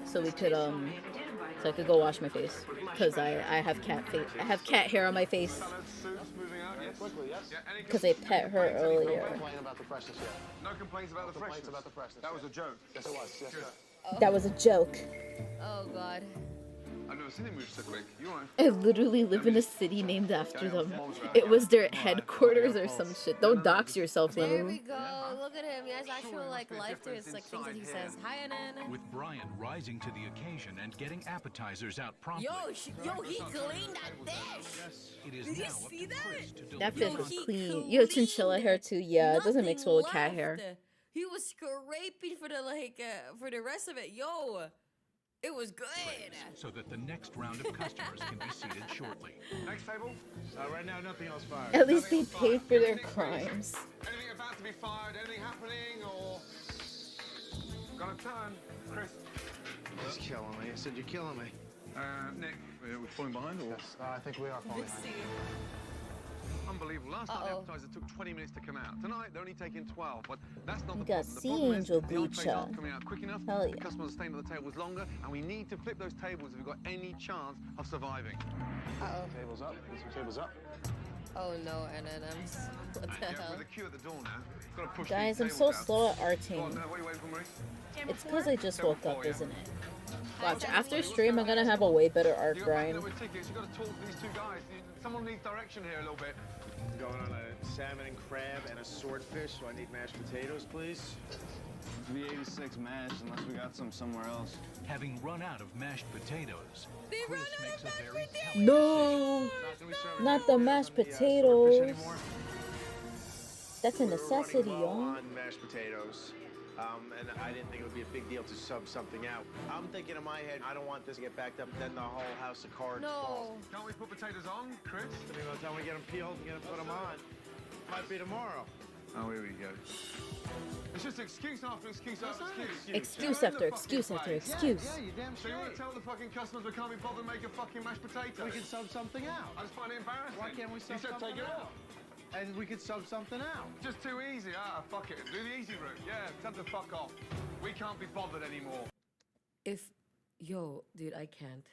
so we could so I could go wash my face because I have cat face. I have cat hair on my face because I pet her earlier. No complaints about the freshness. That was a joke. Yes, it was. Yes, sir. That was a joke. Oh god. I've never seen him move so quick. You alright? I literally live in a city named after them. It was their headquarters or some shit. Don't dox yourself, There we Lemu. go. Look at him. He has actual like life to his like things that he says. Hi, Anan. With Brian rising to the occasion and getting appetizers out promptly. Yo, he cleaned that dish. It is Did you now up see to Chris that? to That deliver fish was he clean. You have chinchilla hair too. Yeah, it doesn't mix well with cat hair. Left. He was scraping for the for the rest of it. Yo, it was good. so that the next round of customers can be seated shortly. Next table. Right now, nothing else fired. At least they paid for their crimes. Anything about to be fired? Anything happening or? Gonna turn, Chris. He's killing me. I said you're killing me. Nick, we're falling behind or? Yes, I think we are falling behind. Unbelievable. Last night the appetizer took 20 minutes to come out. Tonight they're only taking 12, but that's not You the got problem. The sea problem is angel the entrees bleacher. aren't coming out quick enough. Hell The yeah. customers are staying at the tables longer, and we need to flip those tables if we've got any chance of surviving. Tables up. Tables up. Oh no, NNMs. What the Yeah, hell? with a queue at the door now. Got to push Guys, these I'm so tables out. slow at Go on, arting. what are you waiting for, Marie? It's because I just woke up, isn't it? Watch, after stream, I'm gonna have a way better art You got grind. with tickets. You got to talk to these 2 guys. Someone needs direction here a little bit. Going on a salmon and crab and a swordfish, so I need mashed potatoes, please. V86 mash, unless we got some somewhere else. Having run out of mashed potatoes, They Chris ran out makes of a very mashed telling No, not the mashed potatoes. That's a We're necessity, running low y'all. on mashed potatoes. And I didn't think it would be a big deal to sub something out. I'm thinking in my head, I don't want this to get backed up, then the whole house of cards falls. No. Can't we put potatoes on, Chris? By the time we get them peeled, we're gonna put them on. Might be tomorrow. Oh, here we go. It's just excuse after excuse after excuse. Excuse after excuse after excuse. Yeah, you damn So you want to tell the fucking customers we can't be bothered making fucking mashed potatoes? We can sub something out. I just find it embarrassing. Why can't we sub You said something take it out? And we could sub something out. Just too easy. Fuck it. Do the easy route. Yeah, tell them to fuck off. We can't be bothered anymore. Yo, dude, I can't.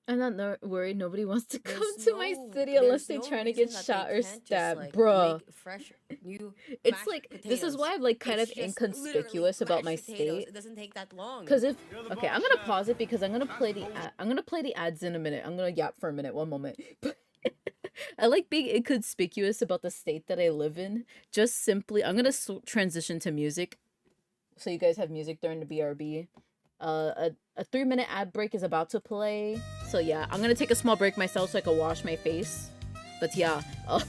I'm not worried. Nobody wants to come There's to my city unless they're trying to get reason that shot they or can't just, stabbed, like, bruh. make fresh, new It's mashed like this is potatoes. why I'm like kind It's of just inconspicuous literally about my mashed potatoes. state. It doesn't take that long. Because if okay, I'm gonna pause it because I'm gonna play the ads in a minute. I'm gonna yap for a minute, 1 moment. But I like being inconspicuous about the state that I live in. Just simply, I'm gonna transition to music, so you guys have music during the BRB. A 3-minute ad break is about to play, so yeah, I'm gonna take a small break myself so I can wash my face. But yeah, I'm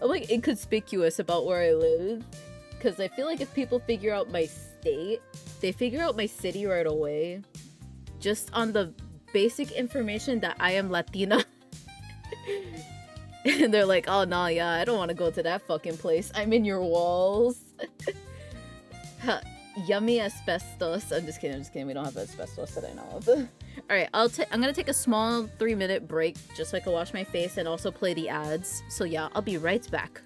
like inconspicuous about where I live, because I feel like if people figure out my state, they figure out my city right away, just on the basic information that I am Latina. And they're like, oh nah, yeah, I don't want to go to that fucking place. I'm in your walls. Yummy asbestos. I'm just kidding. We don't have asbestos that I know of. Alright, I'm gonna take a small 3-minute break just so I can wash my face and also play the ads. So yeah, I'll be right back.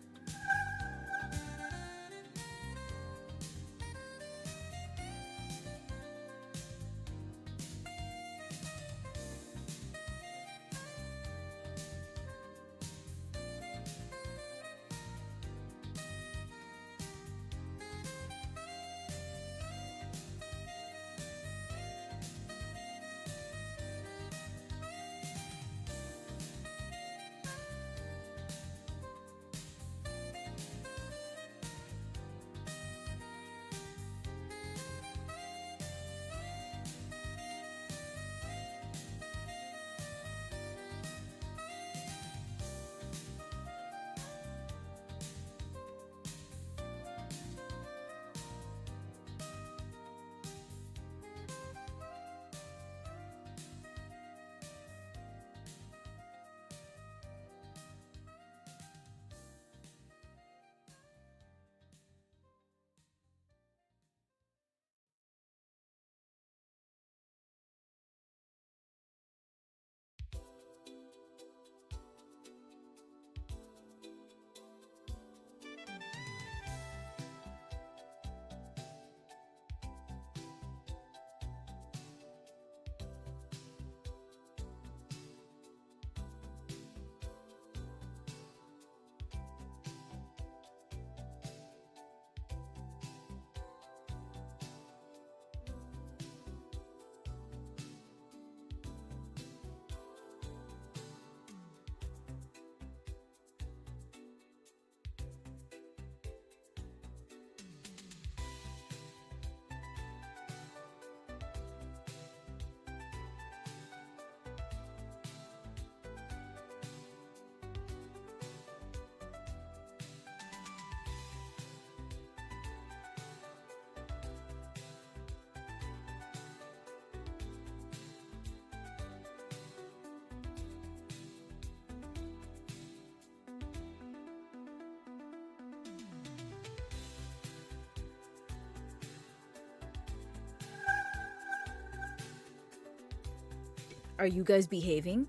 Are you guys behaving?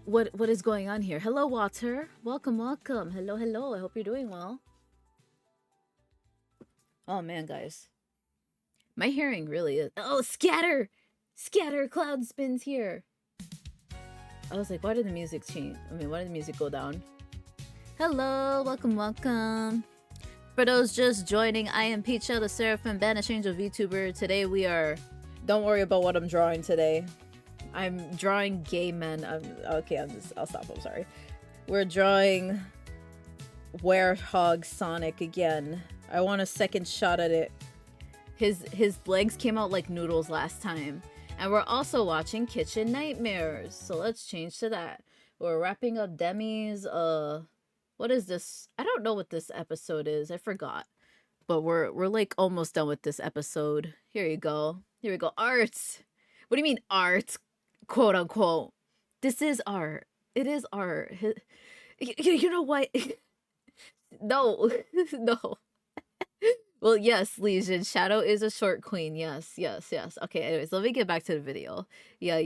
What is going on here? Hello, Water. Welcome, welcome. Hello, hello. I hope you're doing well. Oh man, guys. My hearing really is. Oh, scatter! Scatter cloud spins here. I was like, why did the music change? I mean, why did the music go down? Hello, welcome, welcome. For those just joining, I am Peachael, the Seraphim banished angel VTuber. Today we are... Don't worry about what I'm drawing today. I'm drawing gay men. I'll stop, I'm sorry. We're drawing Werehog Sonic again. I want a second shot at it. His legs came out like noodles last time. And we're also watching Kitchen Nightmares. So let's change to that. We're wrapping up Demi's, what is this? I don't know what this episode is. I forgot. But we're like almost done with this episode. Here you go. Here we go. Art. What do you mean art? Quote unquote. This is art. It is art. You know what? No. No. Well, yes, Legion. Shadow is a short queen. Yes, yes, yes. Okay, anyways, let me get back to the video. Yeah.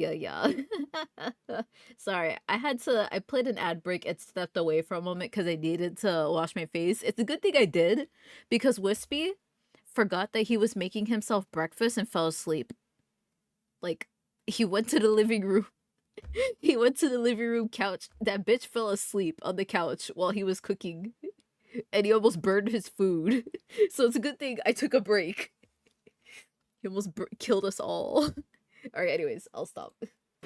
Sorry, I played an ad break and stepped away for a moment because I needed to wash my face. It's a good thing I did because Wispy forgot that he was making himself breakfast and fell asleep. Like, he went to the living room. He went to the living room couch. That bitch fell asleep on the couch while he was cooking. And he almost burned his food. So it's a good thing I took a break. He almost killed us all. Alright, anyways, I'll stop.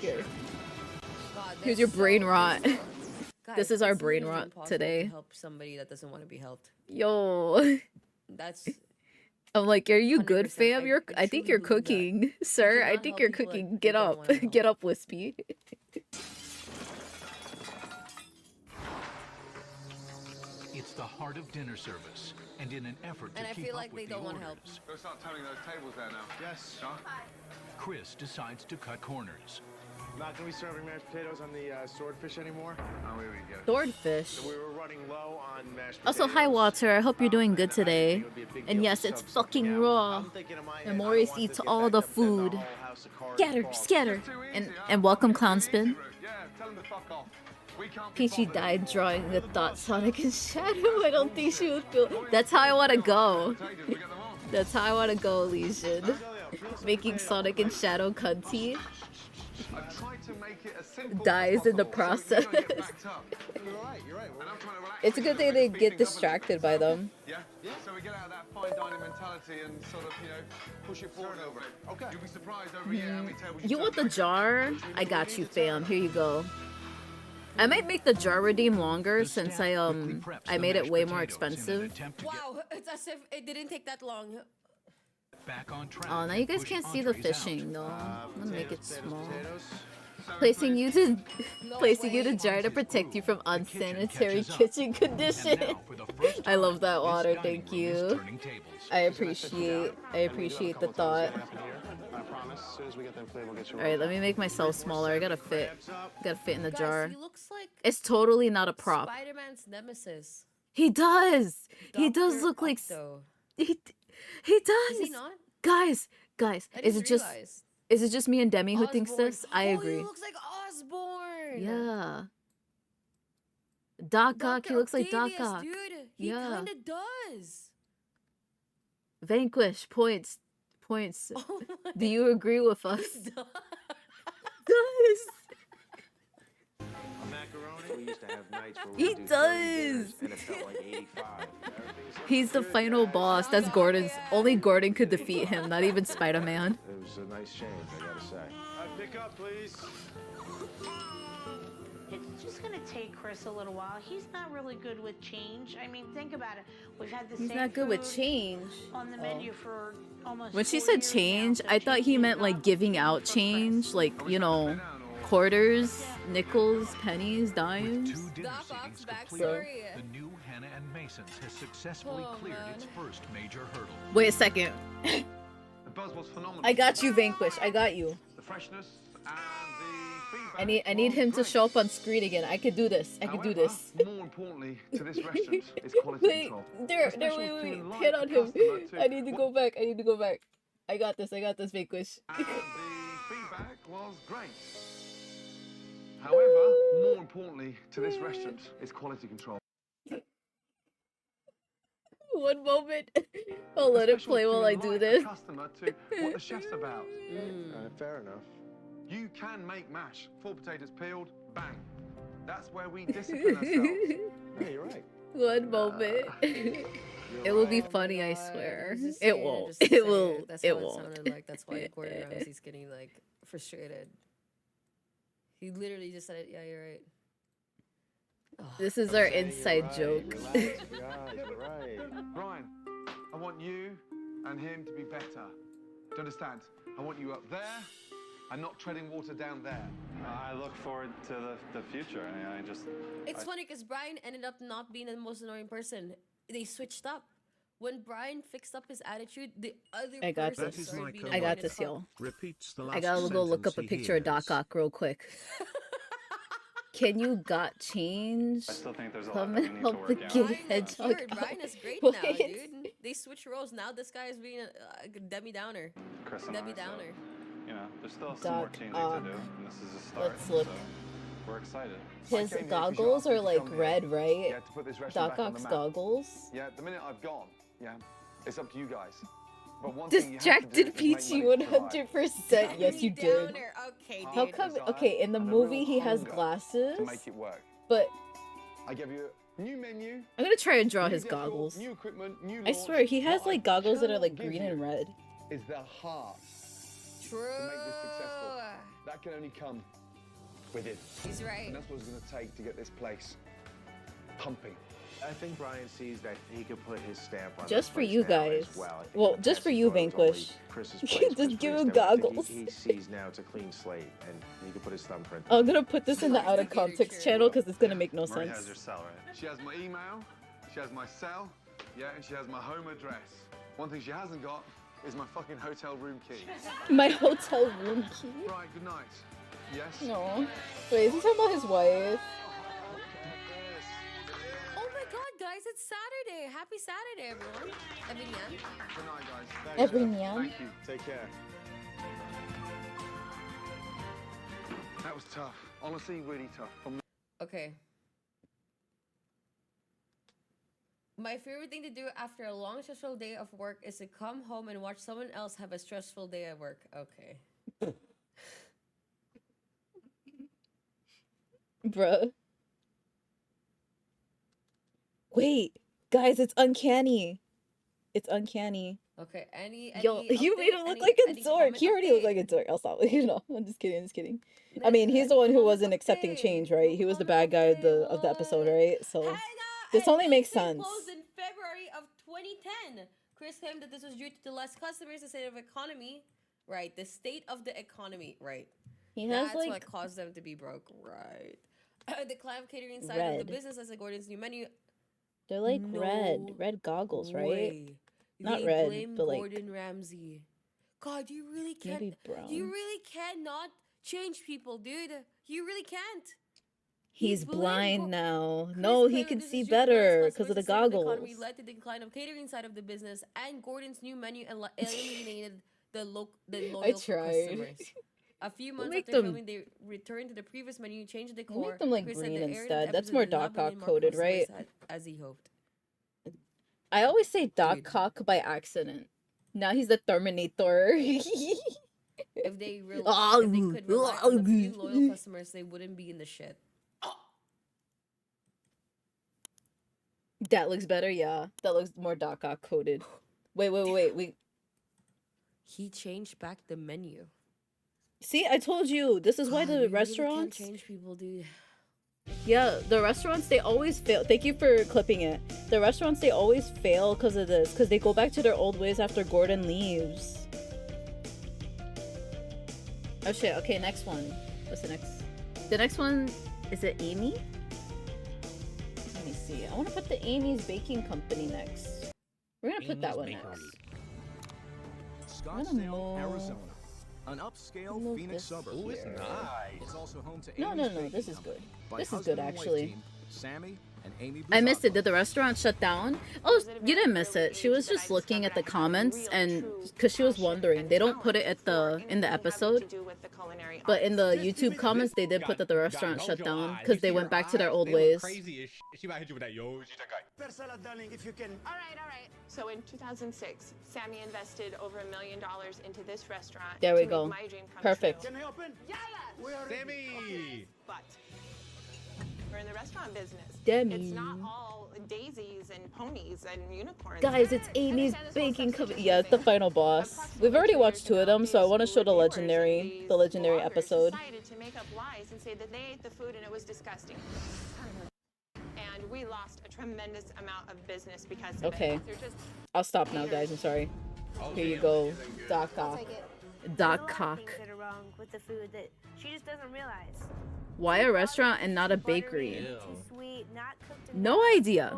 Here. God, Here's your brain rot. Guys, This is our it's brain literally rot impossible today. to help somebody that doesn't want to be helped. Yo. That's... I'm like, are you good, 100%. fam? I think you're truly believe cooking. Sir, I cannot think help you're people that cooking. you Get don't up. wanna help. Get up, Wispy. It's the heart of dinner service, and in an effort to And I keep feel up like with they the don't want orders, help. Go start turning those tables there now. Yes. Chris decides to cut corners. Not gonna be serving mashed potatoes on the swordfish anymore. Oh, here we go. Swordfish. So we were running low on mashed potatoes. Also, hi, Water. I hope you're doing good today. And yes, it's fucking raw. And Maurice eats all the food. Scatter. And welcome, Clownspin. Yeah, tell them to fuck off. We can't be Peachy bothered. died drawing the thought Sonic and Shadow. I don't think she would feel. That's how I want to go. That's how I want to go, Legion. Making Sonic and Shadow cunty. I tried to make it as simple Dies as in the possible so process. we don't get backed up. You're right. And I'm trying to relax It's a good thing they get distracted by them. Yeah? So we get out of that fine dining mentality and sort of, push it forward over it. Okay. You'll be surprised over here how many tables You want the jar? I got you, fam. Here you go. I might make the jar redeem longer since I made it way more expensive. Wow, it's as if it didn't take that long. Back on track. Oh, now you guys Push can't see the entrees out. fishing though. I'm gonna make it small. So Placing you to No placing you to way. jar to protect you from unsanitary catches up. kitchen And conditions. now, for the first I love time, that this Water. dining Thank room is you. turning tables. I appreciate the thought. I promise. As soon as we get them flavor, we'll get you. All right, let me make myself smaller. I gotta fit in the Guys, jar. he looks like It's totally not a prop. Spider-Man's nemesis. He does. He does Dr. look like Octo. he does. Is he not? Guys, I is just it just realized. is it just me and Demi who thinks Osborn. this? I Oh, agree. he looks like Osborn. Yeah. Doc Ock, he Dr. looks like Doc Octavius, Ock. Dude, he Yeah. kind of does. Vanquish points. Oh my Do you agree with us? God. Does. Macaroni. We used to have nights where He we does. and it felt like 85. He's the final boss. That's Gordon's. Only Gordon could defeat him, not even Spider-Man. It was a nice change, I gotta say. Pick up, please. It's just gonna take Chris a little while. He's not really good with change. I mean, think about it. We've had the He's same not good with food change. on the menu for almost When she 4 said years change, now, so I thought he change meant is like not giving new out for change, like, you know, quarters, nickels, pennies, dimes. Two dinner Doc Ock's seatings complete, backstory. the new Hannah and Masons has successfully Oh, cleared man. its first major hurdle. Wait a second. The buzz was phenomenal. I got you, Vanquish. I got you. The freshness and the feedback. I need was him to great. show up on screen again. I could do this. I could do However, this. More importantly to this restaurant is quality Wait, control. there, Especially wait. feeling like Hit a on him. customer to- I need to go back. I got this, Vanquish. And the feedback was was great. However, more importantly to this restaurant is quality control. One moment. I'll let it play while I do this. Customer to what the chef's about. Fair enough. You can make mash. 4 potatoes peeled, bang. That's where we discipline ourselves. Yeah, you're right. One moment. It will be funny, I swear. It won't. Just to It say will. That's It what won't. It sounded like. That's why Gordon Ramsay's getting like frustrated. He literally just said it. Yeah, you're right. This is our inside joke. You're right. Brian, I want you and him to be better. Do you understand? I want you up there and not treading water down there. I look forward to the future. I just... It's funny because Brian ended up not being the most annoying person. They switched up. When Brian fixed up his attitude, the other I got person this. started being I got annoying this, as fuck. y'all. Repeats the I last gotta go look up a sentence picture of Doc Ock real quick. Can you got change? I still think there's a lot Come that we and need to help work the out. gay hedgehog. Brian is great What? now, dude. They switch roles. Now this guy is being a Debbie Downer. Chris and Debbie I, so, Downer. you know, there's still some more Doc teaming to Ock. do, and this is a start. Let's look. So we're excited. His goggles are like red, right? Yeah, to put this restaurant Doc back on the Ock's map. goggles. Yeah, the minute I've gone, yeah, it's up to you guys. But one thing you have to Distracted do is make Peachy money to survive. 100%. Yes, you did. Okay, How dude. come? Okay, in the movie he has glasses, To make it work. but I give you a new menu. I'm gonna try and draw new his decor, goggles. New equipment, new I launch. swear he has What I like goggles that are cannot like give green you and red. Is the heart True. to make this successful. That can only come with it. He's right. And that's what it's going to take to get this place pumping. I think Brian sees that he could put his stamp on Just this for place you now guys. as well. I think Well, in the just past for he you, thought it was only Vanquish. Chris's Just place, but give for him his stamp, I think goggles. He sees now it's a clean slate, and he can put his thumbprint. I'm gonna put this in the out of context channel because it's gonna make no Marie sense. has your cell, right? She has my email, she has my cell, yeah, and she has my home address. One thing she hasn't got is my fucking hotel room key. My hotel room key. Right, good night. Yes? No. Wait, is he talking about his wife? Oh my god, guys, it's Saturday. Happy Saturday, everyone. Everyone. Good night, guys. Everyone. Thank you. Take care. That was tough. Honestly, really tough. Okay. My favorite thing to do after a long, stressful day of work is to come home and watch someone else have a stressful day at work. Okay. Bruh. Wait, guys, it's uncanny. It's uncanny. Okay, any Yo, you made him look like a dork. He already looked like a dork. I'll stop. You know, I'm just kidding. I'm just kidding. I mean, he's the one who wasn't accepting change, right? He was the bad guy of the episode, right? So this only makes sense. Closed in February of 2010. Chris claimed that this was due to the less customers, the state of economy, right? The state of the economy, right? He has That's like what caused them to be broke, right? The cloud catering side of red. the business as Gordon's new menu. They're like No red goggles, right? way. Not They red, blame but like Gordon Ramsay. God, you really can't. maybe brown. You really cannot change people, dude. You really can't. He's blamed blind now. No, he Claimed can this see is due to less better customers, because of the state of goggles. economy led to the decline of catering side of the business, and Gordon's new menu eliminated the loyal tried. customers. A few months make after them- filming, they returned to the previous menu, changed the We'll decor. make them, like, Chris said green the aired instead. That's episode more did not bring in Doc more coded, customers right? As he hoped. I always say Doc Cock by accident. Now he's the Terminator. If they could Ah, rely on the few loyal customers, they wouldn't be in the shit. That looks better, yeah. That looks more Doc Ock coded. Wait. He changed back the menu. See, I told you. This is why God, the you really restaurants. can't change people, dude. Yeah, the restaurants, they always fail. Thank you for clipping it. The restaurants, they always fail because of this. Because they go back to their old ways after Gordon leaves. Oh shit, okay, next one. What's the next? The next one, is it Amy? Let me see. I want to put the Amy's Baking Company next. We're going to put that one next. Scottsdale, Arizona. An upscale move Phoenix this suburb. Ooh, it's here. nice. It's also home to No, Amy's no, Baking this is Company good. by This is husband good, and wife actually. team, Sammy I missed it. Did the restaurant shut down? Oh, you didn't miss it. She was just looking at the comments, and because she was wondering, they don't put it at in the episode, but in the YouTube comments they did put that the restaurant shut down because they went back to their old ways. Crazy as shit. She might hit you with that yo. Salad, darling, if you can. All right. So in 2006, Sammy invested over $1 million into this restaurant. There we to go. make my dream come Perfect. true. Can I open? Yeah. Sammy. But we're in the restaurant business. Demi. It's not all daisies and ponies and unicorns. Guys, it's Amy's Baking Company. Yeah, it's the final boss. We've already watched 2 of them, so I want to show the legendary episode. Decided to make up lies and say that they ate the food and it was disgusting. And we lost a tremendous amount of business because of Okay. it. They're just I'll stop now, guys. I'm sorry. Here you go, Doc Cock. Doc Cock. Things that are wrong with the food that she just doesn't realize. Why a restaurant and not a bakery? Too sweet, not cooked No idea.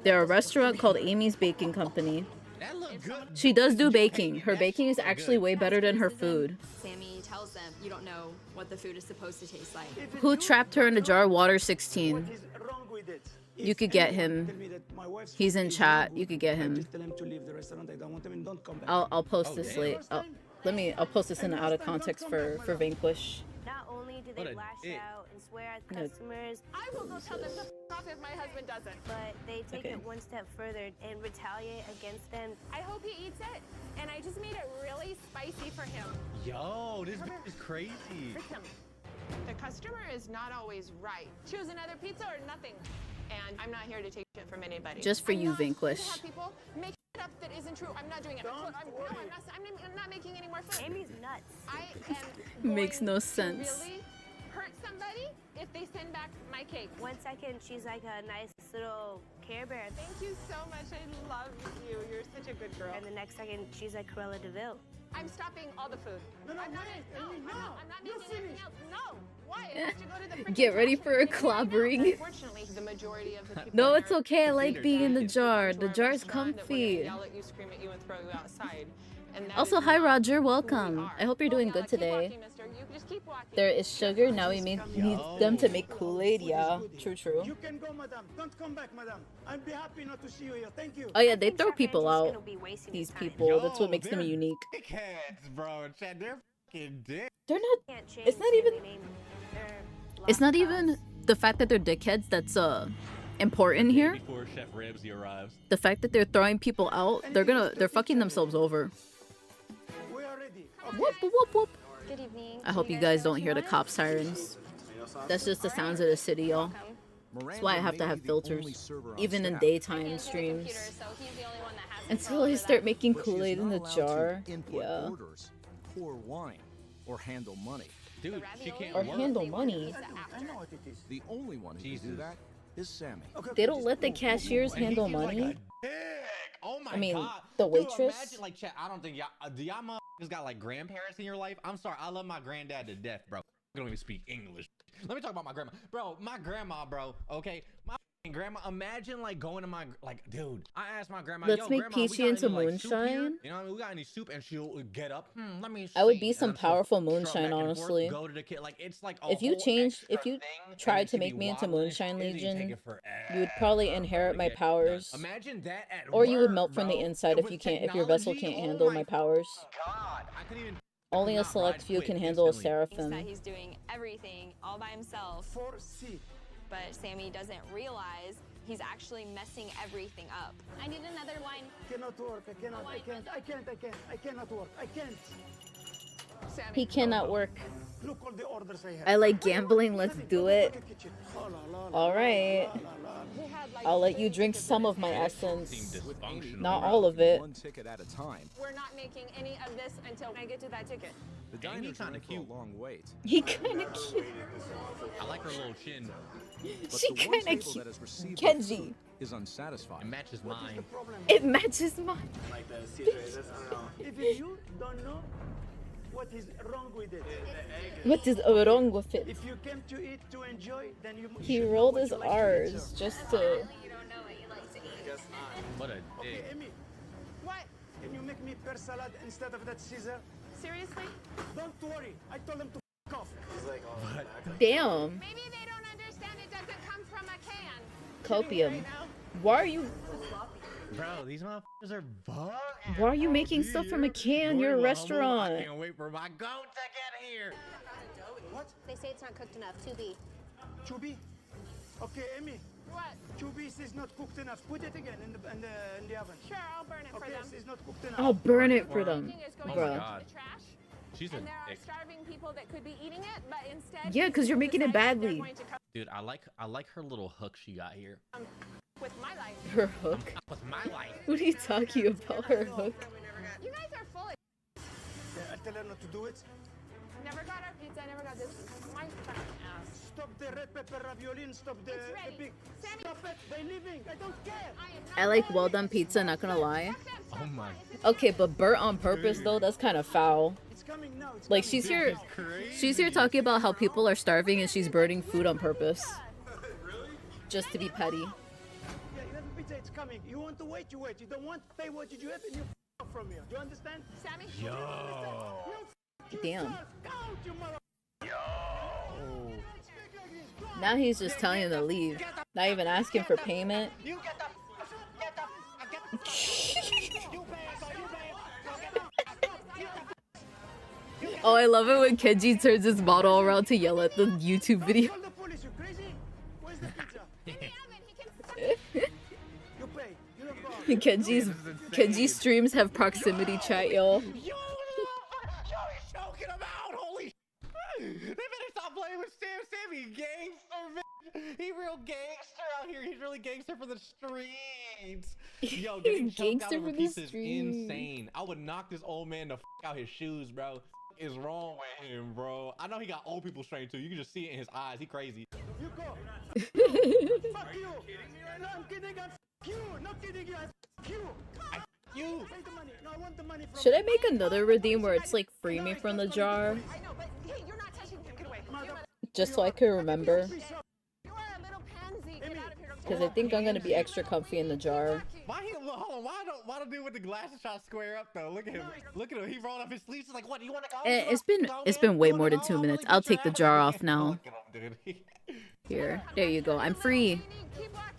They're a restaurant called Amy's Baking Company. She does do baking. Her baking is actually way better than her food. Sammy tells them, you don't know what the food is supposed to taste like. Who trapped her in a jar? Water 16. You could get him. He's in chat. You could get him. I'll post this late. I'll post this in the out of context for Vanquish. Not only do they lash out and swear at No. customers, I will go tell them to f off if my husband doesn't. but they take Okay. it one step further and retaliate against them. I hope he eats it. And I just made it really spicy for him. Yo, this bitch is crazy. For him. The customer is not always right. Choose another pizza or nothing. And I'm not here to take shit from anybody. Just for you, I'm not here Vanquish. to have people make shit up that isn't true. I'm not doing it. I'm not making any more food. Amy's nuts. I am Makes no going sense. to really hurt somebody if they send back my cake. 1 second, she's like a nice little Care Bear. Thank you so much. I love you. You're such a good girl. And the next second, she's like Cruella DeVille. I'm stopping all the food. I'm not making anything else. No. Why? I have to go to the freaking Get ready for a clobbering. Unfortunately, the majority of the people No, that it's are okay. I like being in the jar. to The our jar's restaurant that we're comfy. gonna yell at you, scream at you, and throw you outside. And that Also, is hi not Roger, who we welcome. are. I hope you're doing good Keep today. walking, mister. You just keep walking. There is sugar. Now we need them to make Kool-Aid. Yeah, true. You can go, madam. Don't come back, madam. I'll be happy not to see you here. Thank you. Oh yeah, they throw people out. These people. That's what makes them unique. Dickheads, bro. Chad, they're fucking dick. They're not. It's not even. It's not even the fact that they're dickheads that's important here. Before Chef Ramsay arrives. The fact that they're throwing people out, they're fucking themselves over. We are ready. Whoop whoop whoop. Good evening. I hope you guys don't hear the cop sirens. That's just the sounds of the city, y'all. That's why I have to have filters, even in daytime streams. Until I start making Kool-Aid in the jar. Yeah. Orders, pour wine, or handle money. Dude, she can't Or work. handle money. I know what it is. The only one who can do that is Sammy. They don't let the cashiers handle money. Oh my I mean, god. the Dude, waitress. imagine, like, chat, I don't think y'all, do y'all motherfuckers got like grandparents in your life? I'm sorry, I love my granddad to death, bro. I don't even speak English. Let me talk about my grandma. Bro, my grandma, bro, okay? My f***ing grandma, imagine like going to my, like, dude, I asked my grandma, Let's yo, make grandma, we Peachy got into any, like, soup here? moonshine. You know what I mean? We got any soup? And she'll get up, let me I would see. be And some then she'll powerful truck moonshine, back and forth, honestly. go to the kid. Like, it's like a If you whole changed, if extra you thing, and tried then to she'd make be me into wobbling and Moonshine shit, it'd take Legion, it forever. you would probably inherit my powers. Imagine that at Or you would work, melt from the bro. inside if With you can't, if your vessel technology, can't oh handle my my powers. God, I couldn't even. Only a not select ride few quick can handle a instantly. Thinks Seraphim. that he's doing everything all by himself. But Sammy doesn't realize he's actually messing everything up. I need another line. Cannot work. I cannot. I can't. I cannot work. I can't. He cannot work. Look all the orders I have. I like gambling, let's do it. Alright. I'll let you drink some of my essence. Not all of it. One ticket at a time. We're not making any of this until I get to that ticket. The diner's kinda in for cute. a long wait. He kinda cute. I like her little chin. But She the one kinda table cute. that has received the Kenji. food is unsatisfied. It matches mine. It matches mine. Like the citrus. I don't know. If you don't know what is wrong with it. What is wrong with it? If you came to eat to enjoy, then you. He should know rolled what his you like to eat, R's sir. just to. What a Okay, dick. Amy. What? Can you make me pear salad instead of that Caesar? Seriously? Don't worry. I told him to f off. Damn. Maybe they don't understand it doesn't come from a can. copium. Why are you? Bro, these motherfuckers are bugging. Why are you making stuff from a can? You're a I restaurant. can't wait for my goat to get here. What? They say it's not cooked enough. 2B. 2B? Okay, Amy. What? 2B is not cooked enough. Put it again in the oven. Sure, I'll burn it for Okay, them. it's not cooked enough. I'll burn it for them, Everything is going bro. into the trash. She's a And there are dick. starving people that could be eating it, but instead. Yeah, because you're making it decided they're badly. going to come Dude, I like her little hook she got here. with my life. Her hook. With my life. What are you talking about? Her hook. You guys are full of. Yeah, I tell her not to do it. Never got our pizza. Never got this. My fucking ass. Stop the red pepper ravioli and stop the It's ready. big. Sammy. Stop it. They're leaving. I don't care. I like well done pizza, not gonna lie. Oh my. Okay, but burnt on purpose though, that's kind of foul. It's coming now. It's Like coming. she's here talking about how people are starving and she's burning food on purpose. Just to be petty. Yeah, you have a pizza. It's coming. You want to wait, you wait. You don't want to pay what did you have and you from here. Do you understand? Sammy. Yo. Damn. You mother. Now he's just telling him to leave. Not even asking for payment. Oh, I love it when Kenji turns his model around to yell at the YouTube video. Call the police. You crazy? Where's the pizza? You pay. You don't go. Kenji's streams have proximity chat, y'all. Yo, he's choking him out. Holy. They better stop playing with Sammy. Gangster, man. He real gangster out here. He's really gangster for the streets. Yo, getting choked out Gangster of for a the piece is streets. insane. I would knock this old man the out his shoes, bro. Is wrong with him, bro? I know he got old people strain too. You can just see it in his eyes. He crazy. You go. Fuck you. No, I'm kidding. I fuck you. Not kidding you. I fuck you. You. Take the money. No, I want the money from Should I make another redeem where it's like free me from the jar? I know, but hey, you're not touching him. Get away. Just so I can remember. You are a little pansy. Get out of here. Because I think I'm gonna be extra comfy in the jar. Why he? Hold on. Why don't dude with the glasses try to square up though? Look at him. Look at him. He rolled up his sleeves. He's like, what? You want to go? It's been way more than 2 minutes. I'll take the jar off now. Here, there you go. I'm free.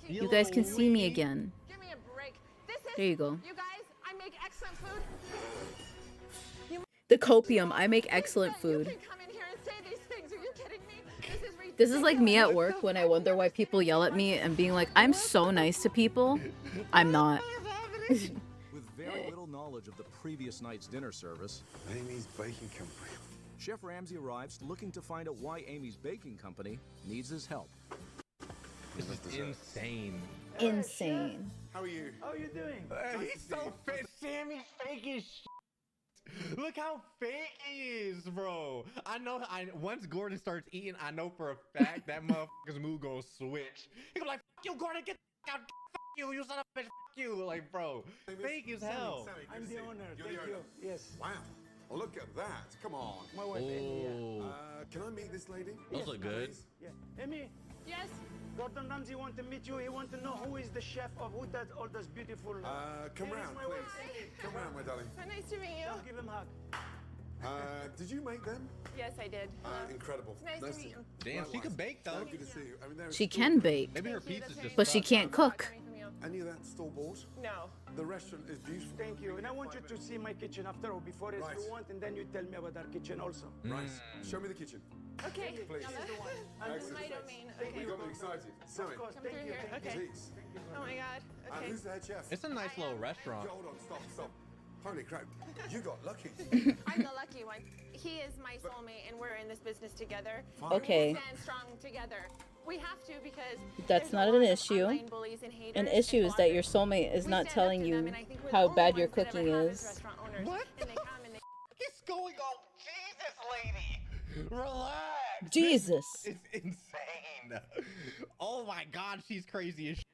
You guys can see me again. Give me a break. This is. There you go. You guys, I make excellent food. The copium. I make excellent food. You can come in here and say these things. Are you kidding me? This is ridiculous. This is like me at work when I wonder why people yell at me and being like, I'm so nice to people. I'm not. With very little knowledge of the previous night's dinner service, Amy's Baking Company. Chef Ramsay arrives looking to find out why Amy's baking company needs his help. This is insane. Insane. How are you? How are you doing? He's so fit. Sammy's fake as shit. Look how fake he is, bro. I know. Once Gordon starts eating, I know for a fact that motherfucker's mood gonna switch. He go like, "Fuck you, Gordon, get the fuck out. Fuck you, you son of a bitch. Fuck you." Like, bro, fake as hell. I'm the owner. Thank you. Yes. Wow. Well, look at that. Come on. My wife, Amy. Yeah. Can I meet this lady? Those look good. Yeah. Amy. Yes. Gordon Ramsay want to meet you. He want to know who is the chef of who does all those beautiful. Come Amy, round, my wife, please. Amy. Come round, my darling. So nice to meet you. Give him a hug. Did you make them? Yes, I did. Incredible. Nice to meet you. Damn, she can bake though. Good to see you. I mean, She can bake, Maybe her pizza's just. but she can't cook. Any of that store bought? No. The restaurant is beautiful. Thank you. And I want you to see my kitchen after or before as you want, and then you tell me about our kitchen also. Right. Show me the kitchen. Okay. Please. This is my domain. Okay. You got me excited. Sammy. Of course. Come Thank through you. here. Thank Okay. you. Jeez. Oh my God. Okay. Who's the head chef? It's a nice little restaurant. Hold on. Stop. Holy crap. You got lucky. I'm the lucky one. He is my soulmate, and we're in this business together. Okay. We stand strong together. We have to because That's there's not a an lot of issue. online bullies and haters An and issue is that bloggers. your soulmate is We not stand up telling to them, you and I think we're how the only bad your ones that ever cooking have as is. restaurant owners. What? And they come and they What's going on? Jesus, lady. Relax. Jesus. It's insane. Oh my God, she's crazy as shit.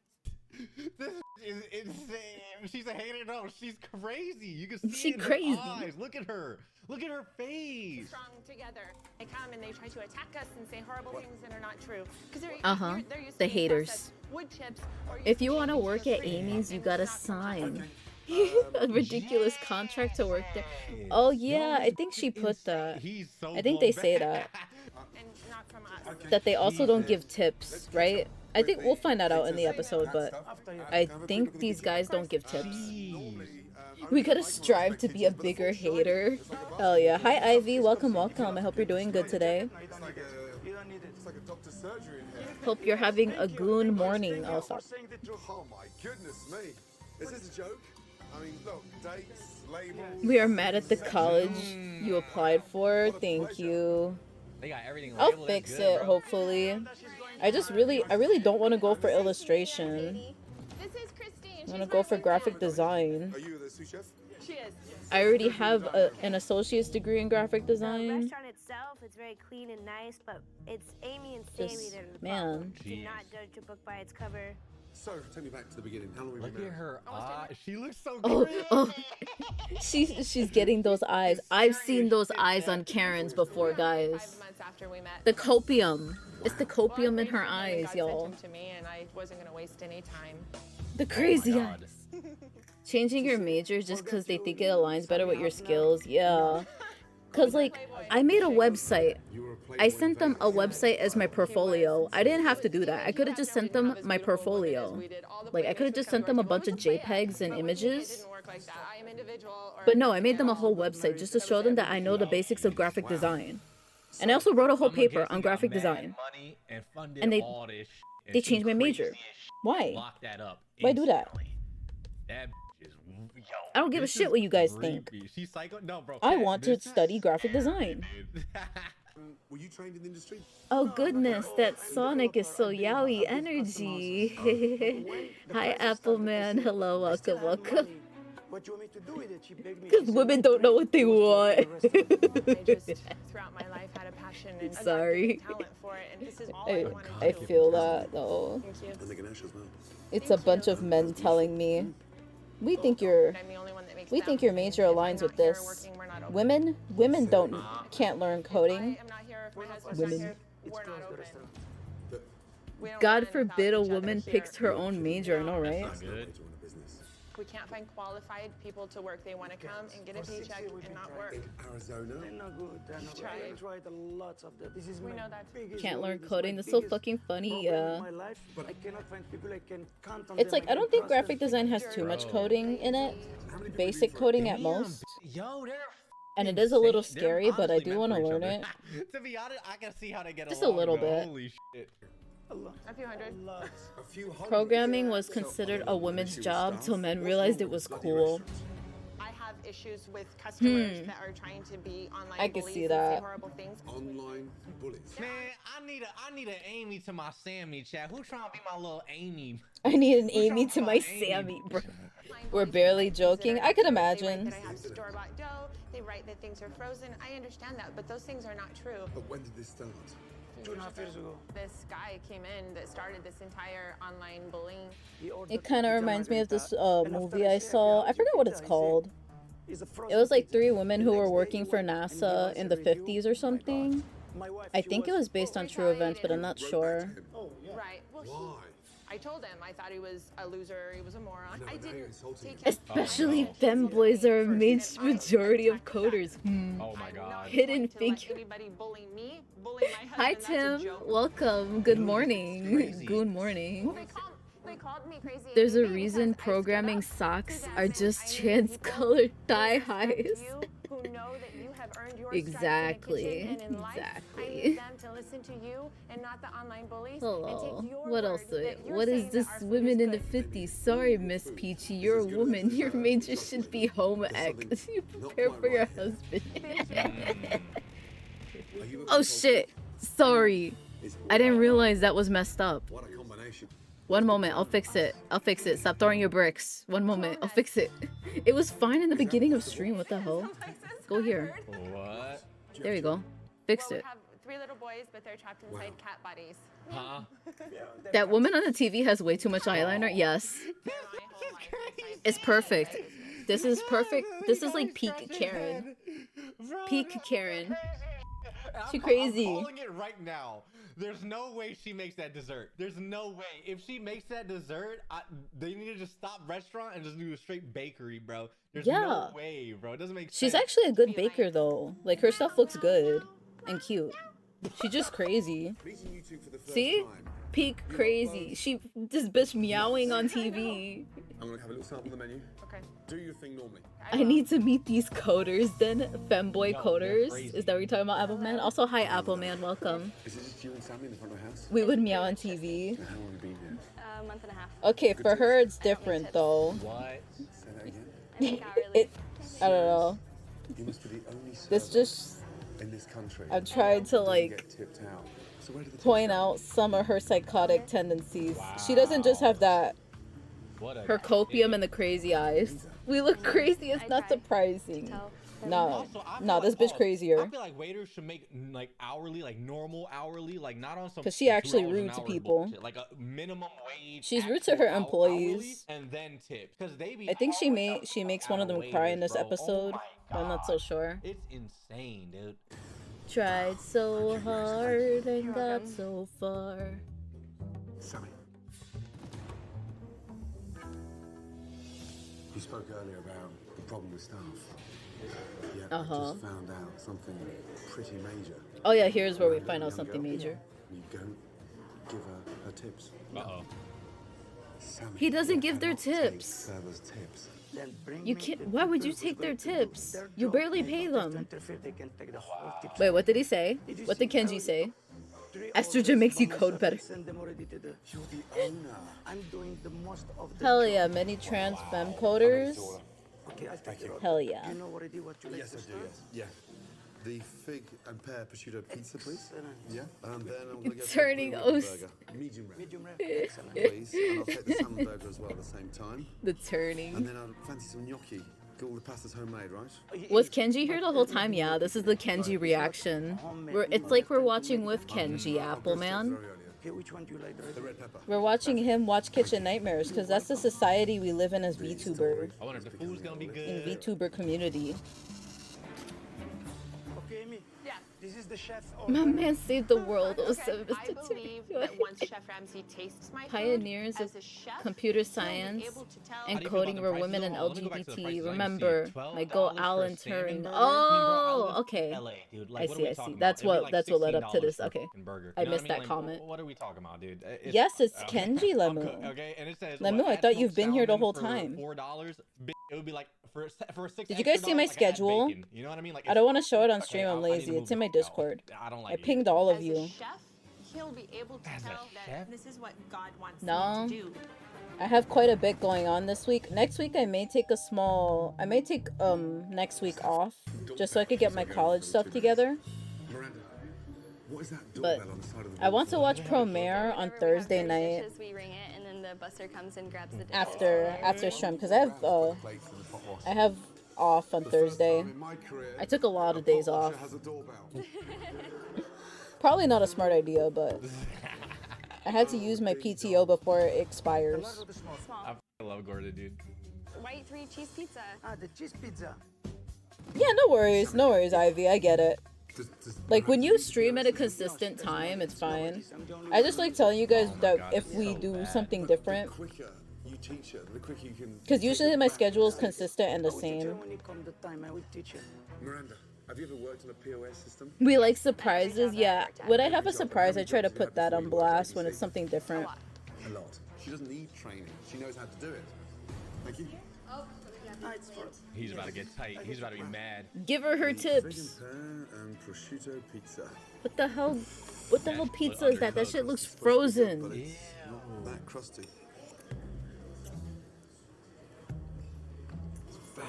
This is insane. She's a hater. No, she's crazy. You can see She it in crazy. her eyes. Look at her. Look at her face. strong together. They come and they try to attack us and say horrible things that are not true. Because they're used to The being haters. processed wood chips. Or If you used want to to work at Amy's, you gotta sign a ridiculous contract to work there. Oh yeah, I think she put that. He's so I think they blown say back. that. and not from us. That they also don't give tips, right? I think we'll find that out in the episode, but I think these guys don't give tips. We gotta strive to be a bigger hater. Hell yeah. Hi Ivy, welcome, welcome. I hope you're doing good today. Hope you're having a goon morning. Oh, stop. Oh my goodness me. Is this a joke? I mean, look, dates, labels. We are mad at the college you applied for. Thank you. They got everything I'll labeled. fix That's good, it, bro. hopefully. I really don't want to go for illustration. This is Christine. I want to go for graphic design. Are you the sous chef? She is. I already have an associate's degree in graphic The design. restaurant itself, it's very clean and nice, but it's Amy and Sammy Just, that are the man. problem. Do not judge a book by its cover. So, take me back to the beginning. How long have we Look been at married? her eyes. She looks so Oh, good. oh. She's getting those eyes. I've seen those eyes on Karen's before, guys. 5 months after we met. The copium. It's the copium in her God eyes, sent y'all. him to me, and I wasn't gonna waste any time. The crazy eyes. Changing your major just because they think it aligns better with your skills. Yeah. Because, like, I made a website. I sent them a website as my portfolio. I didn't have to do that. I could have just sent them my portfolio. Like, I could have just sent them a bunch of JPEGs and images. But no, I made them a whole website just to show them that I know the basics of graphic design. And I also wrote a whole paper on graphic design. And they changed my major. Why? Lock that up. Why do that? That is, yo, I don't give a shit what you guys think. She's psycho. No, bro. I want to study graphic design. Were you trained in the industry? Oh goodness, that Sonic is so yaoi energy. Hi Appleman, hello, welcome, welcome. What you want me to do with it? She begged me. Because women don't know what they want. I just, throughout my life, had a passion and Sorry. a talent for it, and this is all I wanted to I do. feel that though. Thank you. And the Ganesh as well. It's a bunch of men telling me, we think your major aligns with this. Women can't learn coding. Women. God forbid a woman picks her own major, I know, right? We can't find qualified people to work. They want to come and get a paycheck and not work. Arizona. They're not good. They're not good. I tried a lot of that. This is We my know that. biggest Can't worry. learn This is coding. my That's so biggest fucking funny, problem yeah. in my life. I cannot find people I can count on It's them. like, I don't think graphic design has too much coding in it. Basic coding at most. Yo, they're And it is a little they're scary, but I honestly do meant want to for each learn other. it. To be honest, I can see how they get Just a along, little bro. bit. Holy shit. A few hundred. A few hundred. Programming was considered a woman's job till men realized it was cool. I have issues with customers that are trying to be online I can bullies see and that. say horrible things. Online bullies. Man, I need an Amy to my Sammy, chat. Who's trying to be my little Amy? I need an Amy to my Sammy, bro. We're barely joking. I could They write imagine. that I have store-bought dough. They write that things are frozen. I understand that, but those things are not true. But when did this start? 2.5 years ago. This guy came in that started this entire online bullying. It kind of reminds me of this movie I saw. I forget what it's called. It was like 3 women who were working for NASA in the 50s or something. I think it was based on true events, but I'm not sure. Right. Well, I told him I thought he was a loser, he was a moron. I didn't take him. Especially femboys are a majority of coders. Oh my god. Hidden to let figure. anybody bully me, bully my husband. Hi That's a Tim, joke. welcome. Good morning. Good morning. They called me crazy. There's a reason programming socks are just trans-colored thigh-highs. Who know that you have earned your Exactly. stripes in the kitchen and in life. I Exactly. need them to listen to you and not the online bullies. Hello. And take your What else? word that you're What is saying this that our food women is in the good. 50s? Sorry, Miss Peachy, you're a woman. Your major should be home ec. You prepare for your husband. Oh shit. Sorry. I didn't realize that was messed up. What a combination. One moment, I'll fix it. I'll fix it. Stop throwing your bricks. One moment, I'll fix it. It was fine in the beginning of stream. What the hell? Go here. What? There you go. Fixed Well, it. we have 3 little boys, but they're trapped inside cat bodies. Huh? That woman on the TV has way too much eyeliner. Yes. It's perfect. This is perfect. This is like peak Karen. Peak Karen. She crazy. I'm calling it right now. There's no way she makes that dessert. There's no way. If she makes that dessert, they need to just stop restaurant and just do a straight bakery, bro. There's no way, bro. It doesn't make sense. She's actually a good baker though. Like her stuff looks good and cute. She's just crazy. Meeting you two for the first See? time. Peak crazy. This bitch meowing on TV. I'm gonna have a little sample of the menu. Okay. Do your thing normally. I need to meet these coders then. Femboy coders. Is that what you're talking about, Appleman? Also, hi, Appleman. Welcome. Is it just you and Sammy in the front of the house? We would meow on TV. How long have you been here? A month and a half. Okay, for her, it's different, though. What? Say that again. I think hourly. I don't know. You must be the only This just... in this country. I've tried to, like, Get tipped out. So where do the point out some of her psychotic tendencies. She doesn't just have that. Her copium and the crazy eyes. We look crazy. It's not surprising. No, no, this bitch crazier. I feel like waiters should make like hourly, like normal hourly, like not on some. Cause she actually $2 an rude to hour people. bullshit, like a minimum wage. She's rude to her hourly, employees. and then tips. Cause they be. I think she makes one of them cry in this waiters, bro. episode. Oh I'm not so sure. It's insane, dude. Tried so hard and got so far. Sammy. You spoke earlier about the problem with staff. Yeah, I just found out something pretty major. Oh yeah, here's where we find out something major. You don't give her tips. Uh-oh. He doesn't give their tips. Servers tips. You can't. Why would you take their tips? You barely pay them. Wait, what did he say? What did Kenji say? Estrogen makes you code better. Hell yeah, many trans femme coders. Hell yeah. Yes, I do, yes. Yeah. The fig and pear prosciutto pizza, please. Yeah. And then I'm going to get Turning a os. medium rare. Medium rare. Excellent. Please. And I'll take the salmon burger as well at the same time. The turning. And then I'll fancy some gnocchi. All the pasta's homemade, right? Was Kenji here the whole time? Yeah, this is the Kenji reaction. It's like we're watching with Kenji, Appleman. Which one do you like? The red pepper. We're watching him watch Kitchen Nightmares because that's the society we live in as VTuber. I wonder if the food's gonna be good. In VTuber community. Okay, Amy. Yeah. This is the chef. My man saved the world. I believe that once Chef Ramsay tastes my food, Pioneers of as a chef, computer he'll science be able to tell. and How do you feel coding about were the women and prices? Let me go back to the LGBT. prices. Remember, my goal $12 Alan for a salmon Turing. burger? I mean, bro, I Oh, live okay. LA, dude. I Like, what are see, we I talking see. about? That's It'd be what like led up to $16 this. for a Okay. fucking burger. I You know what missed that Like, comment. What are we talking about, dude? Yes, it's Kenji Lemu. Okay, and it says Lemu, I add thought smoked you've been here the salmon whole for time. $4. It would be like for 6. Did you guys see my extra dollars, like, add schedule? bacon. You know what I mean? Like, I don't want to it's- show it on okay, stream. I'm I need to lazy. move It's in the my fuck out. Discord. I don't like I you. pinged all of As a you. chef, he'll be able to As a tell chef? that this is what God wants No. him to do. I have quite a bit going on this week. Next week I may take next week off just so I could get my college stuff together. Miranda, what is that But doorbell on the side of the I want to wall watch for? Promare on Thursday night Dishes, we ring it, and then the busser comes and grabs the dishes. after stream because I have off on Thursday. I took a lot of days off. Has a doorbell. Probably not a smart idea, but I had to use my PTO before it expires. Small. I love Gordon, dude. White 3 cheese pizza. Ah, the cheese pizza. Yeah, no worries, Ivy. I get it. Like when you stream at a consistent time, it's fine. I just like telling you guys that if we do something different, The quicker you teach her, the quicker you can. because usually my schedule is consistent and the same. When it comes the time, I will teach you. Miranda, have you ever worked on a POS system? We like surprises, yeah. When I have a surprise, I try to put that on blast when it's something different. A lot. She doesn't need training. She knows how to do it. Thank you. He's about to get tight. He's about to be mad. Give her her Fig tips. and pear and prosciutto pizza. What the hell? What the hell pizza is that? That shit looks frozen. But it's not that crusty.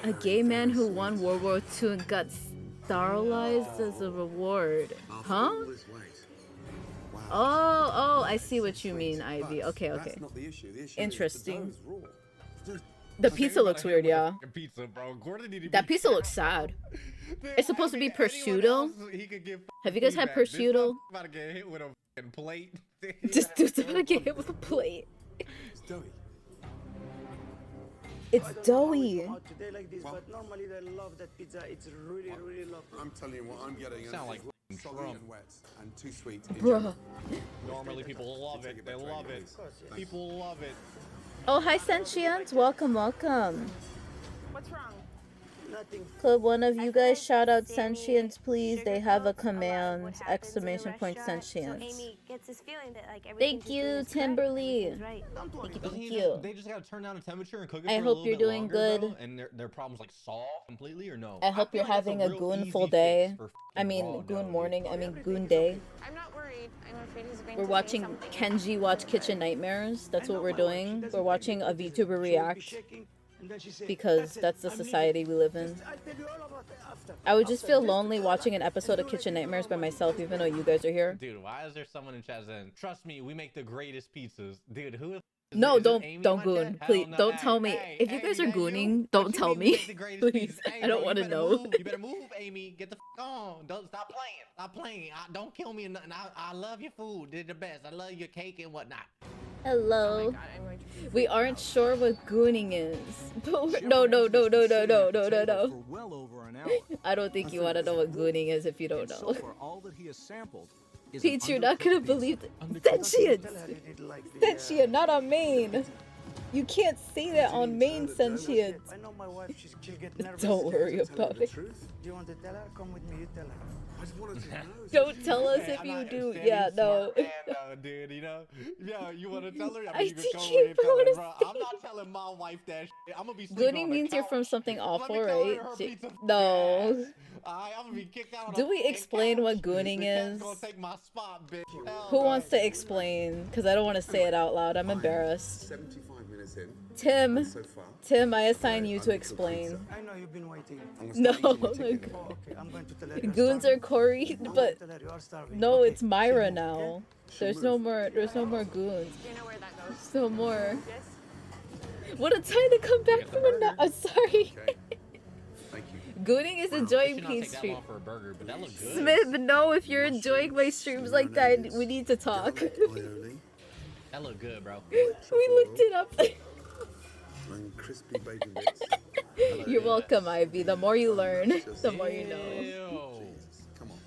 A gay man who won World War II and got sterilized as a reward. Huh? Oh, I see what you mean, Ivy. Okay. Interesting. The pizza looks weird, yeah. Pizza, bro. Gordon needed That pizza looks sad. It's supposed to be prosciutto. Have you guys had prosciutto? About to get hit with a fucking plate. This dude's about to get hit with a plate. It's doughy. It's doughy. Today like this, but normally they love that pizza. It's really, really lovely. I'm telling you what I'm getting. Sound like soggy and wet and too sweet. Bruh. Normally people love it. They love it. People love it. Oh, hi, Sentient. Welcome. What's wrong? Could one of you guys shout out sentience, please? They have a command! Exclamation point sentience. Amy gets this feeling that like Thank you, Timberly. Thank you. They just gotta turn down the temperature and cook it I for a hope little you're bit doing longer, good. bro, and their problems like solved completely, or no? I hope you're feel like that's having a real goonful easy day. fix for I mean, raw goon dough, morning. I mean, goon day. I'm not worried. I'm afraid he's going We're to watching say something. Kenji watch Kitchen Nightmares. That's what we're doing. We're watching a VTuber react because that's the society we live in. I would just feel lonely watching an episode of Kitchen Nightmares by myself, even though you guys are here. Dude, why is there someone in chat saying, "Trust me, we make the greatest pizzas"? Dude, who? No, is it don't Amy don't in my goon. chat? Please Hell no. don't Hey, tell me. hey, If you guys are Amy, that gooning, don't tell mean we me. make the greatest Please, pizzas? Hey, I don't bro, want to you better know. move. You better move, Amy. Get the f on. Don't stop playing. Stop playing. Don't kill me or nothing. I love your food. They're the best. I love your cake and whatnot. Hello. We aren't sure what gooning is. But no. Well over an hour. I don't think you want to know what gooning is if you don't So know. far, all that he has sampled is Peach, you're not gonna believe it. Sentient! Sentient, not on main! You can't say that on main, Sentient! I know my wife, she'll get nervous. Don't worry about it. Do you want to tell her? Come with me, you tell her. I just wanted to know. Don't tell us if you do. Yeah, no. Dude, you know? Yeah, you want to tell her? I you can think go you away and tell her, wanna bro. I'm not telling my wife that shit. I'm gonna be sleeping Gooning on the means you're couch. from something awful, call her right? her pizza f***ing No. I'm gonna be kicked out on Do a we f***ing explain what couch. gooning The cat's is? gonna take my spot, bitch. Hell Who no. wants to explain? Because I don't want to say it out loud. I'm embarrassed. 75 minutes in. Tim, So far. Tim, I assign you to explain. I know you've been waiting. No, Okay, I'm going to tell her you're goons are starving. Corey, I'm but going to tell her you are starving. no, Okay, it's Myra she'll move, now. okay? There's no more goons. Do you know where that goes? Still more. Yes? What a time to come back from a nap. I'm sorry. Thank you. Gooning is enjoying Should not Peace take that stream. long for a burger, but that looks good. Smith, no, if you're enjoying my streams like that, we need to talk. That look good, bro. We looked it up. And crispy bacon bits. You're welcome, Ivy. The more you learn, the more you know. Ew. Come on.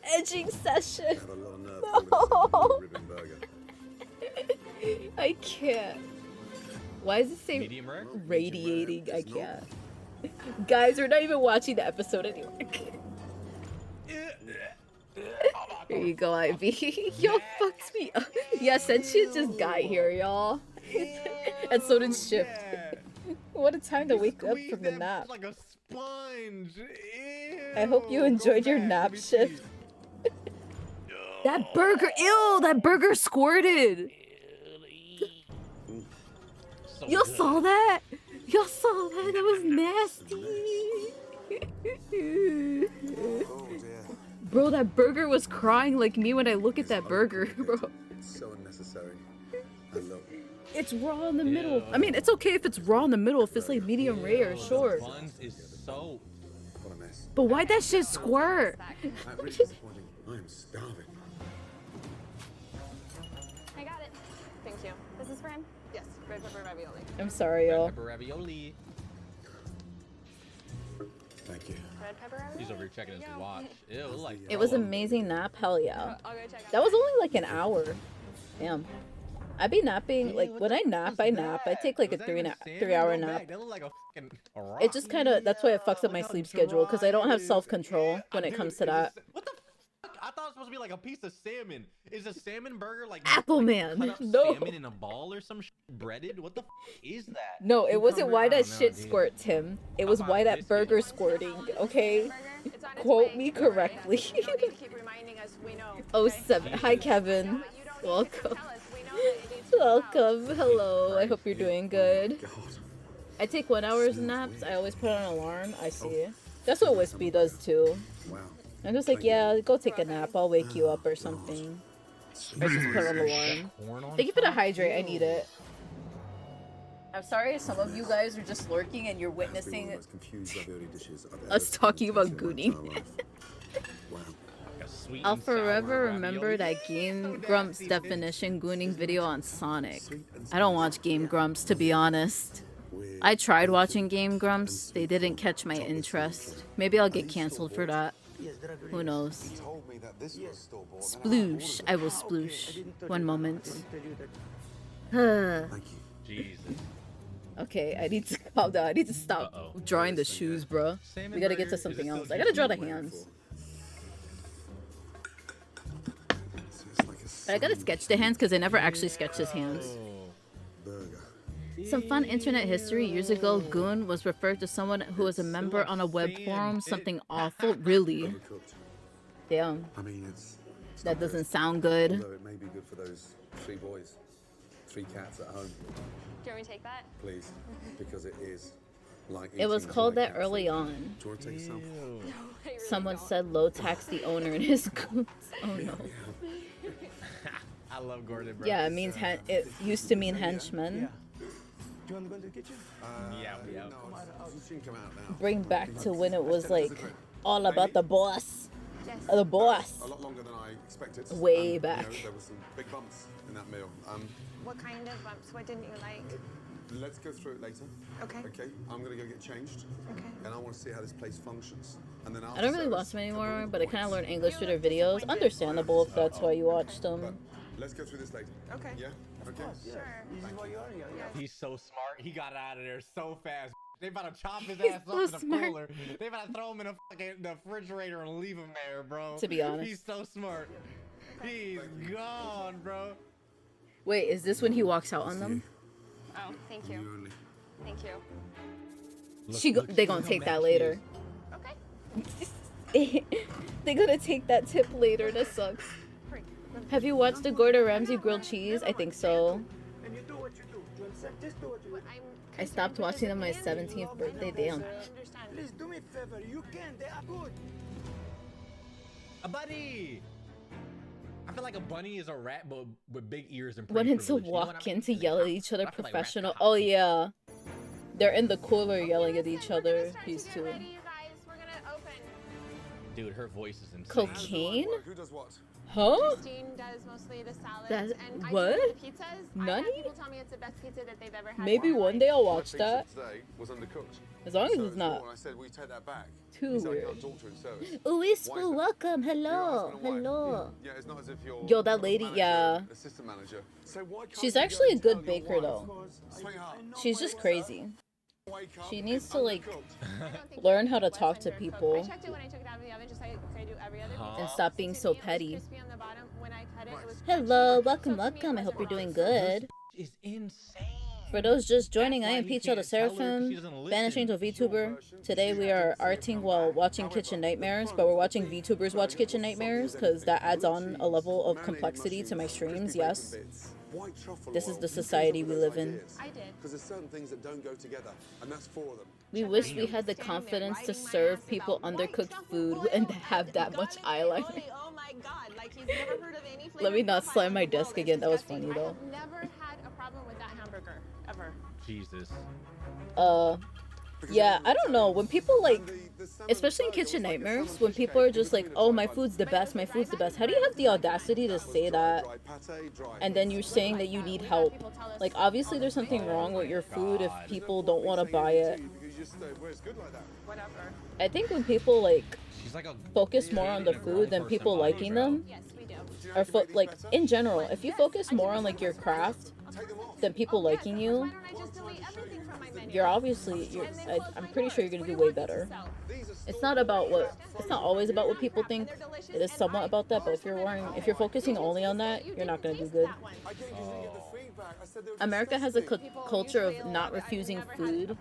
Edging session. Had a lot of nerve No. ribbon burger. I can't. Why does it say Medium rare? radiating? I can't. Guys, we're not even watching the episode anymore. Here you go, Ivy. Y'all fucked me up. Yeah, Sentient just got here, y'all. And so did Shift. What a time to wake up from the nap. Like a sponge. I hope you enjoyed your nap, Shift. That burger, ew, that burger squirted. So Y'all good. saw that? Y'all saw that? That was nasty. Oh dear. Bro, that burger was crying like me when I look at that burger, bro. It's so unnecessary. I love it. It's raw in the middle. I mean, it's okay if it's raw in the middle, if it's like medium rare, sure. Buns is so. What a mess. But why'd that shit squirt? That's really disappointing. I am starving. I got it. Thank you. This is for him. Yes, red pepper ravioli. I'm sorry, y'all. Pepper ravioli. Thank you. Red pepper ravioli? He's over here checking his watch. Ew, like. It was amazing nap, hell yeah. I'll go check out That was only like an hour. Damn. I be napping, like when I nap. I take like a 3-hour nap. That looked like a fucking rock. It just kind of, that's why it fucks up my sleep schedule, because I don't have self-control when it Dude, comes to is that. this- What the fuck? I thought it was supposed to be like a piece of salmon. Is a salmon burger like Apple like Man. cut up No. salmon in a ball or some breaded? What the fuck is that? No, it wasn't why that shit dude. squirt, Tim. It was why that burger squirting, okay? It's on its Quote way. me Don't worry. correctly. You don't need to keep reminding us. We know. Oh, okay? 07. Hi, Kevin. But you don't need Welcome. to tell us. We know that it needs to come out. Welcome. Hello. I hope you're doing good. I take 1 hour's naps. I always put on an alarm. I see. That's what Wispy does too. Wow. I'm just like, yeah, go take a nap. I'll wake you up or something. I just put on an alarm. Corn on Thank you for the top? hydrate. I need it. I'm sorry some of you guys are just lurking and you're witnessing us talking about gooning. Like a sweet I'll and sour forever remember ravioli. that Game Grumps definition gooning video on Sonic. I don't watch Game Grumps, to be honest. I tried watching Game Grumps. They didn't catch my interest. Maybe I'll get canceled for that. Who knows? Sploosh. I will sploosh. One moment. Jesus. Okay, I need to About that, I need to stop drawing the shoes, bro. We gotta get to something else. I gotta draw the hands. But I gotta sketch the hands because I never actually sketched his hands. Some fun internet history. Years ago, goon was referred to someone who was a member on a web forum. Something awful. Really? Damn. I mean, That doesn't sound good. Although it may be good for those 3 boys, 3 cats at home. Do you want me to take that? Please, because it is like. It was eating called dry that cats. early on. Do you want to take some? Someone said low tax the owner and his goons. Oh no. I love Gordon, bro. Yeah, it means it used to mean henchmen. Do you want to go to the kitchen? Yeah. No, you can come out now. Bring back to when it was like all about the boss. The boss. A lot longer than I expected. Way back. You know, there were some big bumps in that meal. What kind of bumps? What didn't you like? Let's go through it later. Okay. Okay. I'm gonna go get changed. Okay. And I want to see how this place functions. And then I don't really watch them anymore, but I kind of learn English through their videos. Understandable if that's why you watch them. Let's go through this later. Okay. Yeah. Okay. He's so smart. He got out of there so fast. They about to chop his He's ass so up in the smart. cooler. They about to throw him in the refrigerator and leave him there, bro. To be honest. He's so smart. He's gone, bro. Wait, is this when he walks out on them? Oh, thank you. Thank you. They gonna take that later. Okay. They gonna take that tip later. That sucks. Have you watched the Gordon Ramsay grilled cheese? I think so. And you do what you do. You understand? Just do what you do. I stopped watching them on my 17th birthday. Damn. Please do me a favor. You can. They are good. A bunny. I feel like a bunny is a rat, but with big ears and. Wanted to walk in to yell at each other professional. Oh yeah. They're in the cooler yelling at each other. These two. Dude, her voice is insane. Cocaine? Who does what? Huh? Christine does mostly the salads. That's, and what? I do the pizzas. Nani? I have people tell me it's the best pizza that they've ever had. Maybe one day I'll watch My that. pizza today was undercooked. As long as So it's not when I said we take that back. too He's like, weird. "Oh, daughter in service." Ooh, Why it's is that? welcome. You're Hello. husband and wife. Hello. Yeah, it's not as if you're. Yo, that lady, manager, yeah. Assistant manager. So why can't She's you go actually a and good tell your baker wife, though. Sweetheart, She's just crazy. wake up, She needs it's to like undercooked. learn how to talk to I people checked it when I took it out of the oven, just like I do every other pizza. and stop being so petty. Crispy on the bottom. When I cut it, it was Hello, welcome, welcome. I hope you're doing good. Is insane. For those just joining, I am Peachael the Seraphim, banished angel VTuber. Today we are arting while watching Kitchen Nightmares, but we're watching VTubers watch Kitchen Nightmares because that adds on a level of complexity to my streams, yes. White truffle This is oil. the Who society came we up with live in. those ideas? Because there's certain things that don't go together, and that's 4 of them. We wish we had the confidence to serve people undercooked food and have that much eyeliner. oh my god, like he's never heard of any flavor. Let me not slam my desk again, that was funny I though. have never had a problem with that hamburger ever. Jesus. Yeah, I don't know, when people like, especially in Kitchen Nightmares, when people are just like, oh, my food's the best, my food's the best, how do you have the audacity to say that and then you're saying that you need help? Like, obviously there's something wrong with your food if people don't want to buy it. Whatever. I think when people like She's like a focus more on the food than people liking them, Yes, we do. or like in general, if you focus more on like your craft than people liking you, Why don't I just delete everything from my menu? you're obviously I'm pretty sure you're gonna do way better. It's not always about what people think. It is somewhat about that, but if you're focusing only on that, you're not gonna do good. America has a culture of not refusing food.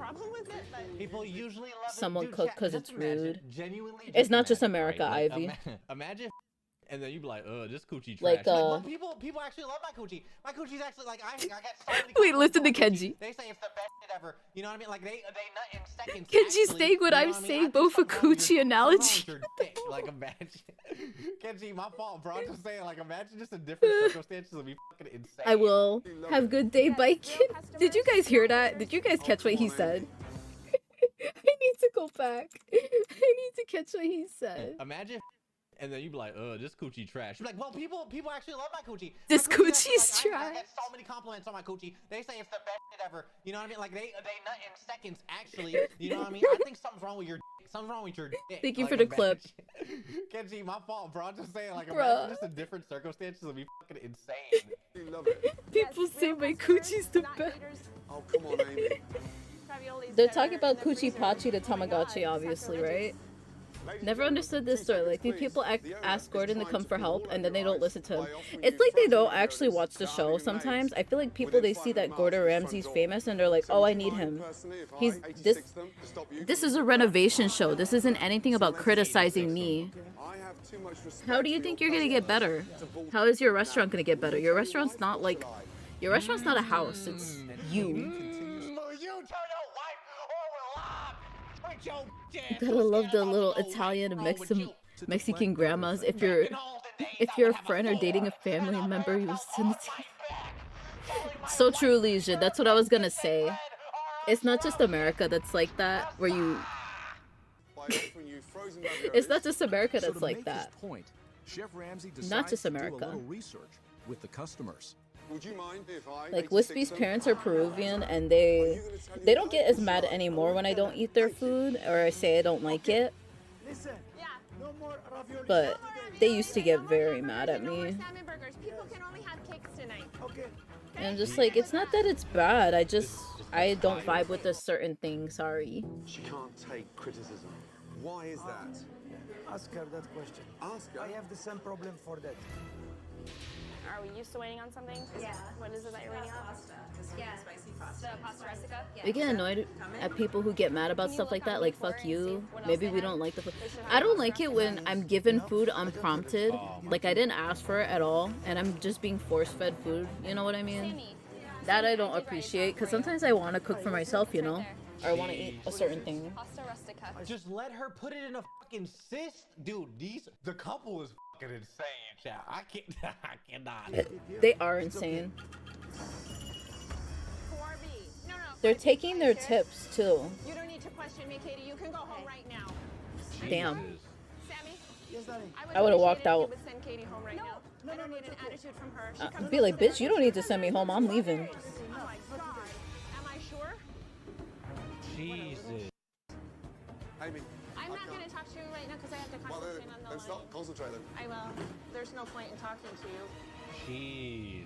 People usually love it. Someone Dude, cook chat, because just it's imagine, rude. genuinely, It's not just imagine, America, right? Like, Ivy. Imagine, and then you'd be like, this coochie trash. Like, well, people actually love my coochie. My coachie's actually like I got so many. Wait, listen to Kenji. They say it's the best shit ever. You know what I mean? Like they nut in seconds. Kenji's actually, saying what you know I'm I mean? saying, I both a think something wrong with coochie your- analogy. something wrong with your dick. Like imagine, Kenji, my fault, bro. I'm just saying, like imagine just in different circumstances would be fucking insane. I will. Have good day, bike. Did you guys hear that? Did you guys catch what he said? I need to go back. I need to catch what he said. Imagine, and then you'd be like, this coochie trash. You'd be like, well, people actually love my coochie. This My coochie's coochie's actually, like, I trash. get so many compliments on my coochie. They say it's the best shit ever. You know what I mean? Like they nut in seconds. Actually, you know what I mean? I think something's wrong with your dick. Something's wrong with your dick. Thank you Like, for the clip. Kenji, my fault, bro. I'm just saying, like, Bruh. imagine just in different circumstances would be fucking insane. You love it. People say my coochie's the best. Oh, come on, Amy. raviolis. They're that talking are about in the freezer. Kuchi-Pachi to Tamagotchi, obviously, right? Never understood this story. Like, these people ask Gordon to come for help, and then they don't listen to him. It's like they don't actually watch the show sometimes. I feel like people, they see that Gordon Ramsay's famous, and they're like, oh, I need him. This is a renovation show. This isn't anything about criticizing me. How do you think you're gonna get better? How is your restaurant gonna get better? Your restaurant's not like... Your restaurant's not a house. It's you. You gotta love the little Italian and Mexican grandmas. If you're a friend or dating a family member, you send it to... So true, Legion. That's what I was gonna say. It's not just America that's like that, where you... It's not just America that's like that. Chef Ramsay Not just decides to do a America. little research with the customers. Would you mind if I Like, Wispy's parents are Peruvian, and they don't get as mad anymore when I don't eat their food, or I say I don't like it. Listen, no more ravioli. But they used to get very mad at me. Salmon burgers. People can only have cakes tonight. Okay. And I'm just like, it's not that it's bad, I don't vibe with a certain thing, sorry. She can't take criticism. Why is that? Ask her that question. Ask her. I have the same problem for that. Are we used to waiting on something? Yeah. What is it that you're waiting on? Pasta. Yeah. Spicy pasta. The pasta rustica? Yeah. We get annoyed at people who get mad about stuff like that, like, fuck you. Maybe we don't like the food. I don't like it when I'm given food unprompted, like I didn't ask for it at all, and I'm just being force-fed food, you know what I mean? That I don't appreciate, because sometimes I want to cook for myself, you know? Or I want to eat a certain thing. Pasta rustica. Just let her put it in a fucking cyst, dude. The couple is fucking insane. Yeah, I cannot. They are insane. 4B. No. They're taking their tips, too. You don't need to question me, Katie. You can go home right now. Damn. Sammy? Yes, darling. I would have walked out. You would send Katie home right now. I don't need an attitude from her. She comes Be like, bitch, you don't need to send me home. I'm leaving. Oh my God. Am I sure? Jesus. Amy. I'm not going to talk to you right now because I have to concentrate on the line. Stop. Concentrate then. I will. There's no point in talking to you. Jeez.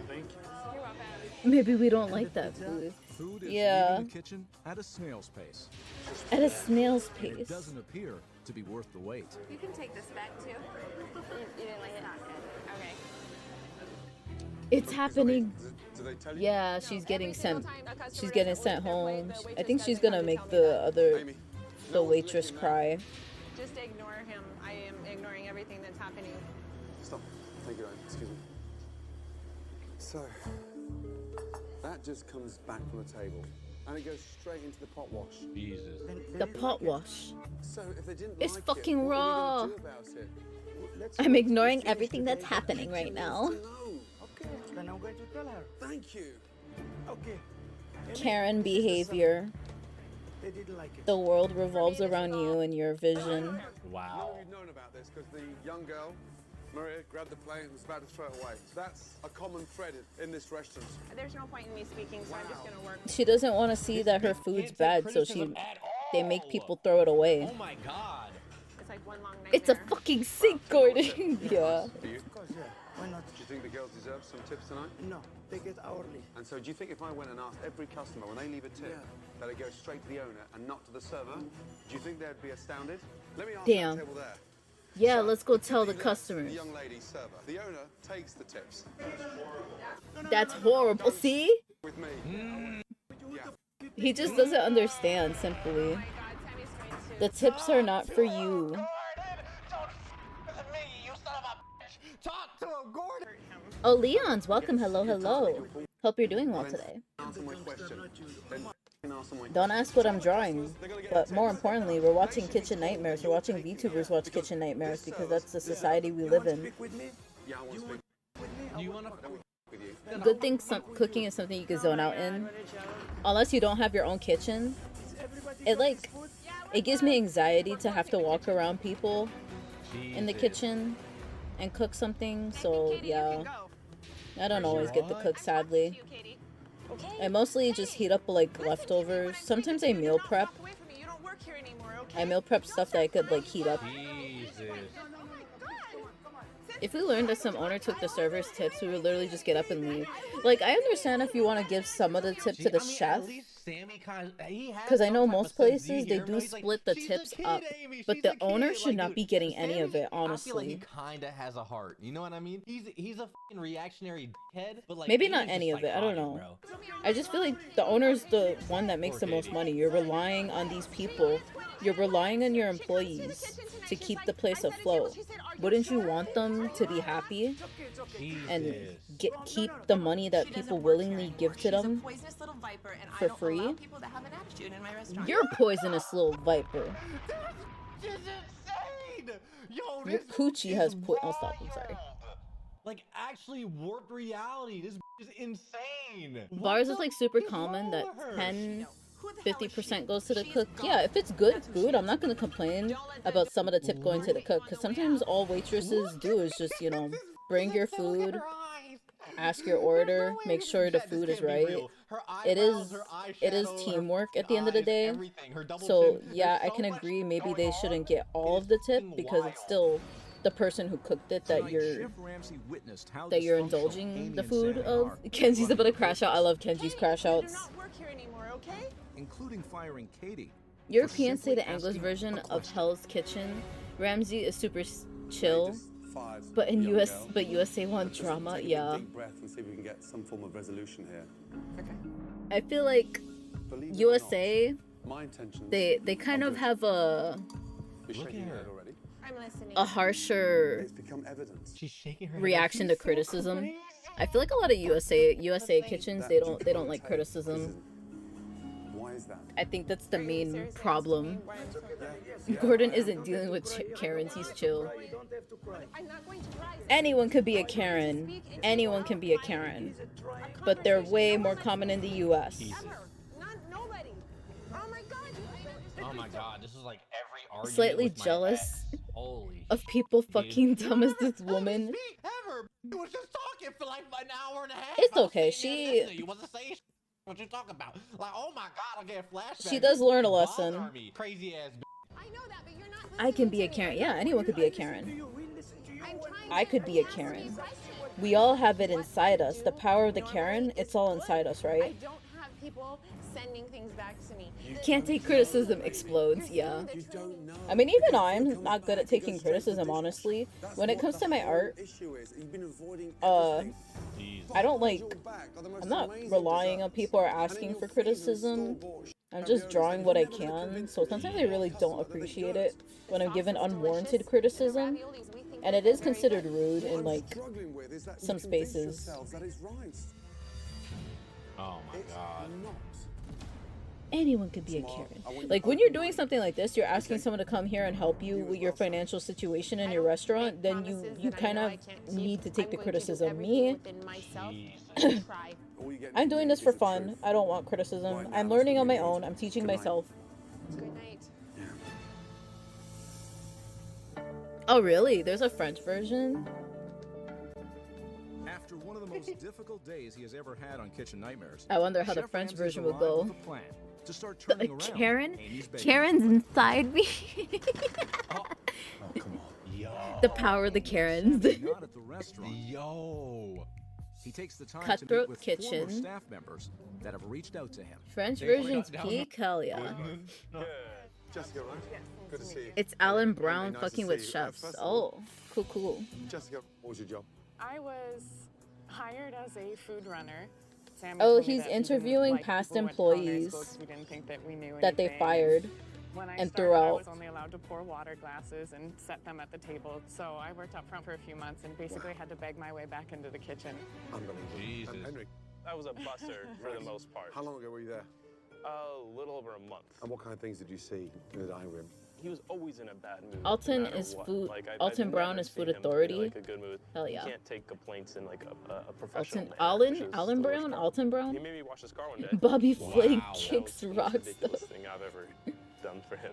Thank you. You're welcome. Maybe we don't like that food. Food is Yeah. leaving the kitchen at a snail's pace. At a snail's And it pace. doesn't appear to be worth the wait. You can take this back too. You didn't like it? Okay. It's happening. Do they tell you? Yeah, she's getting sent. She's getting sent home. I think she's gonna make the waitress cry. Just ignore him. I am ignoring everything that's happening. Stop. Thank you, Amy. Excuse me. So, that just comes back from the table. And it goes straight into the pot wash. Jesus. The pot wash. So, if they didn't It's like fucking it, what raw. are we gonna do about it? I'm ignoring everything that's happening right now. Okay, then I'm going to tell her. Thank you. Okay. Karen behavior. They didn't like it. The world revolves around you and your vision. Wow. You've known about this because the young girl, Maria, grabbed the plate and was about to throw it away. So that's a common thread in this restaurant. There's no point in me speaking, so I'm just going to work. She doesn't want to see that her food's bad, so they make people throw it away. Oh my God. It's like one long nightmare. It's a fucking sink, Gordon. Yeah. Do you? Of course, yeah. Why not? Do you think the girls deserve some tips tonight? No, they get hourly. And so do you think if I went and asked every customer when they leave a tip that it goes straight to the owner and not to the server, do you think they'd be astounded? Let me ask Damn. that table there. Yeah, let's go tell the The customers. young lady server. The owner takes the tips. That's horrible. See? With me. Yeah. He just doesn't understand, simply. The tips are not for you. Talk to him, Gordon. Oh, Leon's welcome. Hello, hello. Hope you're doing well today. Answer my question. Then answer my Don't ask what I'm drawing. But more importantly, we're watching Kitchen Nightmares. We're watching VTubers watch Kitchen Nightmares because that's the society we live in. Yeah, I want to speak Do you want to? with you. Good thing cooking is something you can zone out in. Unless you don't have your own kitchen. It gives me anxiety to have to walk around people in the kitchen and cook something, so yeah. I don't always get to cook, sadly. I mostly just heat up like leftovers. Sometimes I meal prep. I meal prep stuff that I could like heat up. Jesus. If we learned that some owner took the server's tips, we would literally just get up and leave. Like, I understand if you want to give some of the tip to the chef. At least Sammy kind of, he has Because I some know type of most sense. Do you places they hear him, do though? He's like, split the "She's a tips kid, up, Amy, but she's the a owner kid." should Like, not dude, be getting any of Sammy, it, I feel like he honestly. kind of has a heart. You know what I mean? He's a fucking reactionary dickhead, but like Maybe not Amy's any just of it, I don't psychotic, know. bro. I just feel like the owner's the one that makes Poor the most Katie. money. You're relying on these people. You're relying on your employees to keep the place afloat. Wouldn't you want them to be happy and keep the money that people willingly give to them Poisonous little viper, and for I don't free? allow people to have an attitude in my restaurant. You're a poisonous little viper. This is insane! Yo, Your this coochie has I'll stop. I'm sorry. like actually warped reality. This is insane. Bars is like super common that 10-50% goes to the cook. Yeah, if it's good food, I'm not gonna complain about some of the tip going to the cook, because sometimes all waitresses do is just, you know, bring your food, ask your order, make sure the food is right. It is teamwork at the end of the day. So yeah, I can agree maybe they shouldn't get all of the tip, because it's still the person who cooked it that you're indulging the food of. Kenji's about to crash out. I love Kenji's crash outs. Including firing Katie. Europeans say the English version of Hell's Kitchen. Ramsey is super chill, but in USA want drama. Yeah. Deep breath and see if we can get some form of resolution here. I feel like USA, My intention. they kind of have a harsher It's become evident. She's shaking her reaction to criticism. I feel like a lot of USA kitchens they don't like criticism. Why is that? I think that's the main problem. Gordon isn't dealing with Karens, he's chill. Anyone could be a Karen. Anyone can be a Karen. But they're way more common in the US. Oh my god, this is like every argument. Slightly with my jealous ex. Holy of people fucking dumb as this woman. ever. You was just talking for like an hour and a half. It's I was okay, sitting there listening. You wasn't saying what you talking about. Like, oh my god, I get flashbacks. She does learn a You bother lesson. me. Crazy ass. I can be a Karen. Yeah, anyone could be a Karen. I could be a Karen. We all have it inside us. The power of the Karen, it's all inside us, right? I don't have people sending things back to me. Can't take criticism, explodes, yeah. I mean, even I'm not good at taking criticism, honestly. When it comes to my art, I don't I'm not relying on people or asking for criticism. I'm just drawing what I can, so sometimes I really don't appreciate it when I'm given unwarranted criticism. And it is considered rude in, like, some spaces. Oh my god. Anyone could be a Karen. Like, when you're doing something like this, you're asking someone to come here and help you with your financial situation in your restaurant, then you kind of need to take the criticism. Me, I'm doing this for fun. I don't want criticism. I'm learning on my own. I'm teaching myself. Good night. Oh, really? There's a French version? After one of the most difficult days he has ever had on Kitchen Nightmares, I wonder how the Chef French Ramsay's version would arrived go. with a plan to start turning around Karen? Amy's baby. Karen's inside me. Oh, come on. Yo. The power of the Karens. Not at the restaurant. Yo. He takes the time to Cutthroat meet with Kitchen. former staff members that have reached out to him. French version's Peachael, yeah. Jessica, right? Good to see you. It's Alan Brown Really nice to fucking see with you. chefs. First of all, Oh, cool. Jessica, what was your job? I was hired as a food runner. Sammy Oh, told me he's that he didn't interviewing like past people who went to culinary employees school 'cause we didn't think that we knew that they anything. fired When I and started, threw I out. was only allowed to pour water glasses and set them at the table. So I worked up front for a few months and basically had to beg my way back into the kitchen. Unbelievable. Jesus. Henry, I was a busser for the most part. how long ago were you there? A little over a month. And what kind of things did you see in the dining room? He was always in a bad mood. Alton no matter is what. food. Like, Alton I've Brown never is seen Food him in, Authority. like, a good mood. Hell yeah. He can't take complaints in like a professional Alton, manner. Allen Brown, Alton Brown. He made me wash his car one day. Bobby Flay Wow, kicks that was rocks. the most ridiculous thing I've ever done for him.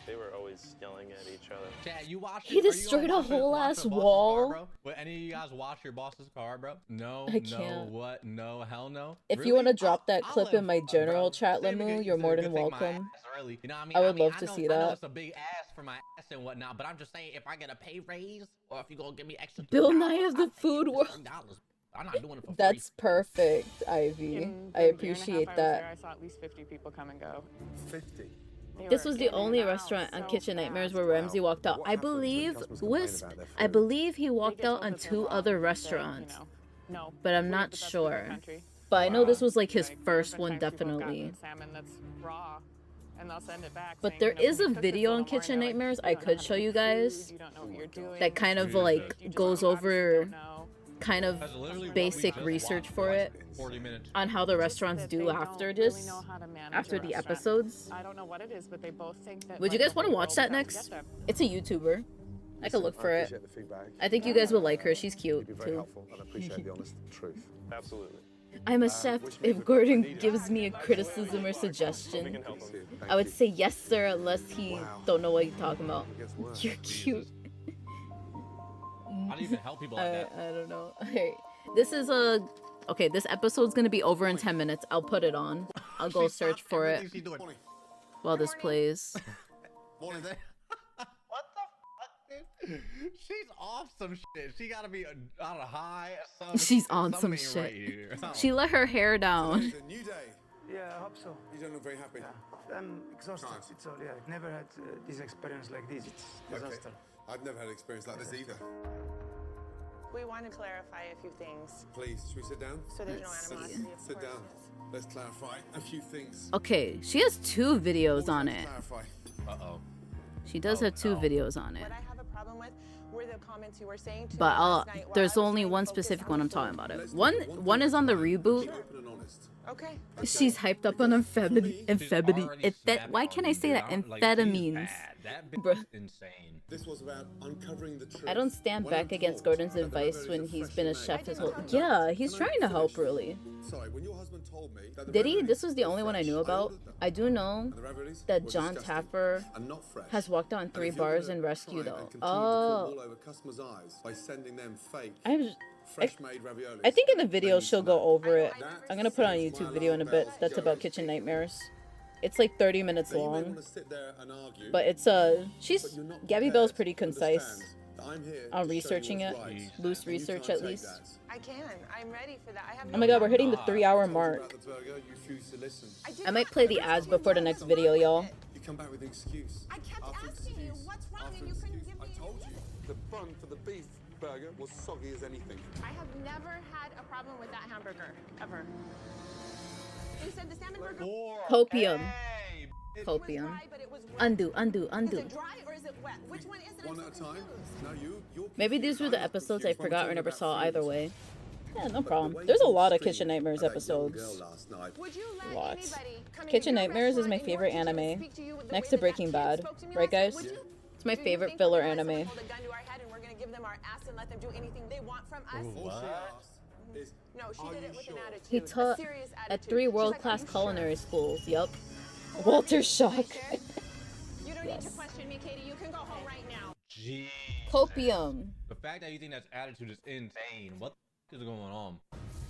They were always yelling at each other. Chad, you watched He destroyed a whole ass wall. Car, Would any of you guys wash your boss's car, bro? No, I no, can't. what? No, hell no. If Really? you want to drop that I'll clip in my live, general bro. chat, Same Lemu, because you're it's more a than good thing my welcome. ass, really. You know what I mean? I would love I to know- see I know that. it's a big ass for my ass and whatnot, but I'm just saying if I get a pay raise or if you gonna give me extra Bill $2, Nye of the I'll take food it. world. $3. I'm not doing it for free. That's perfect, Ivy. In I the year and a half appreciate I was that. there, I saw at least 50 people come and go. 50. This was the only restaurant on Kitchen Nightmares where Ramsey walked out. I believe Wisp. I believe he walked out on 2 other restaurants, but I'm not sure. But I know this was like his first one, definitely. Salmon that's raw, and they'll send it back. But saying, there you know, is "Can a you cook this video a on little more?" Kitchen And they're like, Nightmares "You I don't know could how to show you cook guys food, you don't know what you're doing, that kind of like goes over kind of basic research for it 40 minutes on how the restaurants do after this, after the episodes. I don't know what it is, but they both think that. Would you guys want to watch that next? It's a YouTuber. I could look for it. I think you guys would like her. She's cute You'd be very too. helpful, and I appreciate the honest truth. Absolutely. I'm a chef. If Gordon gives me a criticism or suggestion, I would say yes, sir, unless he don't know what he's talking about. You're cute. I don't even help people like that. I don't know. Alright. This is a... Okay, this episode's gonna be over in 10 minutes. I'll put it on. I'll go search for it while this plays. Morning there. What the fuck, dude? She's off some shit. She gotta be on a high or something. She's on some ain't shit. right here. She let her hair down. It's a new day. Yeah, I hope so. You don't look very happy. I'm exhausted. It's all, yeah, I've never had this experience like this. It's disaster. I've never had an experience like this either. We want to clarify a few things. Please, should we sit down? So there's no animosity, of Sit course, down. Let's clarify a few things. Okay, she has 2 videos on it. Clarify. Uh-oh. She does have 2 videos on it. What I have a problem with were the comments you were saying to But me last night while there's I was only trying to one focus specific on one the I'm food. talking about it. One is on the reboot. Okay. She's hyped up on amphetamines. Why can't I say that? Amphetamines. That Bruh. bitch is insane. This was about uncovering the truth. I don't stand back against Gordon's advice when he's been a chef his whole... Yeah, he's trying to help, really. Sorry, when your husband told me that the Did he? ravioli This was the were only one I fresh, knew about. ordered them. I do know And the raviolis that were John disgusting Taffer and not fresh. has walked on 3 And if you're bars gonna in rescue, try though. and continue to pull Oh. wool over customers' eyes by sending them fake, I fresh-made raviolis. I think in the video she'll go over it. I'm gonna put on a YouTube video in a bit that's about Kitchen Nightmares. It's like 30 minutes Now, you may long, wanna sit there and argue, but it's she's but you're not Gabby prepared Bell's pretty to concise understand that I'm here on to show you researching it, what's right, loose and you research can't at take least. that. I can. I'm ready for that. I have Oh my god, we're hitting the 3-hour mark. About the burger, you refuse to listen. I might play the ads before the next video, y'all. You come back with an excuse. I kept After asking you excuse, what's wrong after and you couldn't excuse. give me I told you the bun for the beef burger was soggy as anything. I have never had a problem with that hamburger, ever. You said the salmon burger Copium. was Copium. dry, but it was wet. Undo. Is it dry or is it wet? Which one is it? I'm One so at a time. confused. No, you're Maybe these were the episodes I forgot or never saw either way. Yeah, no problem. way There's a you lot of screamed Kitchen Nightmares at that young episodes. girl last night. Would you let Lots. anybody come into Kitchen your Nightmares is my restaurant in your favorite kitchen and anime, speak to you the next way to that Breaking that kid Bad. spoke to me Right, last night? guys? Would you? It's my Do you favorite think filler we're gonna anime. hold a gun to our head and we're gonna give them our ass and let them do anything they want from us? All she asked is, No, she are did you it with sure? an attitude. He a taught serious at attitude. 3 She's like, world-class "Are you culinary sure?" schools. Yup. Walter Shock. You don't need to question me, Katie. You can go home right now. Jeez. Copium. The fact that you think that's attitude is insane. What the is going on?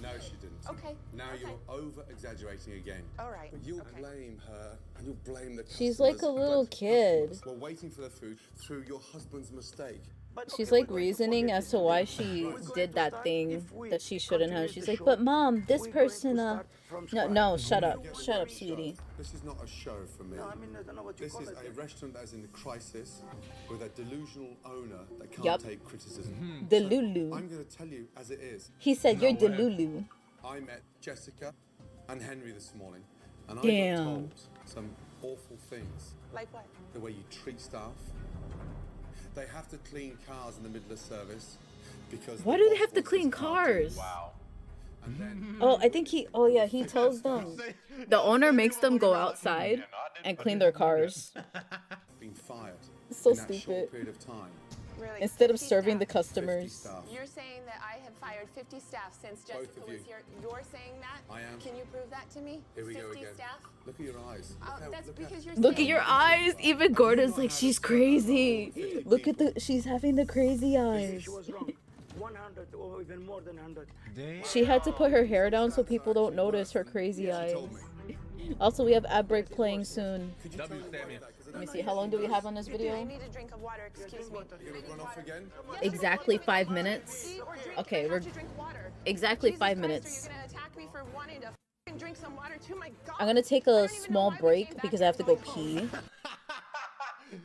No, she didn't. Okay. Now okay. you're over-exaggerating again. All right. But you'll okay. blame her, and you'll blame the She's like a customers, little but kid. customers were waiting for the food through your husband's mistake. She's like reasoning as to why she did that thing that she shouldn't have. She's like, but mom, this person, no, shut up, sweetie. This is not a show for me. This is a restaurant that is in crisis with a delusional owner that can't take criticism. Delulu. I'm going to tell you as it is. He said you're Delulu. I met Jessica and Henry this morning, and I Damn. got told some awful things. Like what? The way you treat staff. They have to clean cars in the middle of service because. Why do they have to clean cars? Wow. And then Oh, I think he tells them. The owner makes them go outside and clean their cars. being fired. So in that stupid. short period of time. Really? Instead of 50 serving the staff? customers. 50 staff. You're saying that I have fired 50 staff since Both Jessica of you. was here. You're saying that? I am. Can you prove that to me? Here we 50 go again. staff? Look at your eyes. That's because you're Look at saying your eyes. Even Gordon's like, she's crazy. Look at she's having the crazy eyes. She was wrong. 100 or even more than 100. She had to put her hair down so people don't notice her crazy eyes. Also, we have ad break playing soon. Let me see, how long do we have on this I video? need a drink of water. Excuse me. You're gonna run off again? Exactly 5 minutes. Okay, we're exactly Jesus 5 Christ, minutes. Are you gonna attack me for wanting to f***ing drink some water too? My God. I'm gonna take a small break because I have to go pee.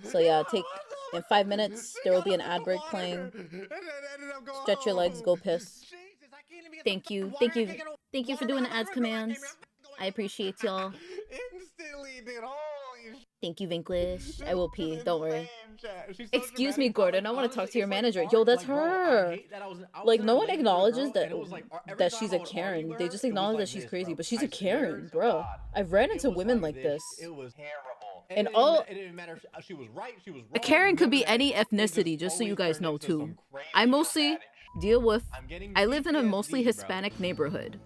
So yeah, in 5 minutes there will be an ad break playing. Stretch your legs, go piss. Thank you for doing the ads commands. I appreciate y'all. Instantly, dude. Holy shit. Thank you, Vinglish. I will pee. Don't worry. Excuse me, Gordon. I want to talk to your manager. Yo, that's her. Like, no one acknowledges that she's a Karen. They just acknowledge that she's crazy, but she's a Karen, bro. I've ran into women like this. It was terrible. And it didn't matter. She was right. She was wrong. A Karen could be any ethnicity, just so you guys know too. I mostly deal with. I live in a mostly Hispanic neighborhood.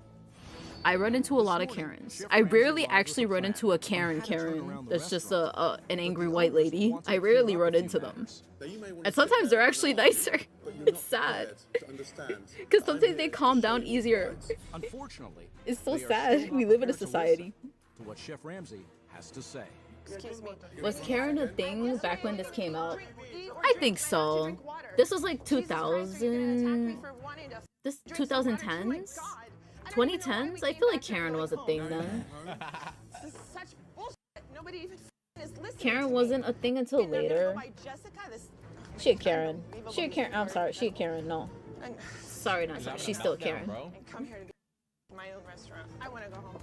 I run into a lot of Karens. I rarely actually run into a Karen that's just an angry white lady. I rarely run into them. And sometimes they're actually nicer. It's sad. Because sometimes they calm down easier. Unfortunately, it's so sad. We live in a society. To what Chef Ramsay has to say. Excuse me. Was Karen a thing back when this came out? I think so. This was like 2000. This 2010s? 2010s? I feel like Karen was a thing then. Karen wasn't a thing until later. She a Karen. She a Karen. I'm sorry. She a Karen. No. Sorry, not sorry. She's still a Karen. Come here to my own restaurant. I want to go home.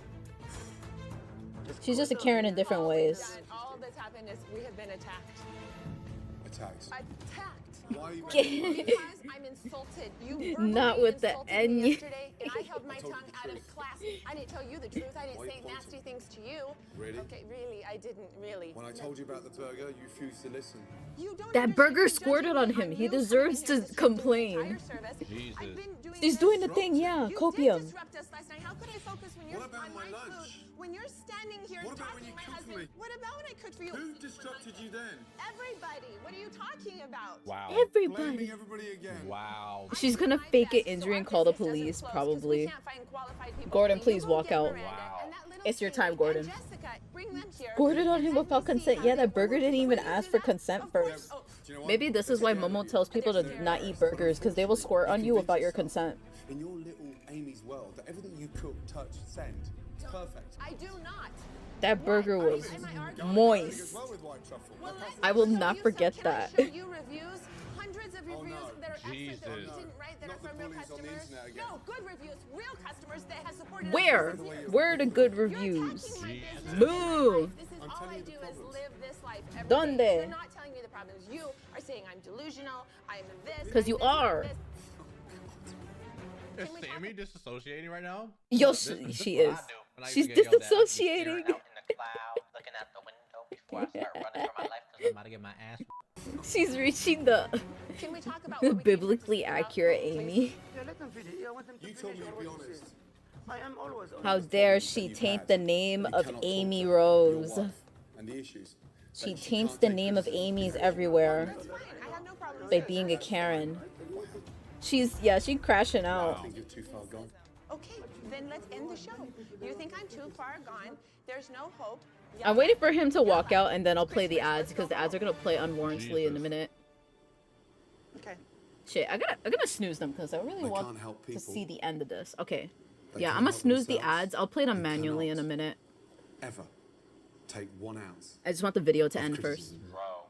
She's just a Karen in different ways. All that's happened is we have been attacked. Attacked? Attacked. Why are you Because I'm insulted. You not with the N. Yesterday, and I held my tongue out of class. I didn't tell you the truth. I didn't say nasty things to you. Really? Okay, really, I didn't really. When I told you about the burger, you refused to listen. That burger squirted on him. He deserves to complain. Jesus. She's doing the thing, yeah. Copium. How could I focus when you're on my lunch? When you're standing here talking to my husband, what about when I cooked for you? Who disrupted you then? Everybody. What are you talking about? Wow. Everybody. Again. Wow. She's gonna fake an injury and call the police, probably. Gordon, please walk out. Wow. It's your time, Gordon. Squirted on him without consent. Yeah, that burger didn't even ask for consent first. Maybe this is why Momo tells people to not eat burgers, because they will squirt on you without your consent. In your little Amy's world, that everything you cook, touch, send, it's perfect. I do not. That burger was moist. I will not forget that. Hundreds of reviews that are excellent that we didn't write that are from real customers. No, good reviews, real customers that have supported us. Where are the good reviews? Boo! This is all I do is live this life every Donde? day. You're not telling me the problems. You are saying I'm delusional, I'm this. Because you are. Is Sammy disassociating right now? Yo, she is. She's disassociating. She's reaching the biblically accurate Amy. You told me to be honest. How dare she taint the name of Amy Rose? And the issues. She taints the name of Amy's everywhere by being a Karen. She's crashing out. I think you're too far gone. Okay, then let's end the show. You think I'm too far gone? There's no hope. I'm waiting for him to walk out and then I'll play the ads because the ads are gonna play unwarrantedly in a minute. Okay. Shit, I gotta snooze them because I really want to see the end of this. Okay. Yeah, I'm gonna help snooze the themselves. ads. I'll play them manually in a minute. Ever take 1 ounce. I just want the video to end first. Bro.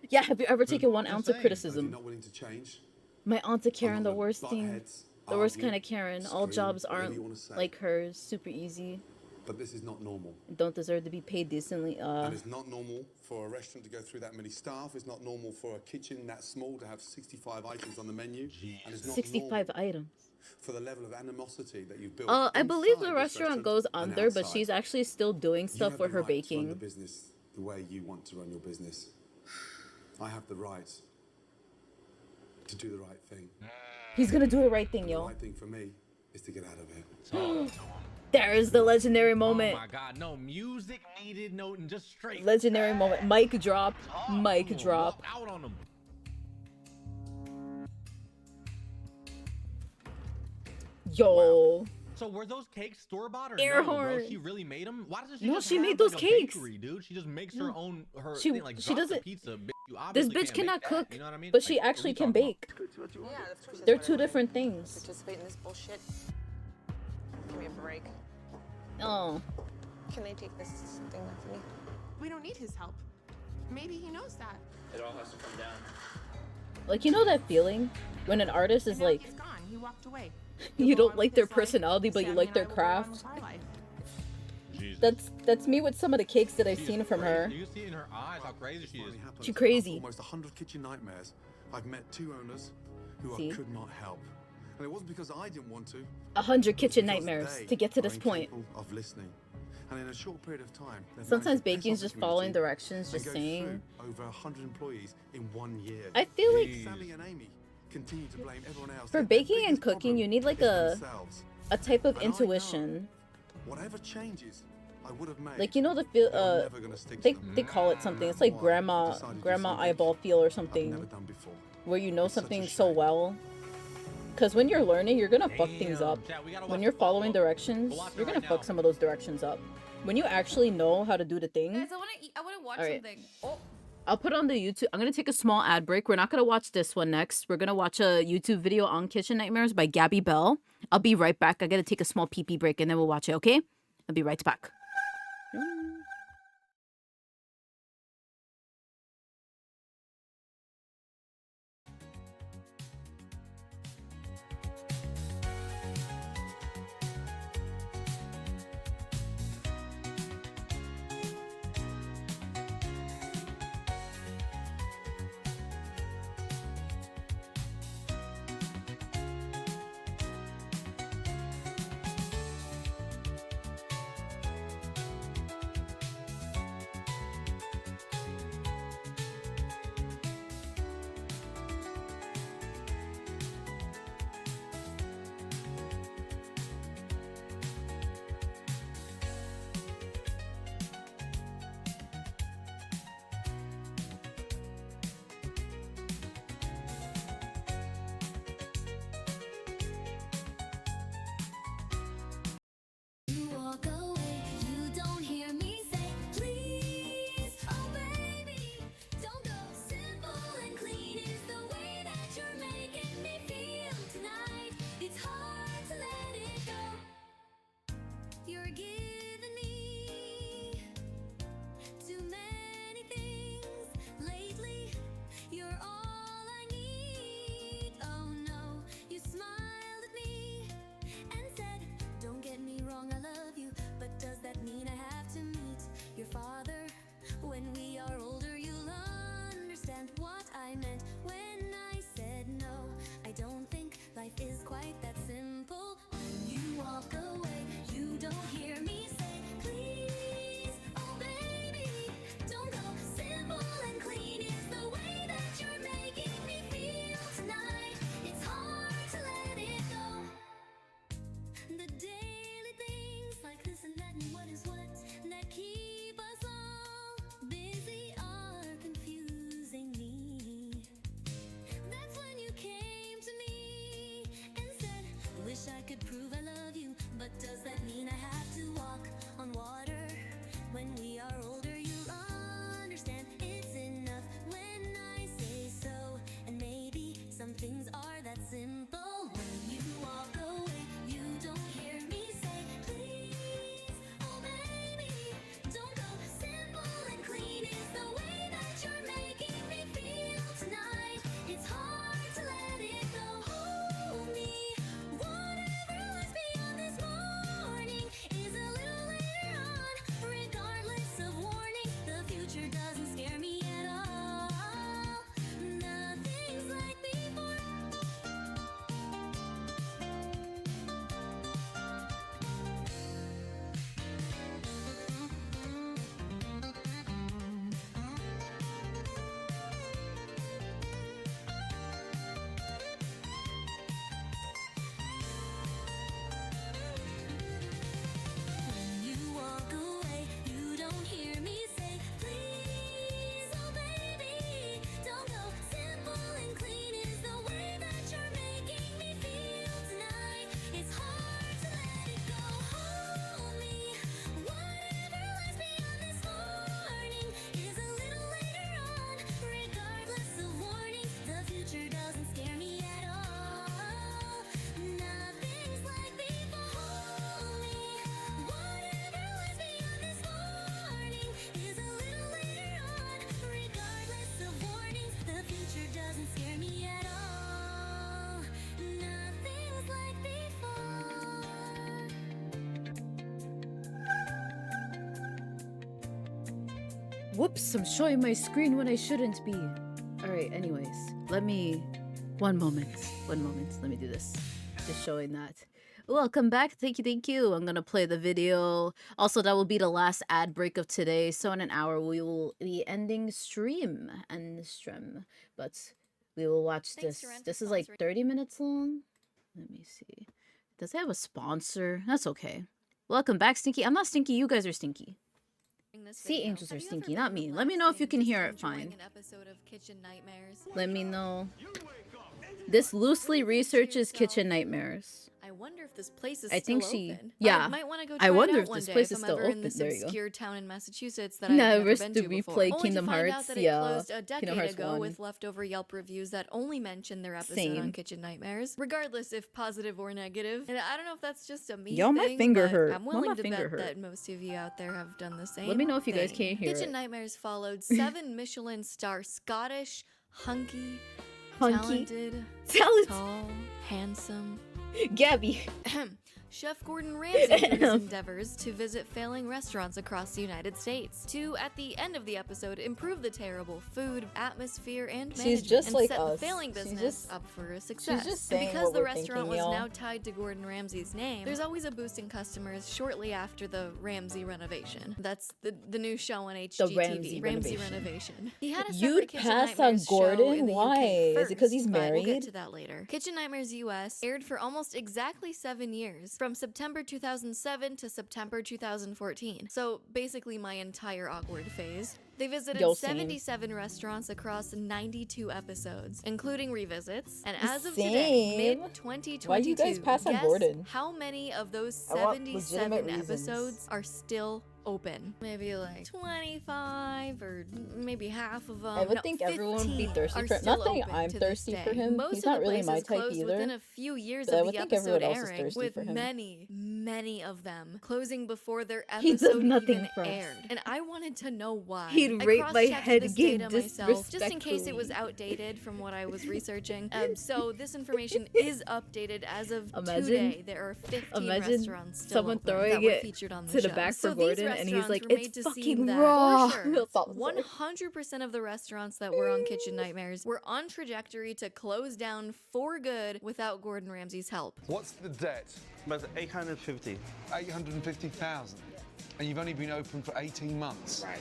Yeah, have you ever taken 1 ounce of If criticism? you're not willing to change. My aunt's a Karen, the worst thing. Buttheads, The worst argue, kind of Karen. All scream, jobs whatever aren't you wanna say. like hers. Super easy. But this is not normal. Don't deserve to be paid decently. And it's not normal for a restaurant to go through that many staff. It's not normal for a kitchen that small to have 65 items on the menu. And it's not 65 items. for the level of animosity that you've built. I believe the inside this restaurant goes and under, but outside. she's actually still doing You stuff have with the her right to run baking. the business the way you want to run your business. I have the right to do the right thing. He's gonna do the right thing, The yo. right thing for me is to get out of here. There is the legendary moment. Oh my god, no music needed, no, just straight. Legendary moment. Mic drop. Mic drop. Out on them. Yo. So were those cakes store bought or Air no, bro? horn. She really made them. Why doesn't she? No, just she have, made those like, cakes. A bakery, dude. She just makes No. her own She- thing. Like she drop the doesn't- pizza. Bitch, you This obviously bitch can't cannot bake cook, that, you know what I mean? but she Like, what are actually we can talking bake. Yeah, of course that's They're what I two wanna different do. things. Participate in this bullshit. Give me a break. Oh. Can they take this thing off of me? We don't need his help. Maybe he knows that. It all has to come down. Like, you know that feeling when an artist is like, He's gone. He walked away. you don't like their personality, but you like their craft. That's me with some of the cakes that I've seen from her. You see in her eyes how crazy she is. She crazy. Almost 100 kitchen nightmares. I've met 2 owners who See? I could not help. And it wasn't because I didn't want to. 100 kitchen because nightmares they to get to are this point. incapable of listening. And in a short period of time, they've Sometimes managed to piss baking is off just the following community directions, and just go saying. through over 100 employees in 1 year. I feel like Sally and Amy continue to blame everyone else. for Their baking and biggest cooking, you problem need like is themselves. a type of And I know intuition. Whatever changes I would have made. Like, you know the feel, they're never gonna stick to they them. they call it something. It's like Why? grandma Decided to do grandma something eyeball feel or I've something, never done before. where you know something so well. Because when you're learning, you're gonna fuck things up. When you're following directions, you're gonna fuck some of those directions up. When you actually know how to do the thing. Guys, I wanna watch Alright. something. Oh, I'll put on the YouTube. I'm gonna take a small ad break. We're not gonna watch this one next. We're gonna watch a YouTube video on Kitchen Nightmares by Gabby Bell. I'll be right back. I gotta take a small pee-pee break and then we'll watch it, okay? I'll be right back. Whoops, I'm showing my screen when I shouldn't be. Alright, anyways. One moment. Let me do this. Just showing that. Welcome back. Thank you. I'm gonna play the video. Also, that will be the last ad break of today. So in an hour, we will be ending stream. But we will watch this. This is like 30 minutes long. Let me see. Does it have a sponsor? That's okay. Welcome back, Stinky. I'm not stinky. You guys are stinky. Sea angels are stinky, not me. Let me know if you can hear it fine. Let me know. This loosely researches Kitchen Nightmares. I wonder if this place is I think still she, open. yeah. I might want to go try I wonder it out if one this day place if is I'm still ever in open. this There you go. obscure town in Massachusetts that I've Never never been to to replay before. Only Kingdom to find Hearts. out that it Yeah, closed a decade Kingdom Hearts ago 1. with leftover Yelp reviews that only mention their episode Same. on Kitchen Nightmares, regardless if positive or negative. And I don't know if that's just a me Yo, my thing, finger but hurt. I'm Why willing my to finger bet hurt? that most of you out there have done the same. Let me know if you guys thing. can't hear Kitchen it. Nightmares followed 7 Michelin star Scottish, hunky, Hunky. talented, tall, handsome, Gabby. Chef Gordon Ramsay through his endeavors to visit failing restaurants across the United States to, at the end of the episode, improve the terrible food, atmosphere, and management, She's just and like set us. the failing She's business just- up for a success. just And saying because what the we're restaurant thinking, was y'all. now tied to Gordon Ramsay's name, there's always a boost in customers shortly after the Ramsay renovation. That's the new show on HGTV. Ramsay renovation. He had a separate You'd Kitchen pass on Nightmares show Gordon? in the Why? UK Is it first, because he's but We'll get married? to that later. Kitchen Nightmares US aired for almost exactly 7 years, from September 2007 to September 2014. So basically my entire awkward phase. They visited Yo, same. 77 restaurants across 92 episodes, including revisits. And as of today, Same. mid-2022, Why do you guys pass on guess Gordon? how many of those I want 77 legitimate reasons. episodes are still open? Maybe like 25 or maybe half of them. I would think everyone would be thirsty for him. Not saying I'm thirsty for him. Most He's of not the really my places type closed either. within a few years But I of would the think episode everyone else is airing, thirsty with for him. many of them closing before their He does episode nothing even for us. aired. And I wanted to know why. He'd I rate my cross-checked head this game data myself, just in case it was disrespectfully. outdated from what I was researching. So this information is updated as of Imagine- today. There are 15 Imagine restaurants still someone open throwing that were it featured on the to the show. back So for these Gordon, and he's restaurants like, were made "It's to fucking seem that, raw." for sure, That's all I'm saying. 100% of the restaurants that were on Kitchen Nightmares were on trajectory to close down for good without Gordon Ramsay's help. What's the debt? But 850. 850,000. And you've only been open for 18 months. Right.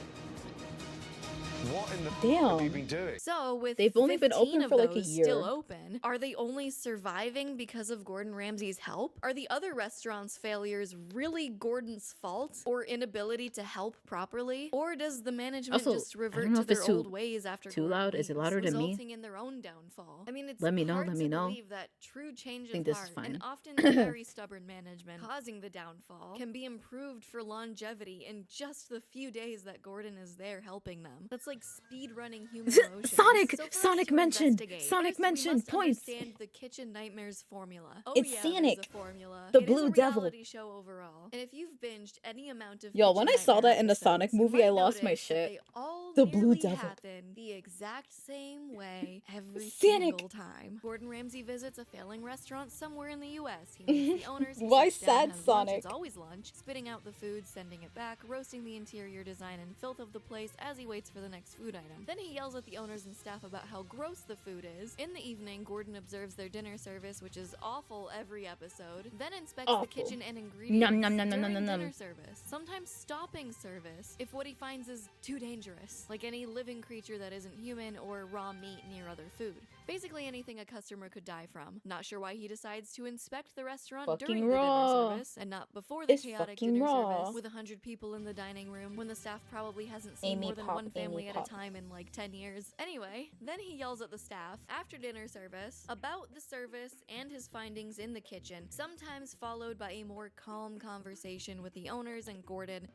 What in the f Damn. have you been doing? So with They've only been 15 open of for like a those year. still open, are they only surviving because of Gordon Ramsay's help? Are the other restaurants' failures really Gordon's fault or inability to help properly? Or does the management Also, just I revert don't know to if it's their too- old ways after too Gordon loud? Is it leaves, louder than me? resulting in their own downfall? I mean, it's Let me know, hard let to me know. believe that true change think of this is heart and fine. often very stubborn management causing the downfall can be improved for longevity in just the few days that Gordon is there helping them. That's like speed running human emotions. Sonic! So for us Sonic to mentioned! investigate, Sonic first we mentioned! must Points! understand the Kitchen Nightmares formula. Oh It's yeah, Sonic, there's a formula. the It is Blue a Devil. reality show overall. And if you've binged any amount of Yo, Kitchen when I saw Nightmare that in the Sonic episodes, you movie, I might lost my notice that shit. they all The Blue nearly Devil. happen the exact same way every Sonic. single time. Gordon Ramsay visits a failing restaurant somewhere in the U.S. He meets the owners. He Why sits down and sad has lunch. Sonic? It's always lunch. Spitting out the food, sending it back, roasting the interior design and filth of the place as he waits for the next food item. Then he yells at the owners and staff about how gross the food is. In the evening, Gordon observes their dinner service, which is awful every episode. Then inspects Awful. the kitchen and ingredients Nom, nom, nom, nom, during nom, nom, dinner nom. service. Sometimes stopping service if what he finds is too dangerous, like any living creature that isn't human or raw meat near other food. Basically anything a customer could die from. Not sure why he decides to inspect the restaurant Fucking during the raw. dinner service and not before the It's chaotic fucking dinner raw. service with 100 people in the dining room when the staff probably hasn't seen Amy more than Pop, one family Amy at Pop. a time in like 10 years. Anyway, then he yells at the staff after dinner service about the service and his findings in the kitchen, sometimes followed by a more calm conversation with the owners and Gordon.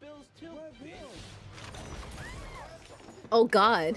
Oh god.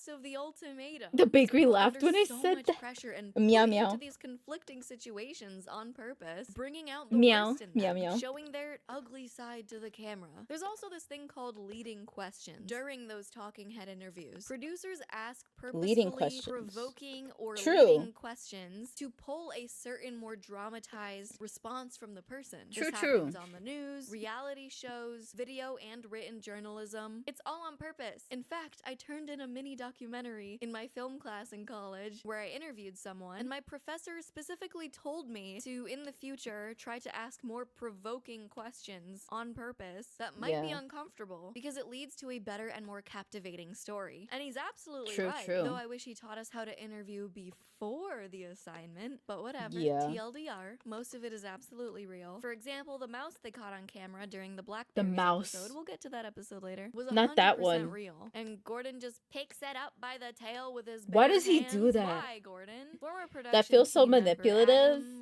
last of the ultimatums. The bakery Put laughed under when I so said much that. pressure and Meow, put meow. into these conflicting situations on purpose, bringing out the Meow, worst in meow, them, meow. showing their ugly side to the the camera. There's also this thing called leading questions. During those talking head interviews, producers ask Leading purposefully questions. provoking or True. leading questions to pull a certain more dramatized response from the person. True, This true. happens on the news, reality shows, video and written journalism. It's all on purpose. In fact, I turned in a mini documentary in my film class in college where I interviewed someone, and my professor specifically told me to, in the future, try to ask more provoking questions on purpose that might be Yeah. uncomfortable because it leads to a better and more captivating story. And he's absolutely True, right, true. though I wish he taught us how to interview before the assignment, but whatever. Yeah. TLDR, most of it is absolutely real. For example, the mouse they caught on camera during the The Blackberries mouse. episode, we'll get to that episode later, was Not that 100% one. real. And Gordon just picks it up by the tail with his Why bare does he hands. do that? Why, Gordon? Former That production feels so team member manipulative. Adam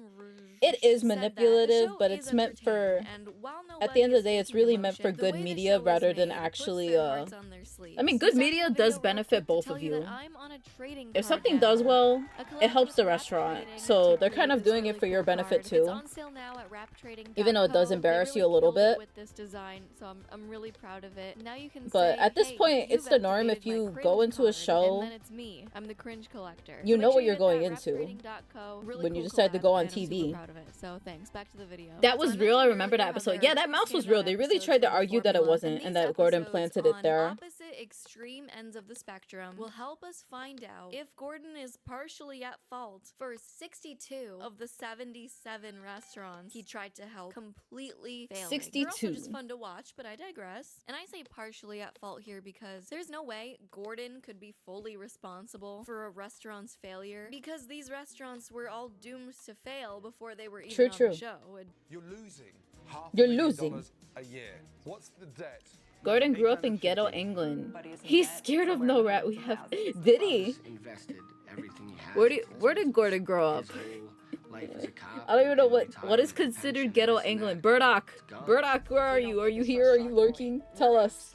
It is said that the manipulative, show but is it's meant for. entertaining, and while At the end of nobody the day, is it's faking really meant for emotion, the good way the media show is rather than made puts actually. their hearts on their sleeves. I mean, good Decided media the video does real benefit quick to both tell of you you. that I'm on a trading If card something now. does well, A it helps the collab with restaurant. Rap So Trading they're to kind of create this doing really it for your cool benefit card. too. It's on sale now at raptrading.co. Even though it does They embarrass really you a little killed it bit. with this design, so I'm really proud of it. Now you can But say, at this hey, point, it's you've the norm. If activated my you cringe go into a card, show, and then it's me. I'm the cringe collector. you So know make what sure you're you going get that into raptrading.co. Really when you cool decide to collab, go on and I'm super TV. proud of it. So thanks. Back to the video. That So was I real. I mentioned remember that earlier how episode. there Yeah, are that two mouse was standout real. They really episodes tried to from the argue that it formula, wasn't, and and these that Gordon episodes planted it on there. opposite extreme ends of the spectrum will help us find out if Gordon is partially at fault for 62 of the 77 restaurants he tried to help completely failing. They're also 62. just fun to watch, but I digress. And I say partially at fault here because there's no way Gordon could be fully responsible for a restaurant's failure because these restaurants were all doomed to fail before they were even True, on true. the show. And You're losing half You're $1 million losing. a year. What's the debt? Gordon grew up in ghetto England. He's scared of no rat. We have. Did he? Invested everything he had. Where did Gordon grow up? His whole life as a cop. I don't even know what is retirement, considered pension, ghetto this and England. that. Burdock. Gone. Burdock, where are you? Are you here? Are you lurking? Tell us.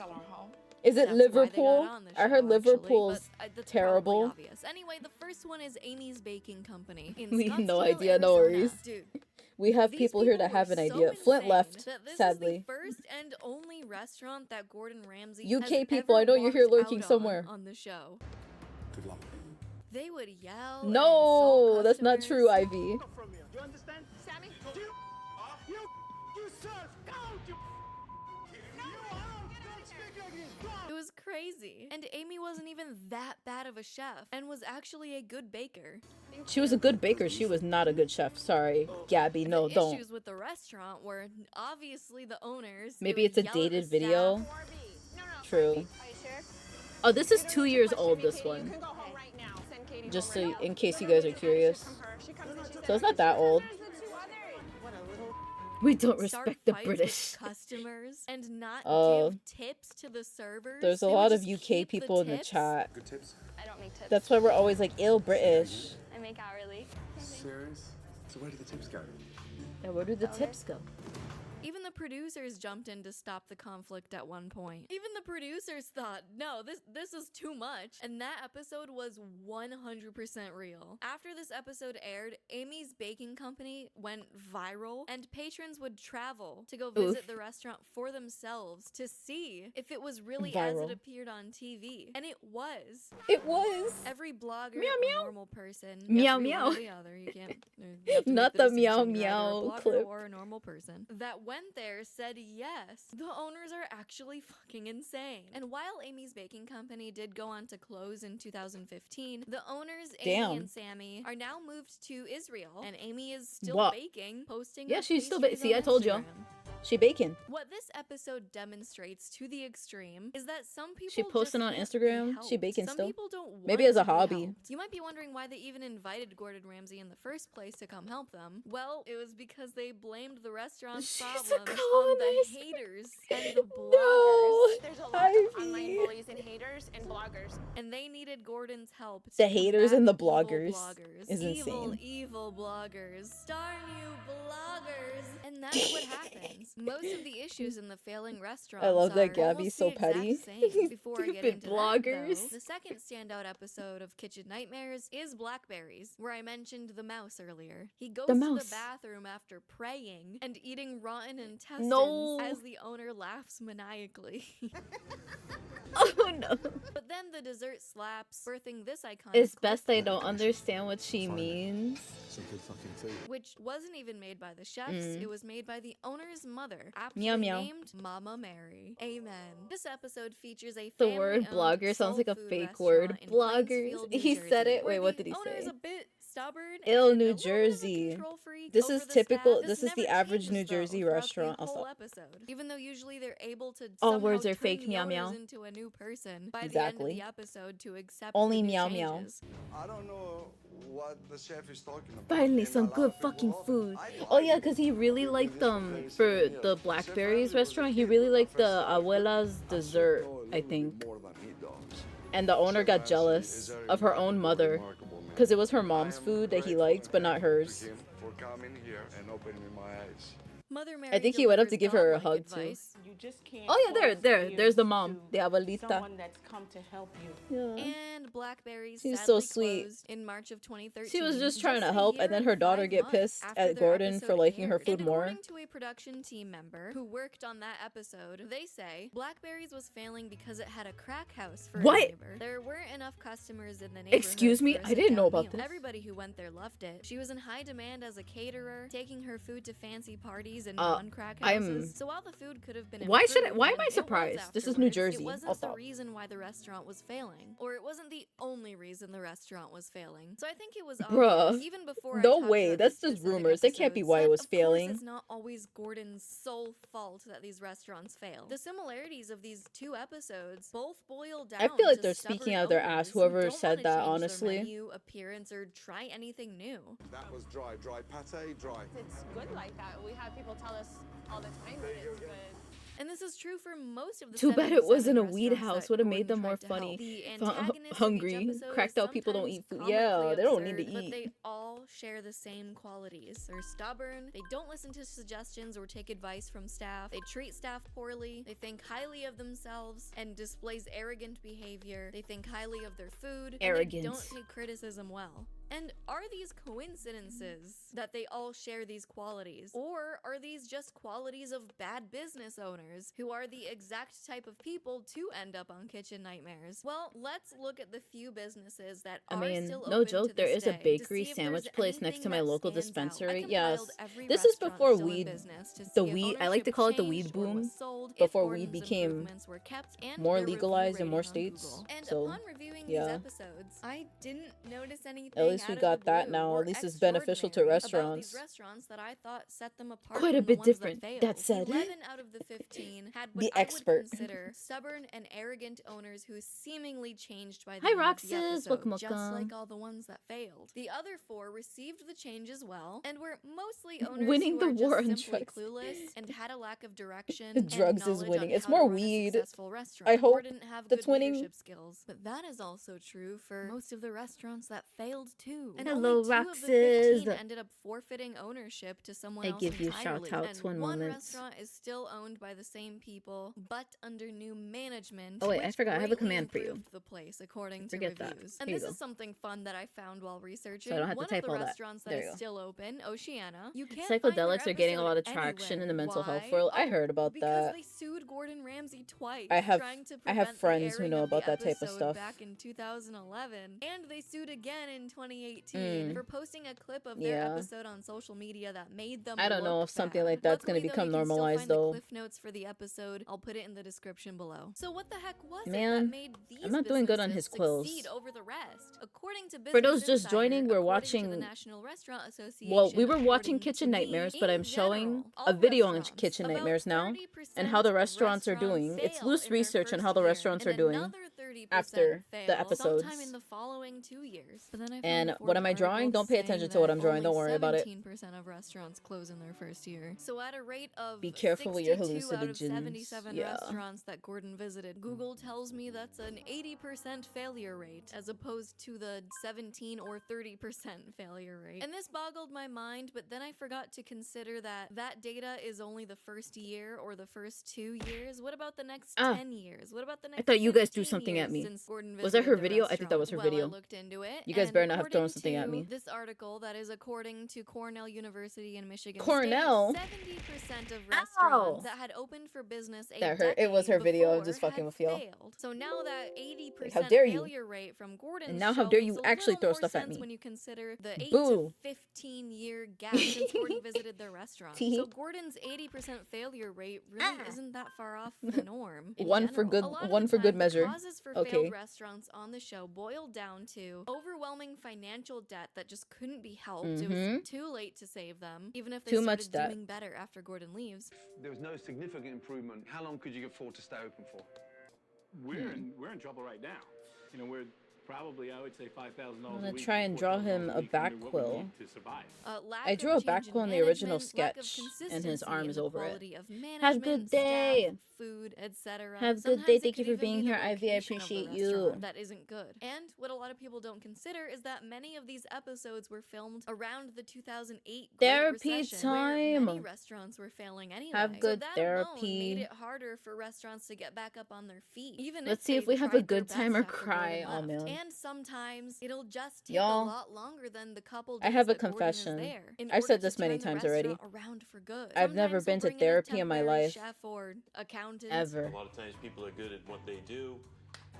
Is it That's why they got Liverpool? on the I heard show, Liverpool's actually, but, that's terrible. probably obvious. Anyway, the first one is Amy's Baking Company in We have no Scottsdale, idea, no Arizona. worries. Dude, We have these people here that were have an so idea. Flint insane left, that this sadly. is the first and only restaurant that Gordon Ramsay UK has people, I ever know you're here walked lurking out somewhere. on the show. Good luck. They would yell. and No, insult that's not customers. true, Ivy. You understand? Sammy? You sir, go! You don't speak like this. Go! It was crazy. And Amy wasn't even that bad of a chef and was actually a good baker. She was a good baker. She was not a good chef. Sorry, Gabby. No, The don't. issues with the restaurant were obviously the owners. Maybe They it's a would yell at the dated staff. video. True. Oh, this is 2 years old, this one. Just so, in case you guys are curious. So it's not that old. We don't Start respect the fights with British. customers and not Oh. give tips to the servers. There's a They would lot of just UK keep people in the tips. chat. Good tips? I don't make tips. That's why we're always like, ill British. I make hourly. Serious? So where do the tips go? Yeah, where do the tips go? Even the producers jumped in to stop the conflict at one point. Even the producers thought, no, this is too much. And that episode was 100% real. After this episode aired, Amy's Baking Company went viral, and patrons would travel to go visit Oof. the restaurant for themselves to see if it was really as Viral. it appeared on TV. And it was. It was. Every blogger Meow, or meow. normal person, Meow, every meow. one or the other, you can't, you have to Not make the the meow, distinction. You're either a meow blogger clip. or a normal person that went there said yes, the owners are actually fucking insane. And while Amy's Baking Company did go on to close in 2015, the owners, Damn. Amy and Sammy, are now moved to Israel, and Amy is still What? baking, posting Yeah, her she's still pastries see, on I told you. Instagram. She baking. What this episode demonstrates to the extreme is that some people She posting just on can't be Instagram? She helped. baking Some still? people don't want Maybe as a to be hobby. helped. You might be wondering why they even invited Gordon Ramsay in the first place to come help them. Well, it was because they blamed the restaurant's She's a problems on the colonist. haters and the bloggers. No, There's a lot of online Ivy. bullies and haters and bloggers. And they needed Gordon's help. The to haters and the combat evil bloggers bloggers. is Evil, insane. evil bloggers. Darn you, bloggers. And that's what happens. Most of the issues in the failing restaurants I love that are Gabby's so almost the petty. exact same. Before I get Stupid into bloggers. that, though, the second standout episode of Kitchen Nightmares is Blackberries, where I mentioned the mouse earlier. He goes to mouse. the bathroom after praying and eating rotten intestines No. as the owner laughs maniacally. Oh no. But then the dessert slaps, birthing this iconic It's clip, best I don't understand what she means. Some good fucking food. which wasn't even made by the chefs. It was made by the owner's mother, aptly Meow, meow. named Mama Mary. Amen. This episode features a The word family-owned blogger sounds like a soul food fake restaurant word. in Bloggers. Plainsfield, New He said Jersey, it. where Wait, what the did he owner is say? a bit stubborn Ill, and New a little bit of a Jersey. control freak This over is the typical. staff. This is the never average changes, New though, Jersey throughout restaurant. the whole Also, episode. Even though usually they're able to all somehow words are turn fake. the Meow owners meow. into a new person by Exactly. the end of the episode to accept Only the new meow meow. changes. I don't know what the chef is talking about. Finally, some good fucking food. Oh yeah, cause he really liked for the Blackberries restaurant. He really liked the abuela's dessert, I think. And the owner got jealous of her own mother, cause it was her mom's food that he liked, but not hers. For coming here and opening my eyes. Mother Mary I think he went up to give her a delivers hug too. godlike You just can't Oh yeah, there's the mom, the abuelita. someone that's come to help you. Yeah. And Blackberries She's sadly so sweet. closed in March of 2013. She was just trying to a help, year and then her and daughter 5 get months pissed after at their Gordon for episode liking her aired. food And more. according to a production team member who worked on that episode, they say Blackberries was failing because it had a crack house for What? a neighbor. There weren't enough customers in the neighborhood. Excuse me? for a I didn't know sit-down about meal. this. Everybody who went there loved it. She was in high demand as a caterer, taking her food to fancy parties and non-crack I'm- houses. So while the food could have been Why should I- improved, why am and I it was surprised? This is New afterwards, Jersey. It wasn't Also. the reason why the restaurant was failing, or it wasn't the only reason the restaurant was failing. So I think it was Bruh. obvious, even before No I talked way, about that's these just specific rumors. That can't be episodes. why it And was of course, failing. it's not always Gordon's sole fault that these restaurants fail. The similarities of these two episodes both boil down I feel like to they're speaking stubborn out their ass, owners who whoever don't said wanna that, change their honestly. menu, appearance, or try anything new. That was dry pate, dry. It's good like that. We have people tell us all the time that it's good. And this is true for most of the Too bad it 77 wasn't a weed restaurants house. that Would have made Gordon them more tried to help. funny. The Fu- antagonists of each hungry, episode cracked is out people don't eat sometimes food. Yeah, comically they don't need to absurd, But eat. they all share the same qualities. They're stubborn, they don't listen to suggestions or take advice from staff, they treat staff poorly, they think highly of themselves and displays arrogant behavior, they think highly of their food, and they Arrogant. don't take criticism well. And are these coincidences that they all share these qualities? Or are these just qualities of bad business owners who are the exact type of people to end up on Kitchen Nightmares? Well, let's look at the few businesses that I are mean, still no open joke, to there this is a day to bakery see if sandwich there's place next to anything my that local stands out. I dispensary. Yes. compiled every This is restaurant before still in weed, business to the see if weed, I like to ownership call it the changed weed or boom, was sold, if before weed Gordon's became improvements were kept, and more their review legalized in more rating on states. Google. And So, upon reviewing yeah. these episodes, I didn't notice anything At least we out of got the that blue now. or At least it's beneficial to extraordinary about restaurants. these restaurants that I thought set them apart Quite a from the bit ones different, That, failed. that said. 11 out of the 15 had what The I expert. would consider stubborn and arrogant owners who seemingly changed by the Hi, end of the Roxas. episode, Welcome, just welcome. like all the ones that failed. The other 4 received the changes well and were mostly owners Winning who the are war just on simply drugs. clueless and had a lack of direction. The and drugs is knowledge winning. on It's how to more run a weed. successful restaurant, I hope or didn't have that's good winning. leadership skills. But that is also true for most of the restaurants that failed too. And Hello, only 2 of the Roxas. 15 ended up forfeiting ownership to someone I else give you entirely. shout-outs And when one moments. restaurant is still owned by the same people, but under new management. Oh, wait, I which forgot. I have a greatly command for you. improved the place according to Forget that. reviews. Here And you this go. is something fun that I found while researching. So I don't have to One type of the all that. restaurants that There is you go. still open, Oceana. You can't find their Psychedelics are getting a lot of episode traction in the anywhere. mental health Why? world. I Oh, heard about because that. they sued Gordon Ramsay twice. I have trying to I have prevent the friends who airing know of the about that type of episode stuff. Back in 2011, and they sued again in 2018 Mm. for posting a clip of their Yeah. episode on social media that made them. I don't know look if something bad. like that's gonna Luckily, though, become you can still normalized find the though. cliff notes for the episode. I'll put it in the description below. So what the heck was it Man, that made these I'm not doing good on businesses his quills. succeed over the rest? According to For those Business just joining, Insider, we're according to the watching. National Restaurant Association, Well, we were watching according Kitchen to me, Nightmares, but I'm in showing general, a all video on restaurants, Kitchen about Nightmares now 30% and how the of restaurants are doing. It's fail loose in their research on first how the year, restaurants are and doing. another 30% after fail the episodes. sometime in the following 2 years. But then I found And a what am I Forbes drawing? article Don't pay attention saying to what that I'm drawing. Don't only worry about it. 17% of restaurants close in their first year. So at a rate of Be careful with your 62 out of hallucinogens. 77 Yeah. restaurants that Gordon visited, Google tells me that's an 80% failure rate, as opposed to the 17 or 30% failure rate. And this boggled my mind, but then I forgot to consider that that data is only the first year or the first 2 years. What about the next 10 years? What about the next I thought you guys threw 15 something at years me. since Gordon Was that visited her the video? I think that was her restaurant? video. Well, I looked into it. You guys and better not have thrown according something at to me. This article that is according to Cornell University in Michigan Cornell? State, 70% of restaurants that had opened for business a That her. It was her video. I'm decade just fucking with y'all. failed. So now that 80% how dare you. failure rate from Gordon's And now how show dare makes you a actually little throw more stuff at sense me. when you consider the 8 Boo. to 15 year gap since Gordon visited their restaurant. So Gordon's 80% failure rate really isn't that far off the norm. In One for general. good. A lot of One the for good time, measure. The causes for Okay. failed restaurants on the show boiled down to overwhelming financial debt that just couldn't be helped. It Mhm. was too late to save them, even if they Too started much debt. doing better after Gordon leaves. There was no significant improvement. How long could you afford to stay open for? We're in trouble right now. You know, we're probably, I would say, $5,000 I'm a gonna week. try and draw him a back What we quill. need to survive. I drew a back quill in the original sketch, and his arm is over it. Have a good day. Food, etc. Have a good day. Thank you for being here, Ivy. I appreciate you. That isn't good. And what a lot of people don't consider is that many of these episodes were filmed around the 2008 Great Therapy Recession, where many time. restaurants were failing anyway. Have good so that alone therapy. made it harder for restaurants to get back up on their feet. Even Let's if see if they we have a tried their good time or best after cry. Gordon Oh left. man. And sometimes it'll just take Y'all, a lot longer than the couple I days have a that Gordon is confession. there in I've order said to this many turn the times already. restaurant around for good. I've never Sometimes they'll been to bring in a therapy in my temporary life. chef or accountant. Ever. A lot of times people are good at what they do,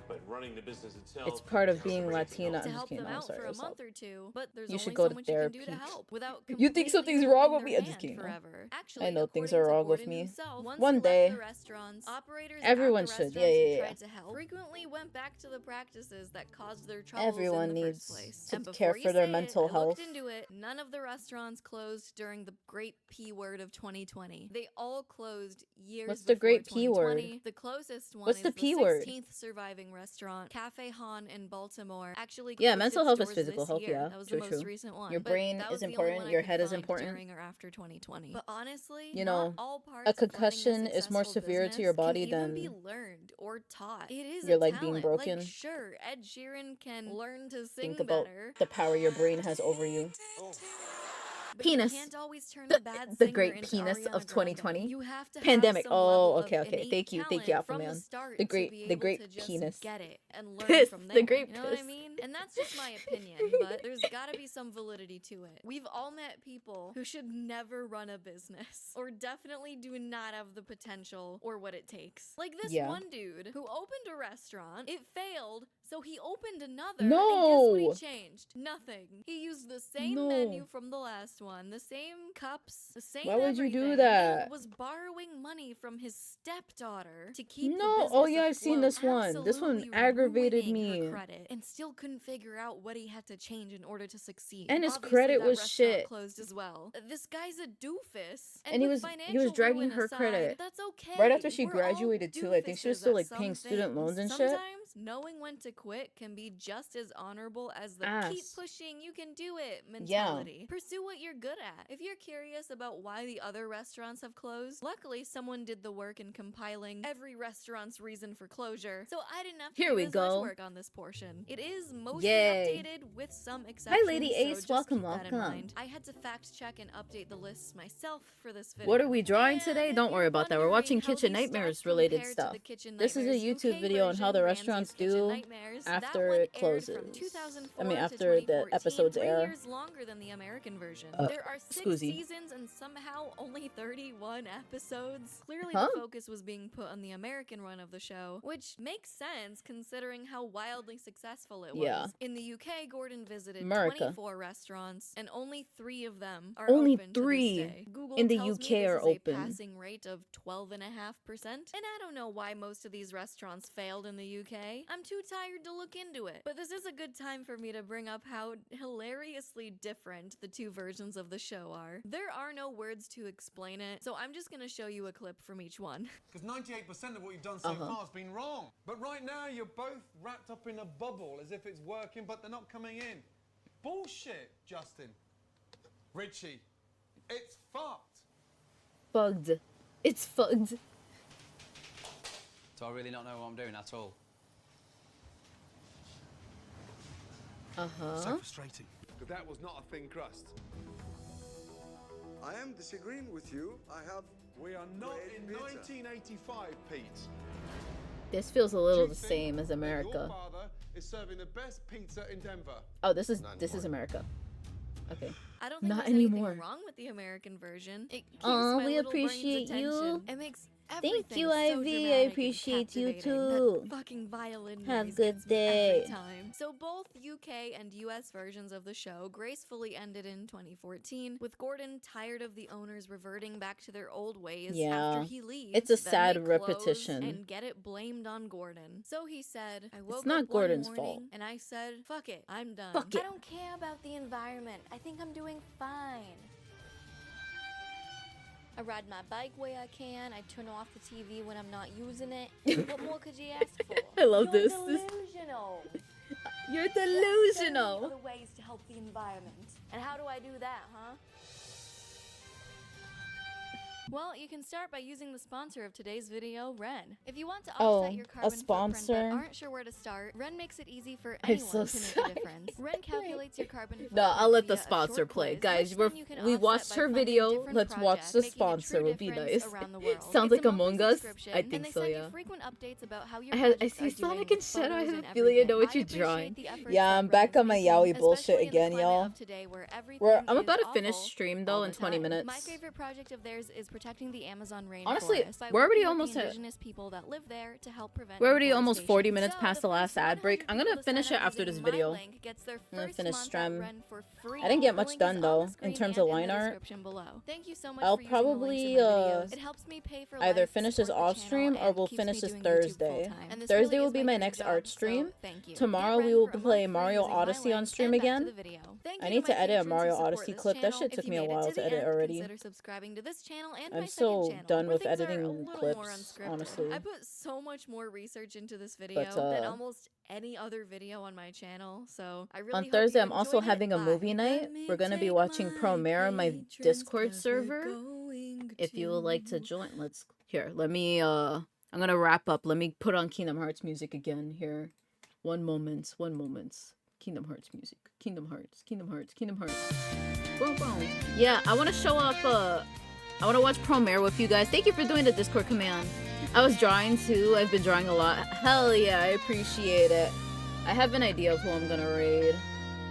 but running the business itself. It's part of being Latina. To I'm help just kidding. them I'm out sorry. for I a was month or two, but there's You only should so go to much you can do to therapy. help without You think something's completely wrong holding with me? their I'm just hand kidding. forever. I Actually, know things according are to wrong with Gordon me. himself, once One he left day, the restaurants, operators everyone at the should. Yeah, restaurants yeah, who yeah. tried to help frequently went back to the practices that caused their troubles Everyone in the needs first place. to And care before you for their say mental it, I health. looked into it. None of the restaurants closed during the great P word of 2020. They all closed years What's the before great P word? 2020. The closest one What's is the P word? 16th surviving restaurant, Cafe Han in Baltimore. Actually, Yeah, closed mental its health is doors physical this health. year. Yeah, That was true, the most true. recent one. Your But brain that is was the only important. one I Your could head is find important. during or after 2020. But honestly, You not know, all parts a of running concussion a is more successful severe to your business body can even be than learned or taught. It is your a leg being talent. broken. Like, sure, Ed Sheeran can learn to sing Think about better. the power your brain has over you. But you Penis. can't always turn a bad The singer great into penis Ariana of Grande. 2020. You have to Pandemic. have some Oh, level okay, of okay. innate Thank you, talent Alpha from Man. the start The to great, be the able great to just penis. get it and learn Piss, from there. the great You know what I piss. mean? And that's just my opinion, but there's got to be some validity to it. We've all met people who should never run a business or definitely do not have the potential or what it takes. Like this Yeah. one dude who opened a restaurant, it failed, so he opened another. No. And guess what he changed? Nothing. He used the same No. menu from the last one, the same cups, the same Why would you do everything, that? and was borrowing money from his stepdaughter to keep the No. business Oh yeah, I've seen afloat, this one. This one absolutely aggravated ruining her me. credit, and still couldn't figure out what he had to change in order to succeed. And his Obviously, credit that was restaurant shit. closed as well. This guy's a doofus, And he with was financial dragging ruin her aside, credit. That's okay. Right after she We're all graduated too. I think she was still doofuses like at paying some student loans and things. shit. Sometimes knowing when to quit can be just as honorable as the keep Ass. pushing, you can do it Yeah. mentality. Pursue what you're good at. If you're curious about why the other restaurants have closed, luckily someone did the work in compiling every restaurant's reason for closure, so I didn't have to Here do we as much go. work on this portion. It is mostly Yay. updated with some exceptions. Lady so Ace. just Welcome, keep that in welcome. mind. I had to fact check and update the lists myself for this video. What are we drawing today? And Don't if worry you're about that. We're watching wondering how Kitchen these Nightmares stats related compare to stuff. the Kitchen This is a Nightmares YouTube UK video on how the version, restaurants Ramsay's Kitchen do Nightmares, that after one it aired closes. from 2004 I mean, to after the 2014, episodes 3 air. years longer than the American version. Uh, There are 6 Scoozy. seasons and somehow only 31 episodes. Clearly Huh? the focus was being put on the American run of the show, which makes sense considering how wildly successful it was. Yeah. In the UK, Gordon visited America. 24 restaurants, and only 3 of them are Only open 3 to this day. Google in the tells UK me this are is open. a passing rate of 12.5%, and I don't know why most of these restaurants failed in the UK. I'm too tired inspired to look into it. But this is a good time for me to bring up how hilariously different the two versions of the show are. There are no words to explain it, so I'm just gonna show you a clip from each one. Because 98% of what you've done so far has been wrong. But right now, you're both wrapped up in a bubble as if it's working, but they're not coming in. Bullshit, Justin. Richie, it's fucked. Bugged. It's fucked. Do I really not know what I'm doing at all? So frustrating. Because that was not a thin crust. I am disagreeing with you. We are not in 1985, Pete. This feels a little the same as America. Your father is serving the best pizza in Denver. Oh, this is America. Okay. I don't think Not there's anymore. anything wrong with the American version. It keeps Aw, my we little brain's appreciate you. attention. It makes Thank you, everything so Ivy. I dramatic and appreciate you captivating. too. That fucking violin Have noise good gets me day. every time. So both UK and US versions of the show gracefully ended in 2014, with Gordon tired of the owners reverting back to their old ways after he leaves. It's a Then sad they close repetition. and get it blamed on Gordon. So he said, I woke not up Gordon's one morning fault. and I said, fuck it, I'm done. Fuck it. I don't care about the environment. I think I'm doing fine. I ride my bike where I can. I turn off the TV when I'm not using it. What more could you ask for? I love You're this. delusional. You're There are delusional. other ways to help the environment. And how do I do that, huh? Well, you can start by using the sponsor of today's video, Ren. If you want to Oh, offset your a carbon footprint sponsor? but aren't sure where to start, Ren makes it easy for I'm anyone so to make sorry. a difference. Ren calculates your carbon footprint. No, I'll let the via a sponsor short play. quiz, Guys, which we then you can offset watched by her funding video. different Let's watch projects, the making a sponsor. true Would be difference nice. around the world. Sounds It's a like Among monthly Us. subscription, I and think they so, send you yeah. frequent updates about how your I projects see are Sonic doing, and Shadow. I photos have and a feeling I know what everything. you're drawing. appreciate the efforts Yeah, that I'm Ren back is on my making, yaoi bullshit especially in the again, climate y'all. of today where everything I'm is about to finish awful stream all though the in 20 time. minutes. My favorite project of theirs is protecting the Amazon rainforest. Honestly, by we're already working with almost the at- indigenous people that live there to help prevent We're already almost 40 deforestation. minutes So past the last ad break. I'm gonna finish it after this video. link gets their I'm gonna first finish month at stream. Ren for free. I didn't get The much link done is on though the screen in terms and of in line the art. description below. Thank you so much I'll for using the links probably in my videos. It helps me pay for either life, finish this support the off channel, stream or and we'll keeps finish me this doing YouTube Thursday. full-time. And this Thursday really will is be my my dream next job, art so stream. thank you. Tomorrow Get we Ren will for a month play free Mario using my Odyssey link, on and stream back to again. the video. Thank I you need to to my edit a patrons who Mario support Odyssey this clip. That channel. shit If took you me a made it while to to the edit end, already. consider subscribing to this channel and I'm my so second channel, done where with things are a editing little more clips, unscripted. honestly. I put so much more research into this video But, than almost any other video on my channel, so I really On hope Thursday, you I'm also enjoyed it. having a Bye. movie night. We're gonna be watching Promare on my Discord server. If you would like to join, let me I'm gonna wrap up. Let me put on Kingdom Hearts music again here. One moment. Kingdom Hearts music. Kingdom Hearts. Boom, boom. Yeah, I wanna show up I wanna watch Promare with you guys. Thank you for doing the Discord command. I was drawing too. I've been drawing a lot. Hell yeah, I appreciate it. I have an idea of who I'm gonna raid.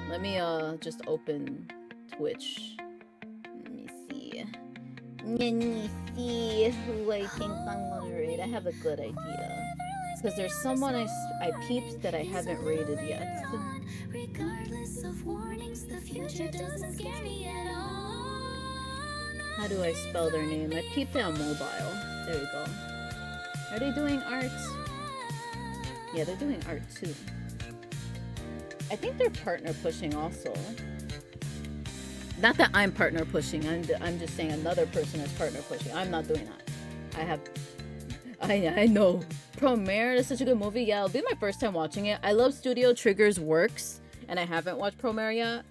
Let me just open Twitch. Let me see. Let me see who I think I'm gonna raid. I have a good idea. Because there's someone I peeped that I haven't raided yet. Regardless of warnings, the future doesn't scare me at all. How do I spell their name? I peeped it on mobile. There we go. Are they doing art? Yeah, they're doing art too. I think they're partner pushing also. Not that I'm partner pushing. I'm just saying another person is partner pushing. I'm not doing that. I know. Promare is such a good movie. Yeah, it'll be my first time watching it. I love Studio Trigger's works, and I haven't watched Promare yet.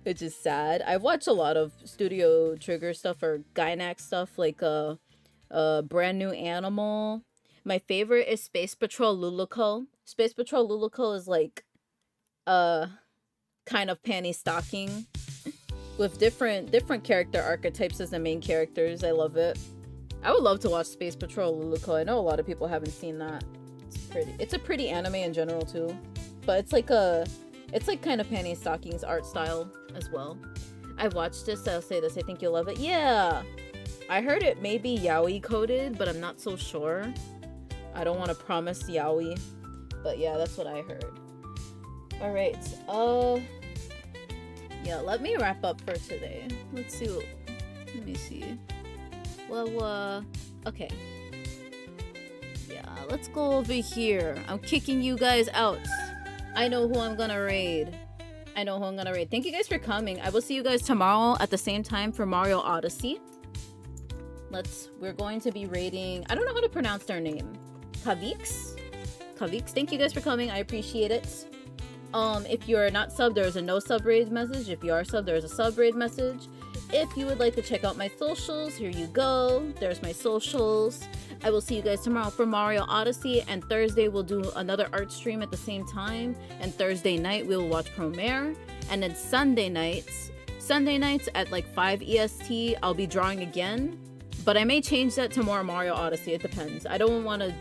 Which is sad. I've watched a lot of Studio Trigger stuff or Gynax stuff, like Brand New Animal. My favorite is Space Patrol Luluco. Space Patrol Luluco is like kind of panty stocking with different character archetypes as the main characters. I love it. I would love to watch Space Patrol Luluco. I know a lot of people haven't seen that. It's a pretty anime in general too, but it's like kind of panty stockings art style as well. I watched this. I'll say this. I think you'll love it. Yeah, I heard it may be yaoi coded, but I'm not so sure. I don't want to promise yaoi, but yeah, that's what I heard. All right. Yeah. Let me wrap up for today. Let's see. Let me see. Well, okay. Yeah, let's go over here. I'm kicking you guys out. I know who I'm gonna raid. I know who I'm gonna raid. Thank you guys for coming. I will see you guys tomorrow at the same time for Mario Odyssey. We're going to be raiding, I don't know how to pronounce their name. Kavix? Kavix, thank you guys for coming. I appreciate it. If you're not subbed, there's a no sub raid message. If you are subbed, there's a sub raid message. If you would like to check out my socials, here you go. There's my socials. I will see you guys tomorrow for Mario Odyssey, and Thursday we'll do another art stream at the same time, and Thursday night we will watch Promare, and then Sunday nights at like 5 EST, I'll be drawing again, but I may change that to more Mario Odyssey. It depends. I don't want to